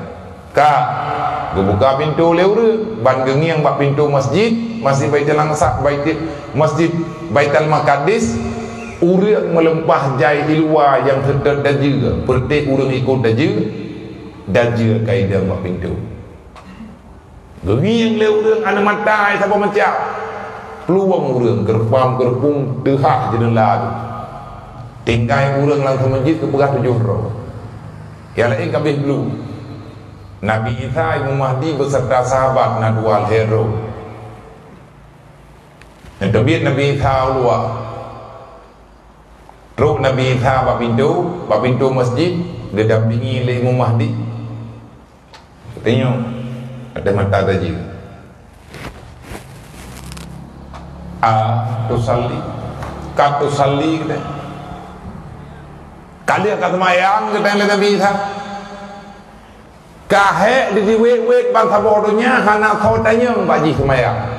Kak, buka pintu leure, ban gengiang bak pintu masjid, masih Baitul Langsak, masjid Baitul Maqdis, urang melempah jai ilwa yang sedar dan juga, pertik urang ikut dan juga kaidah bak pintu. Gengiang leure ana matai siapa macam peluang urang gerbang dehak jendela tu. Tinggal urang langsung masjid ke pegah 7 roh. Yang lain kabeh dulu. Nabi Isa Imam Mahdi beserta sahabat nak dual hero. Dan tebit Nabi Isa luar. Terus Nabi Isa bak pintu masjid, dia dampingi oleh Imam Mahdi. Tengok ada mata tadi. Katu salli kita. Kalian kata mayang kita yang Nabi Isa. Kahek di wet bang sabodonya kana kau tanya baji semayang.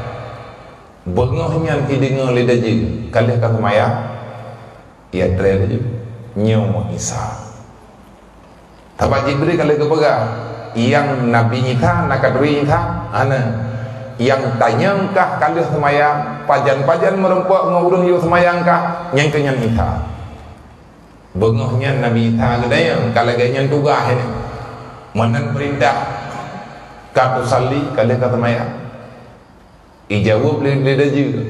Bengahnya dengar lidah je. Kalian kata mayang. Ya trail je. Nyawa Isa. Tabat Jibril kalau kepegang yang Nabi Isa nak kadri Isa ana yang tanyangkah kalian semayang pajan merempak ngurung yo semayangkah yang kenyan Isa. Bengahnya Nabi Isa gedayang kalau ganyan tugas ini menan perintah katu salli kalian kata maya ijawab lidah juga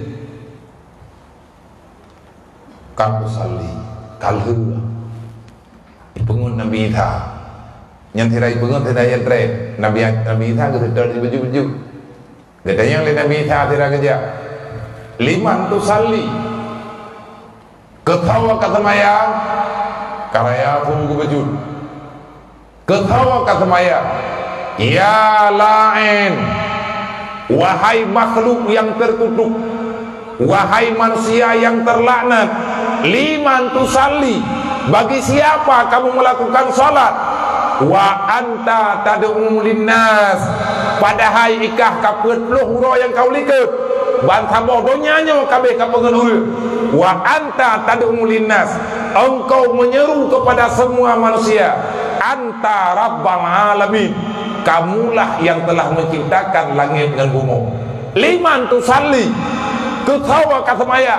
katu salli kalhu ipungun Nabi Isa yang tirai ipungun tirai yang tirai Nabi Isa gedayang di baju gedayang Nabi Isa tirai kerja liman tu salli ketawa kata maya karaya pun kubajud ketawa kata maya ya la'in wahai makhluk yang terkutuk wahai manusia yang terlaknat liman tusalli bagi siapa kamu melakukan salat wa anta tad'u linnas padahal ikah kaput luhur yang kau likut bantah bodohnya kabeh ka pengeluh wa anta tad'u linnas engkau menyeru kepada semua manusia anta rabbal alamin kamulah yang telah menciptakan langit dan bumi liman tusalli ketawa kata maya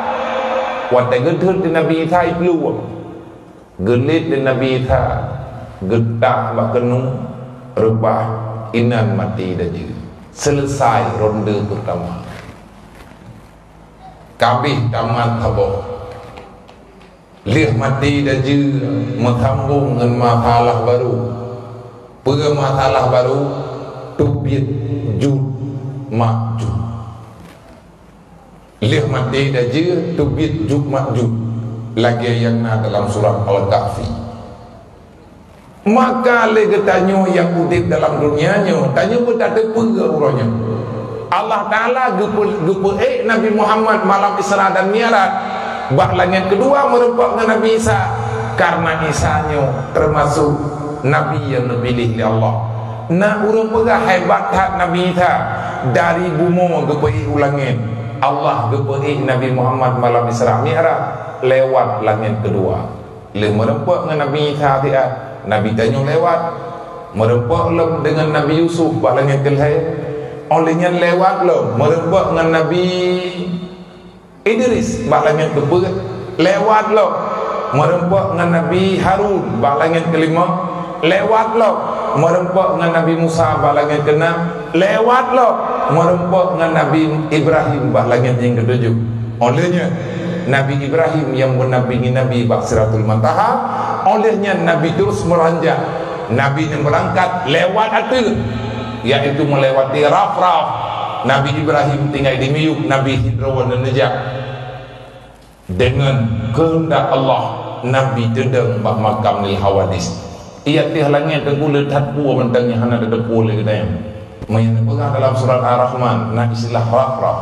wante gedhut di Nabi Isa iblu gelit di Nabi Isa getah bakenu rebah inan mati dan juga selesai ronde pertama kabeh tamat habis lihat mati dan juga menghambung dengan masalah baru masalah baru tubit jud makjud lihat mati dan juga tubit jud makjud lagi yang ada dalam surah Al-Kahfi maka lagi tanya yang udip dalam dunianya tanya berada pega urangnya Allah Ta'ala gepe Nabi Muhammad malam Isra dan Mi'raj bak langit kedua merupakan Nabi Isa karena Isanya termasuk Nabi yang dipilih oleh Allah. Nah urang pegah hebat hak Nabi Isa dari bumi gepai ulangin Allah gepai Nabi Muhammad malam Isra Mi'raj lewat langit kedua. Le merupakan Nabi Isa dia Nabi tanya lewat merempak lo dengan Nabi Yusuf balangnya kelai olehnya lewat lo merempak dengan Nabi Idris balangnya keberat lewat lo merempak dengan Nabi Harun balangnya kelima lewat lo merempak dengan Nabi Musa balangnya keenam lewat lo merempak dengan Nabi Ibrahim balangnya yang ketujuh. Olehnya Nabi Ibrahim yang menampingi Nabi Baksiratul Muntaha, olehnya Nabi terus meranjak. Nabi yang berangkat lewat atas, yaitu melewati Raf-Raf. Nabi Ibrahim tinggal di Miyuk, Nabi Hidrawan dan Najak. Dengan kehendak Allah, Nabi tedang bak makam ni hawadis. Ia tihlangnya tegul letat pu mentangnya hana ada pu lagi dah. Yang pegang dalam surat Ar-Rahman, nah istilah Raf-Raf.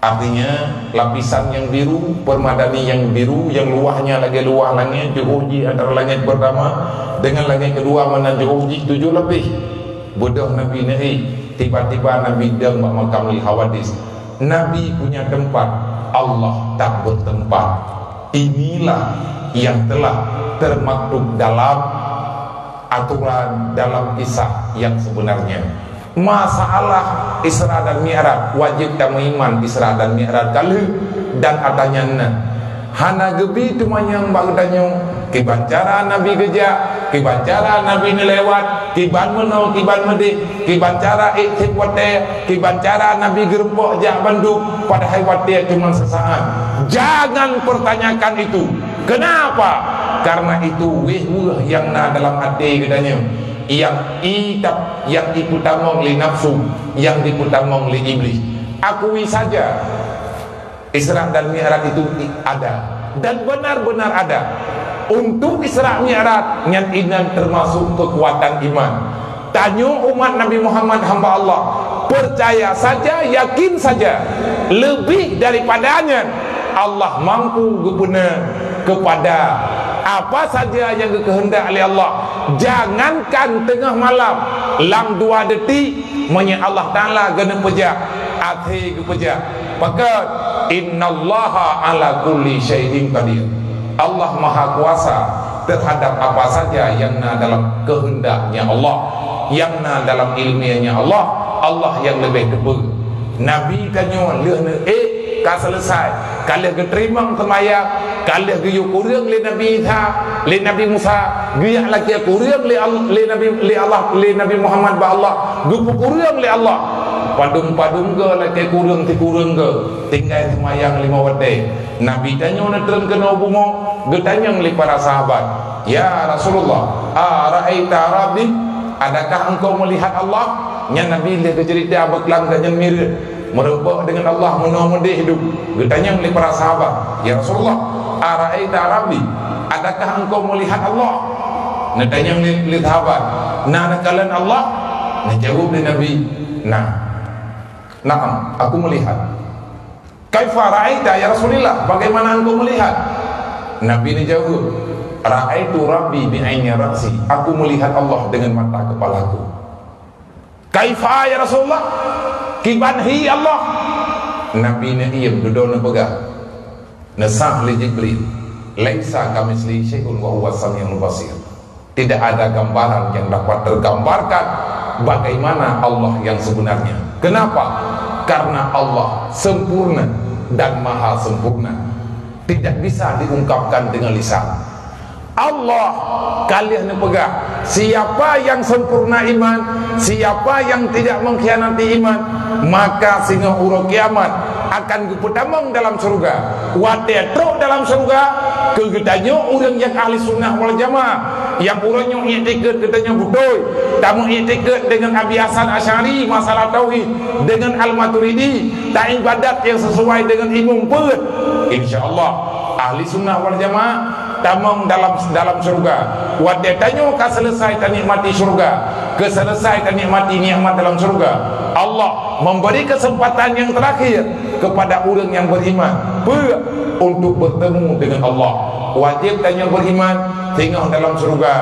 Artinya lapisan yang biru, permadani yang biru, yang luahnya lagi luah langit Juhuji antara langit pertama dengan langit kedua mana Juhuji 7 lebih. Bodoh Nabi ni tiba-tiba Nabi dang makam li hawadis. Nabi punya tempat, Allah tak bertempat. Inilah yang telah termaktub dalam aturan dalam kisah yang sebenarnya. Masalah Isra dan Mi'raj wajib kamu iman Isra dan Mi'raj kali dan adanya hana gebi tu manyang bang tanyong kibancara Nabi gejak kibancara Nabi ni lewat kiban menau kiban medi kibancara ikhib wate kibancara Nabi gerempok jak banduk padahal wate cuma sesaat. Jangan pertanyakan itu. Kenapa? Karena itu weh yang na dalam hati katanya, yang itap yang diputamong li nafsu, yang diputamong li iblis. Akui saja Isra dan Mi'raj itu ada dan benar-benar ada. Untuk Isra Mi'raj yang ini termasuk kekuatan iman. Tanya umat Nabi Muhammad hamba Allah, percaya saja, yakin saja, lebih daripadanya Allah mampu guna kepada apa saja yang dikehendak oleh Allah. Jangankan tengah malam lang 2 detik menye Allah Taala gena pejak akhir ke pejak. Maka innallaha ala kulli syai'in qadir. Allah Maha Kuasa terhadap apa saja yang na dalam kehendaknya Allah, yang na dalam ilmiahnya Allah. Allah yang lebih tepat. Nabi tanya leuh ka selesai kalau keterima semaya kalau geyu kurang le Nabi Isa le Nabi Musa geyak lagi kurang le Nabi Muhammad ba Allah gupu kurang le Allah padum-padum ke lagi kurang ti kurang ke tinggal semayang 5 waktu. Nabi tanya na terang kena bumo getanyang le para sahabat, ya Rasulullah ara'aita rabbi, adakah engkau melihat Allah? Nya Nabi le cerita abaklang dan mirip merubah dengan Allah menomode hidup. Getanya oleh para sahabat, ya Rasulullah ara'aita rabbi, adakah engkau melihat Allah? Netanya oleh sahabat, nah kalian Allah? Nah jawab dari Nabi, nah aku melihat. Kaifa ra'aita ya Rasulullah, bagaimana engkau melihat? Nabi ini jawab, ra'aitu rabbi bi'aini ra'si, aku melihat Allah dengan mata kepalaku. Kaifa ya Rasulullah, kibanhi Allah. Nabi ni iyam duduk na pegang nasah li Jibril, laisa kamitsli syai'un wa huwa samiul basir. Tidak ada gambaran yang dapat tergambarkan bagaimana Allah yang sebenarnya. Kenapa? Karena Allah sempurna dan maha sempurna, tidak bisa diungkapkan dengan lisan. Allah kalian pegang. Siapa yang sempurna iman, siapa yang tidak mengkhianati iman, maka sehingga huruf kiamat akan keputamang dalam surga. Watetro dalam surga kegetanya orang yang ahli sunnah wal jamaah, yang orangnya i'tikad katanya betul, tamu i'tikad dengan Abi Hasan Asy'ari masalah tauhid, dengan Al-Maturidi tak ibadat yang sesuai dengan imam pun, insyaallah ahli sunnah wal jamaah tamang dalam surga. Wadai tanya ka selesai nikmati surga, ke selesai nikmati nikmat dalam surga. Allah memberi kesempatan yang terakhir kepada orang yang beriman untuk bertemu dengan Allah. Wajib tanya beriman tinggal dalam surga.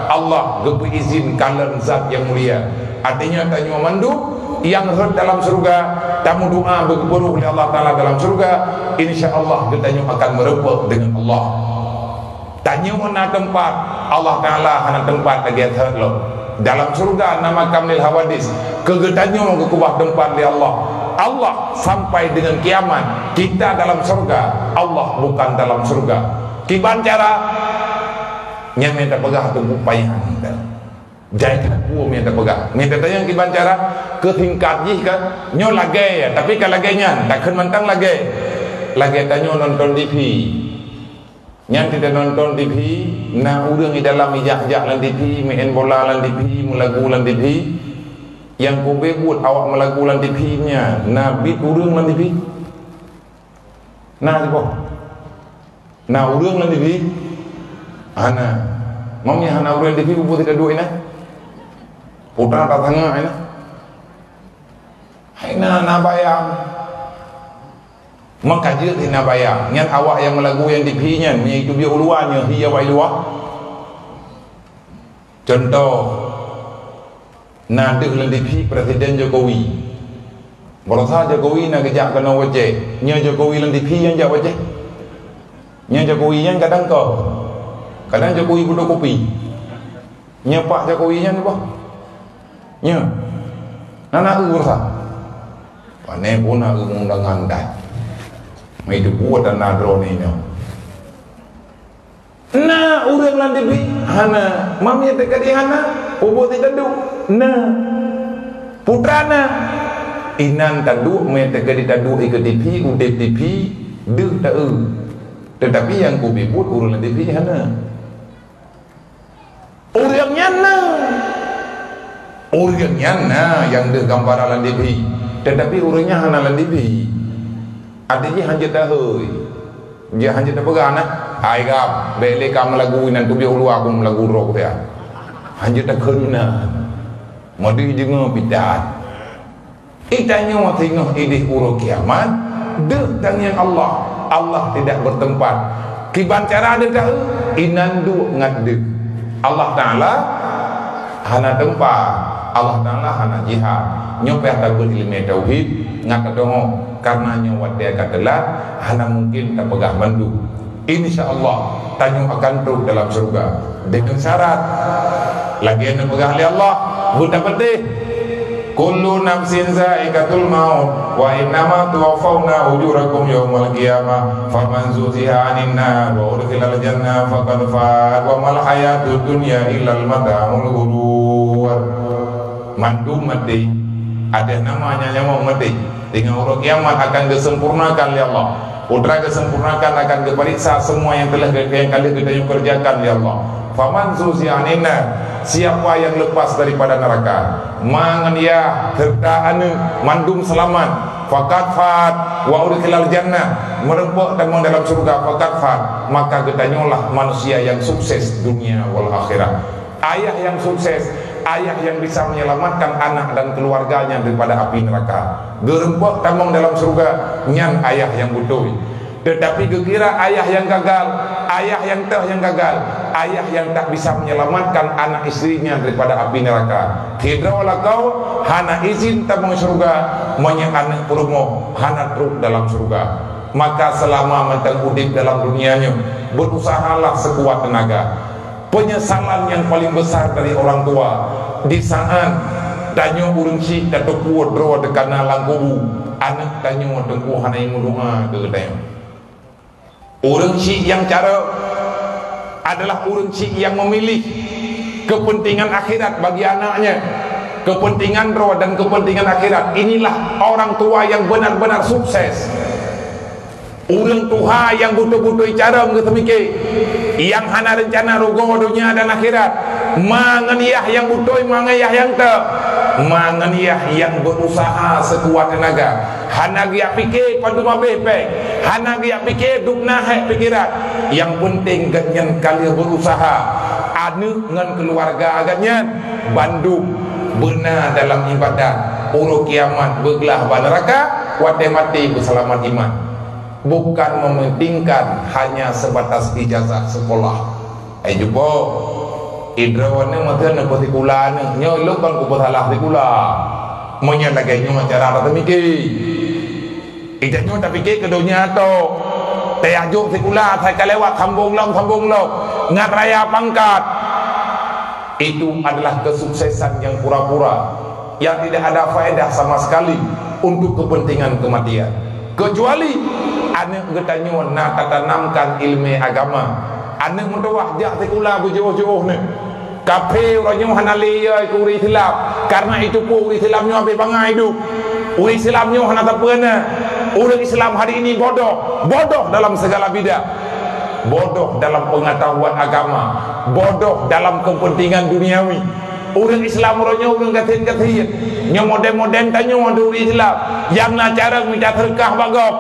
Allah beri izin kalian zat yang mulia. Artinya tanya mandu yang dalam surga, tamu doa berguru oleh Allah Taala dalam surga, insyaallah kita akan merepot dengan Allah. Tanya mana tempat Allah Ta'ala hana tempat lagi lo. dalam surga nama kamil hawadis kegedanyo ke kubah tempat di Allah. Allah sampai dengan kiamat kita dalam surga, Allah bukan dalam surga. Kiban cara nya minta pegah tu upaya kita. Jangan ku minta pegah. Minta tanya kiban cara ke tingkat jih kan nyo lagi ya, tapi kalau lagenya tak kan mentang lagi. Lagi tanya nonton TV. Yang tidak nonton TV, nah urang di dalam ijak-jak lan TV, main bola lan TV, melagu lan TV. Yang ku bebut awak melagu lan TV nya, nah bit urang lan TV. Nah siapa? Nah urang lan TV. Ana. Mamnya hana urang TV ku tidak duit nah. Putra tak tengah ina. Haina na bayang. Maka je tina bayang nyan awak yang melagu yang TV nya itu dia uluannya hiya wa luah. Contoh nadeh lan TV Presiden Jokowi. Berasa Jokowi nak kejak kena wajah. Nya Jokowi lan TV yang jak wajah. Nya Jokowi yang kadang kau. Kadang Jokowi butuh kopi. Nya Pak Jokowi nya apa? Nya. Nana ursa. Pane pun aku undangan dah. Mai tu buat dan nadro ni nya. Nah, urang lan TV hana, mami te kadi hana, ubo te tadu. Nah. Putrana inan tadu me te kadi tadu ke TV, udep TV, deuh ta Tetapi yang ku bibut urang lan TV hana. Urangnya yang deuh gambar lan TV. Tetapi urangnya hana lan TV. Artinya hanya dah hoi. Dia hanya dah pegang nah. Hai gap, bele kam lagu inan tu dia ulu aku lagu rock dia. Hanya dah kena. Modi jeung bidat. Itanya wa tengok idih uro kiamat, deuh tangyang Allah. Allah tidak bertempat. Kiban cara ada dah inan du ngadeg. Allah Taala hana tempat. Allah Taala hana jihad. Nyopeh tak berilmu tauhid ngakadongo karena nyawa dia katelat hana mungkin tak pegah bandu. InsyaAllah tanyo akan terus dalam surga dengan syarat lagi yang pegah oleh Allah buta pedih kullu nafsin za'iqatul maut wa innama tuwaffawna ujurakum yawmal qiyamah faman zuziha 'anil nar wa udkhilal jannah faqad faz wa mal hayatud dunya illal mata'ul ghurur. Mandu mati ada namanya nyawa mati dengan urut kiamat akan disempurnakan oleh Allah. Putra disempurnakan akan diperiksa semua yang telah yang kali kita kerjakan oleh Allah. Faman zuzi'anina, siapa yang lepas daripada neraka, mangan ya tertaan mandum selamat, faqad fat wa udkhilal jannah, merempok dan dalam surga, faqad fat, maka ketanyolah manusia yang sukses dunia wal akhirat. Ayah yang sukses, ayah yang bisa menyelamatkan anak dan keluarganya daripada api neraka. Gerempok tamong dalam surga nyan ayah yang butuh. Tetapi kekira ayah yang gagal, ayah yang gagal, ayah yang tak bisa menyelamatkan anak istrinya daripada api neraka. Hidraulah kau hana izin tamong surga menyak anak perumo hana truk dalam surga. Maka selama mentang udip dalam dunianya berusahalah sekuat tenaga. Penyesalan yang paling besar dari orang tua di saat tanyo urang si datuk kuat draw dekana langkubu anak tanyo dengku hanai mudunga ke tayong urang si yang cara adalah urang si yang memilih kepentingan akhirat bagi anaknya, kepentingan draw dan kepentingan akhirat. Inilah orang tua yang benar-benar sukses. Urang tuha yang butuh-butuh cara mengetemike yang hana rencana rugo dunia dan akhirat, manganiyah yang butuh, manganiyah yang tak, manganiyah yang berusaha sekuat tenaga, hana dia fikir pandu mabeh, hana dia fikir dukna hak pikiran. Yang penting ganyan kali berusaha anu ngan keluarga agaknya bandu benar dalam ibadat urut kiamat beglah neraka wate mati berselamat iman. Bukan mementingkan hanya sebatas ijazah sekolah. Jumpa idrawane mata nak particular ni nyolok kan ku bersalah particular. Monya lagi nyo cara tak mikir. Ijanyo tak fikir ke dunia tu. Tayajuk sekular saya lewat sambung long ngat raya pangkat. itu adalah kesuksesan yang pura-pura, yang tidak ada faedah sama sekali untuk kepentingan kematian. Kecuali anak getanyo nak tanamkan ilmu agama, anak mentawah jak sekula berjauh-jauh ni kafe orang hanali ku uri Islam, karena itu pun uri Islamnya ambil bangai hidup, uri Islamnya hana tak pernah. Orang Islam hari ini bodoh dalam segala bidang, bodoh dalam pengetahuan agama, bodoh dalam kepentingan duniawi. Orang Islam orangnya orang katin-katin, yang modern-modern tanya orang Islam, yang nak cara minta terkah bagok,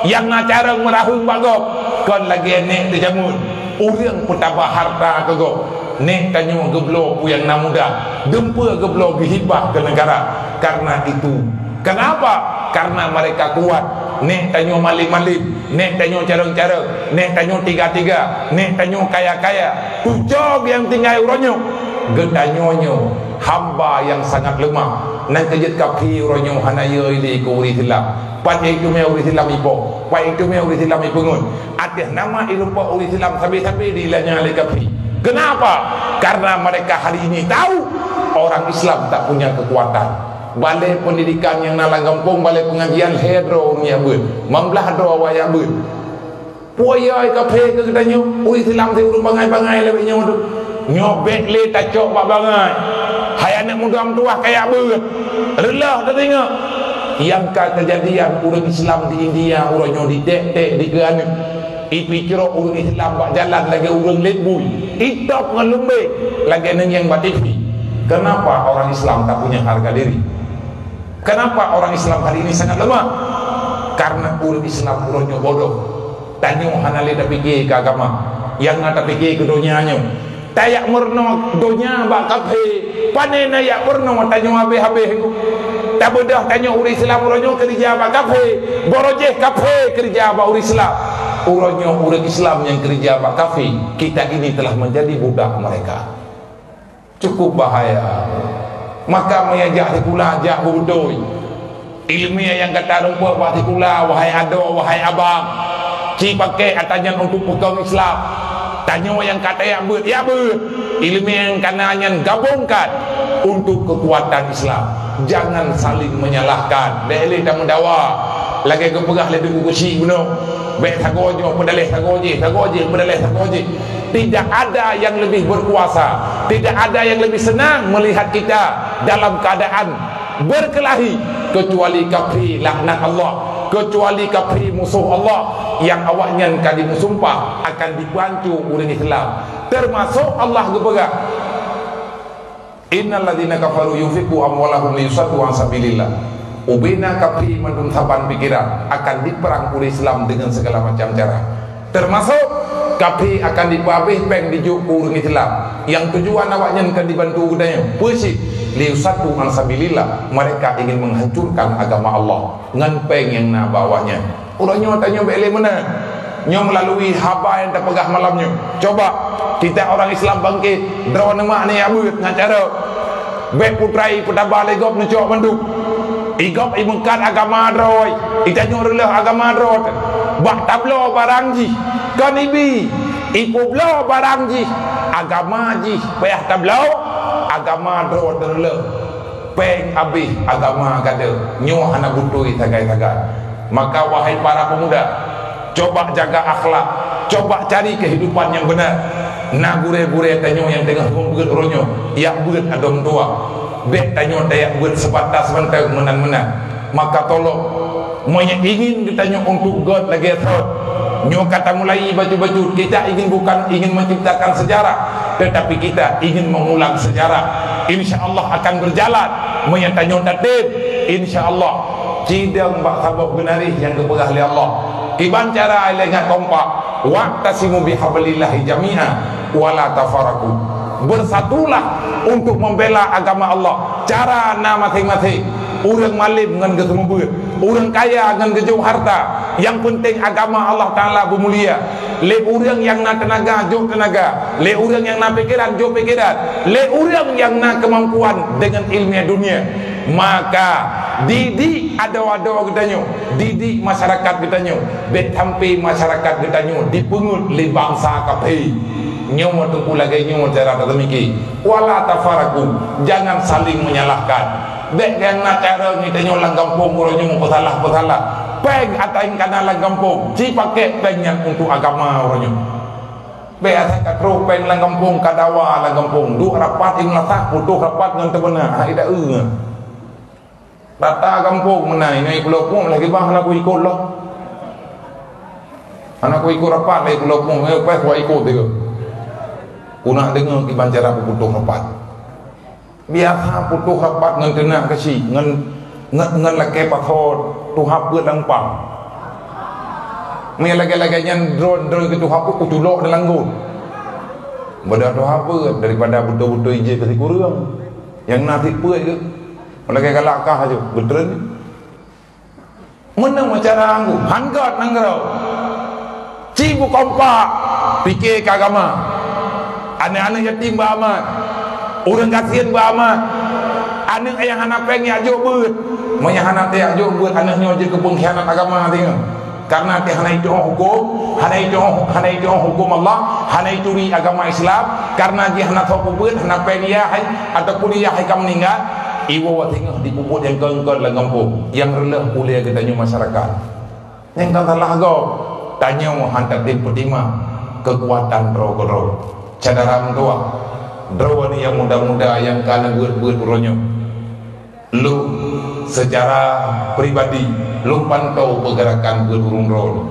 yang nak cara merahung bagok, kan lagi nek terjamun. Orang petambah harta kagok, nek tanya geblo yang namuda, dempa geblo dihibah ke negara. Karena itu, kenapa? Karena mereka kuat. Nek tanyo malim-malim, nek tanyo carang-carang, nek tanyo tiga-tiga, nek tanyo kaya-kaya. Tujuh yang tinggal uronyo, gedanyonyo hamba yang sangat lemah. Nak kejut kapi uronyo hanaya ini ku uri Islam. Pan itu me uri Islam ipo, pan itu me uri Islam ipungun. Ada nama irupa uri Islam sampai-sampai dilanya oleh kapi. Kenapa? Karena mereka hari ini tahu orang Islam tak punya kekuatan. Balai pendidikan yang nalang kampung, balai pengajian hedro nya beut, mamblah do waya beut. Puayai kafe ke katanya, ui Islam te urung bangai-bangai lebih nya tu. Nyobek le tacok bak bangai. Hai anak muda tua kayak beut. Relah dah tengok. Yang kejadian urang Islam di India, urangnya di tek-tek di Gana. Itu kira urang Islam bak jalan lagi urang letbui. Itop ngelumbe lagi neng yang batifi. Kenapa orang Islam tak punya harga diri? Kenapa orang Islam hari ini sangat lemah? Karena orang Islam urangnya bodoh. Tanyo hanali tak fikir ke agama, yang nak fikir ke dunianya. Tayak merno dunia bak kafe, panena yak merno tanyo habis-habis. Tak bedah tanyo orang Islam urangnya kerja bak kafe, borojeh kafe kerja bak orang Islam. Urangnya orang Islam yang kerja bak kafe, kita ini telah menjadi budak mereka. Cukup bahaya. Maka meyajak tikula ajak berdoi ilmiah yang kata rumput buat tikula, wahai ado, wahai abang, ci pakai atanya untuk pegang Islam. Tanya yang kata ya ber, ilmiah yang kananya gabungkan untuk kekuatan Islam. Jangan saling menyalahkan. Dele tak mendawa lagi kepegah lebih kukusi benar. Baik sagojo pedalih sagoji pedalih sagoji. Tidak ada yang lebih berkuasa, tidak ada yang lebih senang melihat kita dalam keadaan berkelahi kecuali kafir laknat Allah, kecuali kafir musuh Allah yang awaknya kali musumpah akan dibantu orang Islam. Termasuk Allah gepegang, innal ladzina kafaru yunfiqu amwalahum liyusaddu an sabilillah. Ubina kafir mendun saban pikiran akan diperang oleh Islam dengan segala macam cara. Termasuk kapi akan dipabih peng dijuk urang Islam yang tujuan awaknya akan dibantu budaya persik liusatu ansabilillah. Mereka ingin menghancurkan agama Allah ngan peng yang nak bawanya. Urangnya tanya bele mana nyo melalui haba yang terpegah malamnya. Coba kita orang Islam bangkit draw nama ni abut ngacara bek putrai pedaba legop necok banduk igop imengkat agama droi itanyo relah agama droi bak tablo barang ji kan ibi ikublo barang ji agama ji payah tablo agama droi terle peng habis agama kada nyo hana butui tagai-tagai. Maka wahai para pemuda, coba jaga akhlak, coba cari kehidupan yang benar. Na gure-gure tanyo yang tengah membeut ronyo yak beut adom tua bek tanyo dayak beut sebatas mentang menan-menan. Maka tolong moy ingin ditanya untuk God lagi thot nyo kata mulai baju-baju kita bukan ingin menciptakan sejarah, tetapi kita ingin mengulang sejarah. InsyaAllah akan berjalan menyatanyo tatib insyaallah cidang bak sabab benarih yang kepegah oleh Allah iban cara lengan kompak waqtasimu bihablillahi jami'a wala tafaraku. Bersatulah untuk membela agama Allah. Cara na masing-masing. Urang malim ngan ketemu beut, urang kaya ngan kejauh harta. Yang penting agama Allah Ta'ala bermulia. Le urang yang na tenaga jauh tenaga, le urang yang na pikiran jauh pikiran, le urang yang na kemampuan dengan ilmiah dunia. Maka didik ada-ada getanyo, didik masyarakat getanyo, betampi masyarakat getanyo dipungut le bangsa kape. nyomo tu lagi nyomo cara termiki wala tafaraku jangan saling menyalahkan dek yang nak cara ni tanyo lang kampung ro nyomo salah peng atain kana lang kampung si pakai peng yang untuk agama ro nyomo be atai katro peng lang kampung kadawa lang kampung du rapat in latah putuh rapat ngan tebena ha ida rata kampung menai ni pulau pun lagi bang aku ikut lah anakku ikut rapat lagi pulau pun apa aku ikut dia aku nak dengar di bancara aku putuh rapat biasa putuh rapat ngan kena kasi ngan laki pasal tu hap beut langpang ni lagi-lagi yang drone ke tu hap aku tulok dalam gun benda tu apa daripada betul-betul ije kasi kurang yang nanti puai ke lagi galakah aja betul ni menang cara anggu hanggat nangrau cibu kompak fikir agama anak-anak yatim beramat orang kasihan beramat anak yang anak pengen ajuk beut banyak anak dia ajuk beut anaknya je ke pengkhianat agama tengok karena dia hana itu hukum hana itu hukum Allah hana itu agama Islam karena dia hana tahu beut hana pengen ya ataupun ya kamu meninggal ibu tengok di puput yang kengkol lang kampung yang relah oleh katanya masyarakat yang tak salah kau tanya hantar tim pertima kekuatan roh cadaran tua draw ni yang muda-muda yang kana buat uronyo lu secara pribadi lu pantau pergerakan berurung roh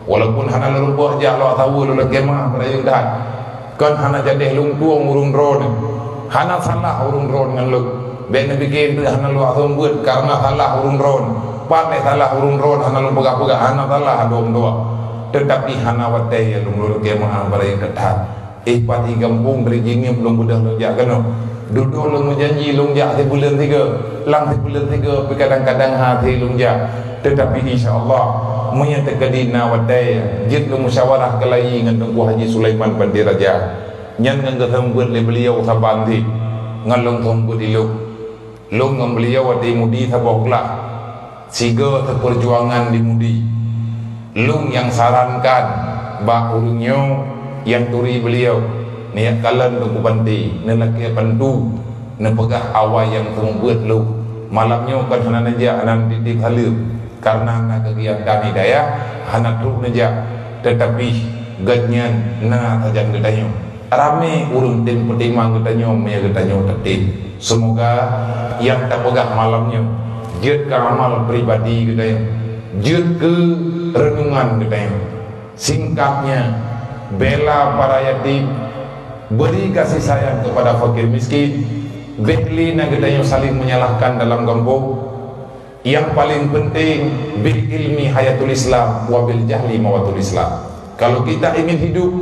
walaupun hana lu buah jah lo tahu lu kemah pada yang dah kan hana jadi lu tua urung roh hana salah urung roh dengan lu ben bikin tu hana lu atom buat karena salah urung roh pakai salah urung roh hana lu pegah-pegah hana salah dom doa tetapi hana watai yang lu kemah pada yang dah pati kampung dari jingnya belum mudah lunjak kan duduk lu menjanji lunjak di bulan 3 lang di bulan 3 kadang-kadang hati lunjak tetapi insyaAllah menyatakan dina wadai jid lu musyawarah kelai dengan Tengku Haji Sulaiman Bandi Raja nyan ngan ketembut le beliau sabanti ngalung tembut iluk lu ngam beliau wadai mudi saboklah siga perjuangan di mudi lu yang sarankan bak urungnya yang turi beliau niat kalan tu banti nelaki pandu nepegah awal yang membuat lu malamnya kan hana naja anan didik halir karena nak kegiatan hidayah hana truk naja tetapi ganyan na sajan gedanyo rame urung tim pertimang gedanyo maya gedanyo tertib semoga yang tak pegah malamnya jid ke amal pribadi gedanyo jid ke renungan gedanyo singkatnya bela para yatim beri kasih sayang kepada fakir miskin behli nagedayo saling menyalahkan dalam kampung yang paling penting bil ilmi hayatul Islam wa bil jahli mawatul Islam kalau kita ingin hidup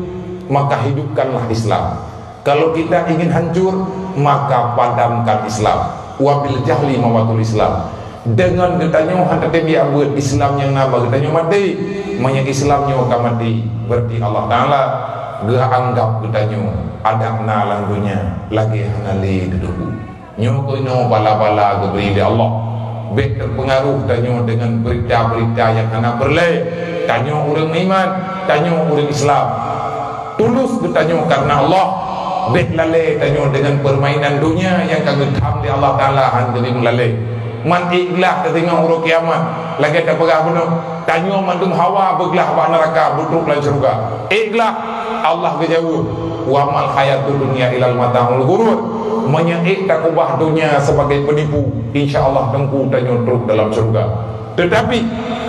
maka hidupkanlah Islam kalau kita ingin hancur maka padamkan Islam wa bil jahli mawatul Islam dengan getanyo hantar dia buat Islam yang nambah getanyo mati banyak Islamnya akan mati berarti Allah Ta'ala gak anggap getanyo ada nalang dunia lagi hanali duduku nyoko no bala-bala geberi Allah bet terpengaruh tanyo dengan berita-berita yang hana berlai tanyo orang iman tanyo orang Islam tulus getanyo karena Allah bet lalai tanyo dengan permainan dunia yang kagak di Allah Ta'ala handeli melalai man ikhlas ketinggal urut kiamat lagi tak pegah benar tanya mandung hawa beglah bak neraka buduk lan syurga ikhlas Allah kejauh wa mal hayatud dunya ilal mata'ul ghurur menyek tak ubah dunia sebagai penipu insyaallah tengku tanya truk dalam syurga tetapi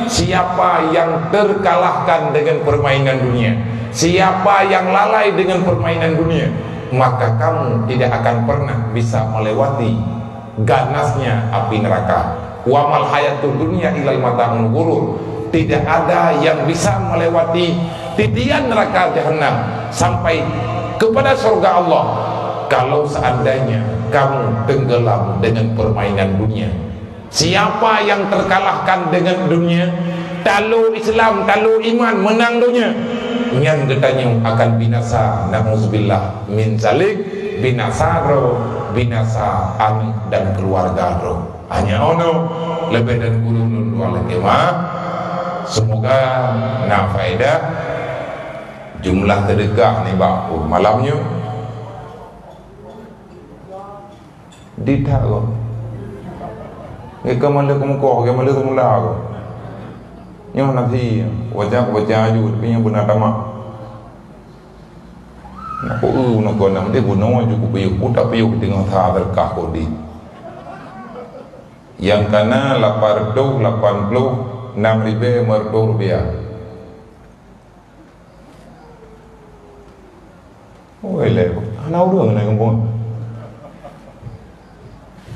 siapa yang terkalahkan dengan permainan dunia siapa yang lalai dengan permainan dunia maka kamu tidak akan pernah bisa melewati ganasnya api neraka wa mal hayatud dunya ilal mata'ul ghurur tidak ada yang bisa melewati titian neraka jahanam sampai kepada surga Allah kalau seandainya kamu tenggelam dengan permainan dunia siapa yang terkalahkan dengan dunia talu Islam talu iman menang dunia yang getanya akan binasa na'udzubillah min zalik binasa binasa anak dan keluarga roh hanya ono lebih dan gulunun dua lagi semoga na faedah Jumlah sedekah ni berapa malamnya? Didak kau. Ke mana ke muka, ke mana ke mula kau. Nyoh nanti wajah aju tapi yang benar tamak. Nak nak kau nak dia guna juga payuh, tak payuh tengah thah berkah kau di. Yang kana 886 ribu rupiah. Oh elok, anak orang nak kampung.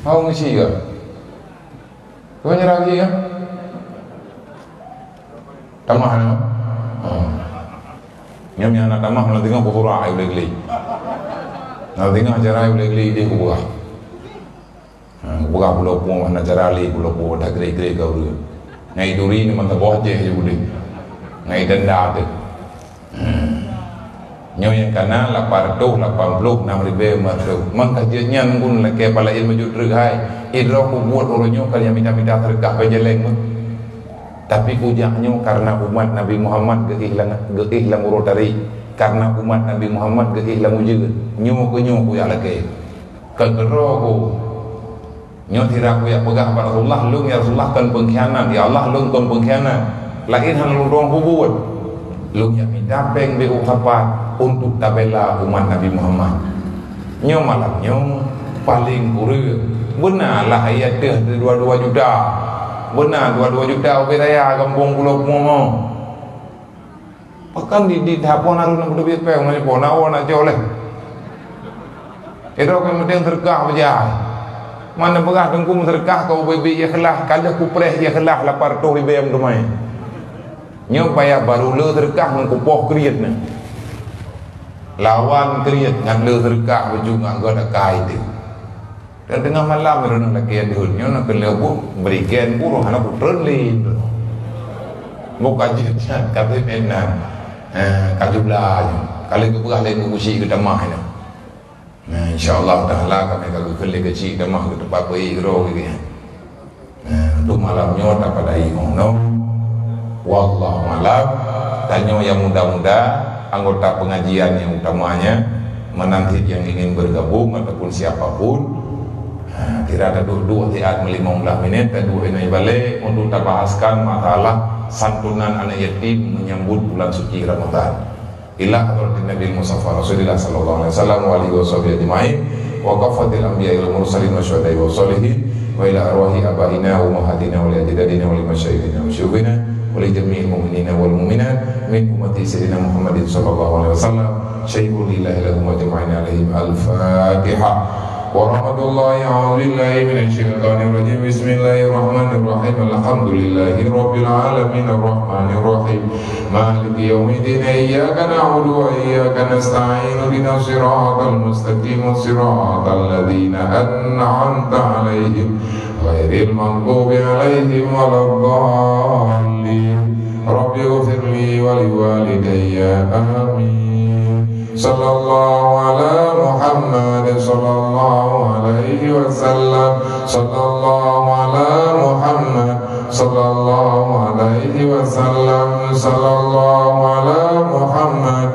Kau ngisi ke? Kau nyerah lagi kan? Tamah ni. Nyam anak tamah nak tengok pura ai boleh geli. Nak tengok acara boleh geli dia buka. Buka pulau pun nak acara li pulau pun dah geli kau dia. Ngai duri ni mantap boh je boleh. Ngai denda tu. Nyo yang kana 886 ribu mengkajiannya pun lagi pala ilmu judreg hai idro ku buat orangnya kalau yang minta terkah pejeleng tapi kujaknya karena umat Nabi Muhammad kehilang urutari karena umat Nabi Muhammad kehilang ujian nyo ku ya lagi kegero ku nyo tidak ku ya pegang pada Rasulullah lu ya Rasulullah kan pengkhianat ya Allah lu kan pengkhianat lain hal lu doang buat lu yang minta peng be ucapan untuk tabela umat Nabi Muhammad. Nyo malamnya paling kurang. Benarlah ayat dah 22 juta. Benar 22 juta beraya kampung pulau Momo. Pakan di dapur naru nak lebih peng nak pon awak nak joleh. Itu kan mending terkah aja. Mana begah tengkum terkah kau bebe ikhlas kalau ku preh ikhlas 800 ribu yang domai. Nyo payah baru le terkah mengkupoh kriat ni. Lawan kriat ngan le terkah baju ngan gua dak kai tu. Dan tengah malam rena lagi dihunnya nak kelebu berikan buruh anak putren lin. Buka jitan kata penan. Kajublah. Kalau ke belah lain kusi ke damah ni. Insya-Allah taala kami kalau kele kecil damah ke tempat pergi gero gitu. Untuk malamnya dapat ai ngono. Wallahu malam tanya yang muda-muda anggota pengajian yang utamanya menanti yang ingin bergabung ataupun siapapun tidak ada dua tiap 15 minit dan dua ini balik untuk kita bahaskan masalah santunan anak yatim menyambut bulan suci Ramadan ila hadratin Nabi Mustafa Rasulullah sallallahu alaihi wasallam wa alihi washabihi ajmain wa qafatil anbiya'i wal mursalin wa syuhada'i wa sholihin wa ila arwahi abaina wa ummahatina wa ajdadina wa limasyayikhina wa syuhina ولجميع المؤمنين والمؤمنات من أمة سيدنا محمد صلى الله عليه وسلم شيء لله لهم أجمعين عليهم الفاتحة ورحمة الله أعوذ بالله من الشيطان الرجيم بسم الله الرحمن الرحيم الحمد لله رب العالمين الرحمن الرحيم مالك يوم الدين إياك نعبد وإياك نستعين اهدنا الصراط المستقيم صراط الذين أنعمت عليهم غير المغضوب عليهم ولا الضالين رب اغفر لي ولوالدي آمين صلى الله على محمد صلى الله عليه وسلم صلى الله على محمد صلى الله عليه وسلم صلى الله على محمد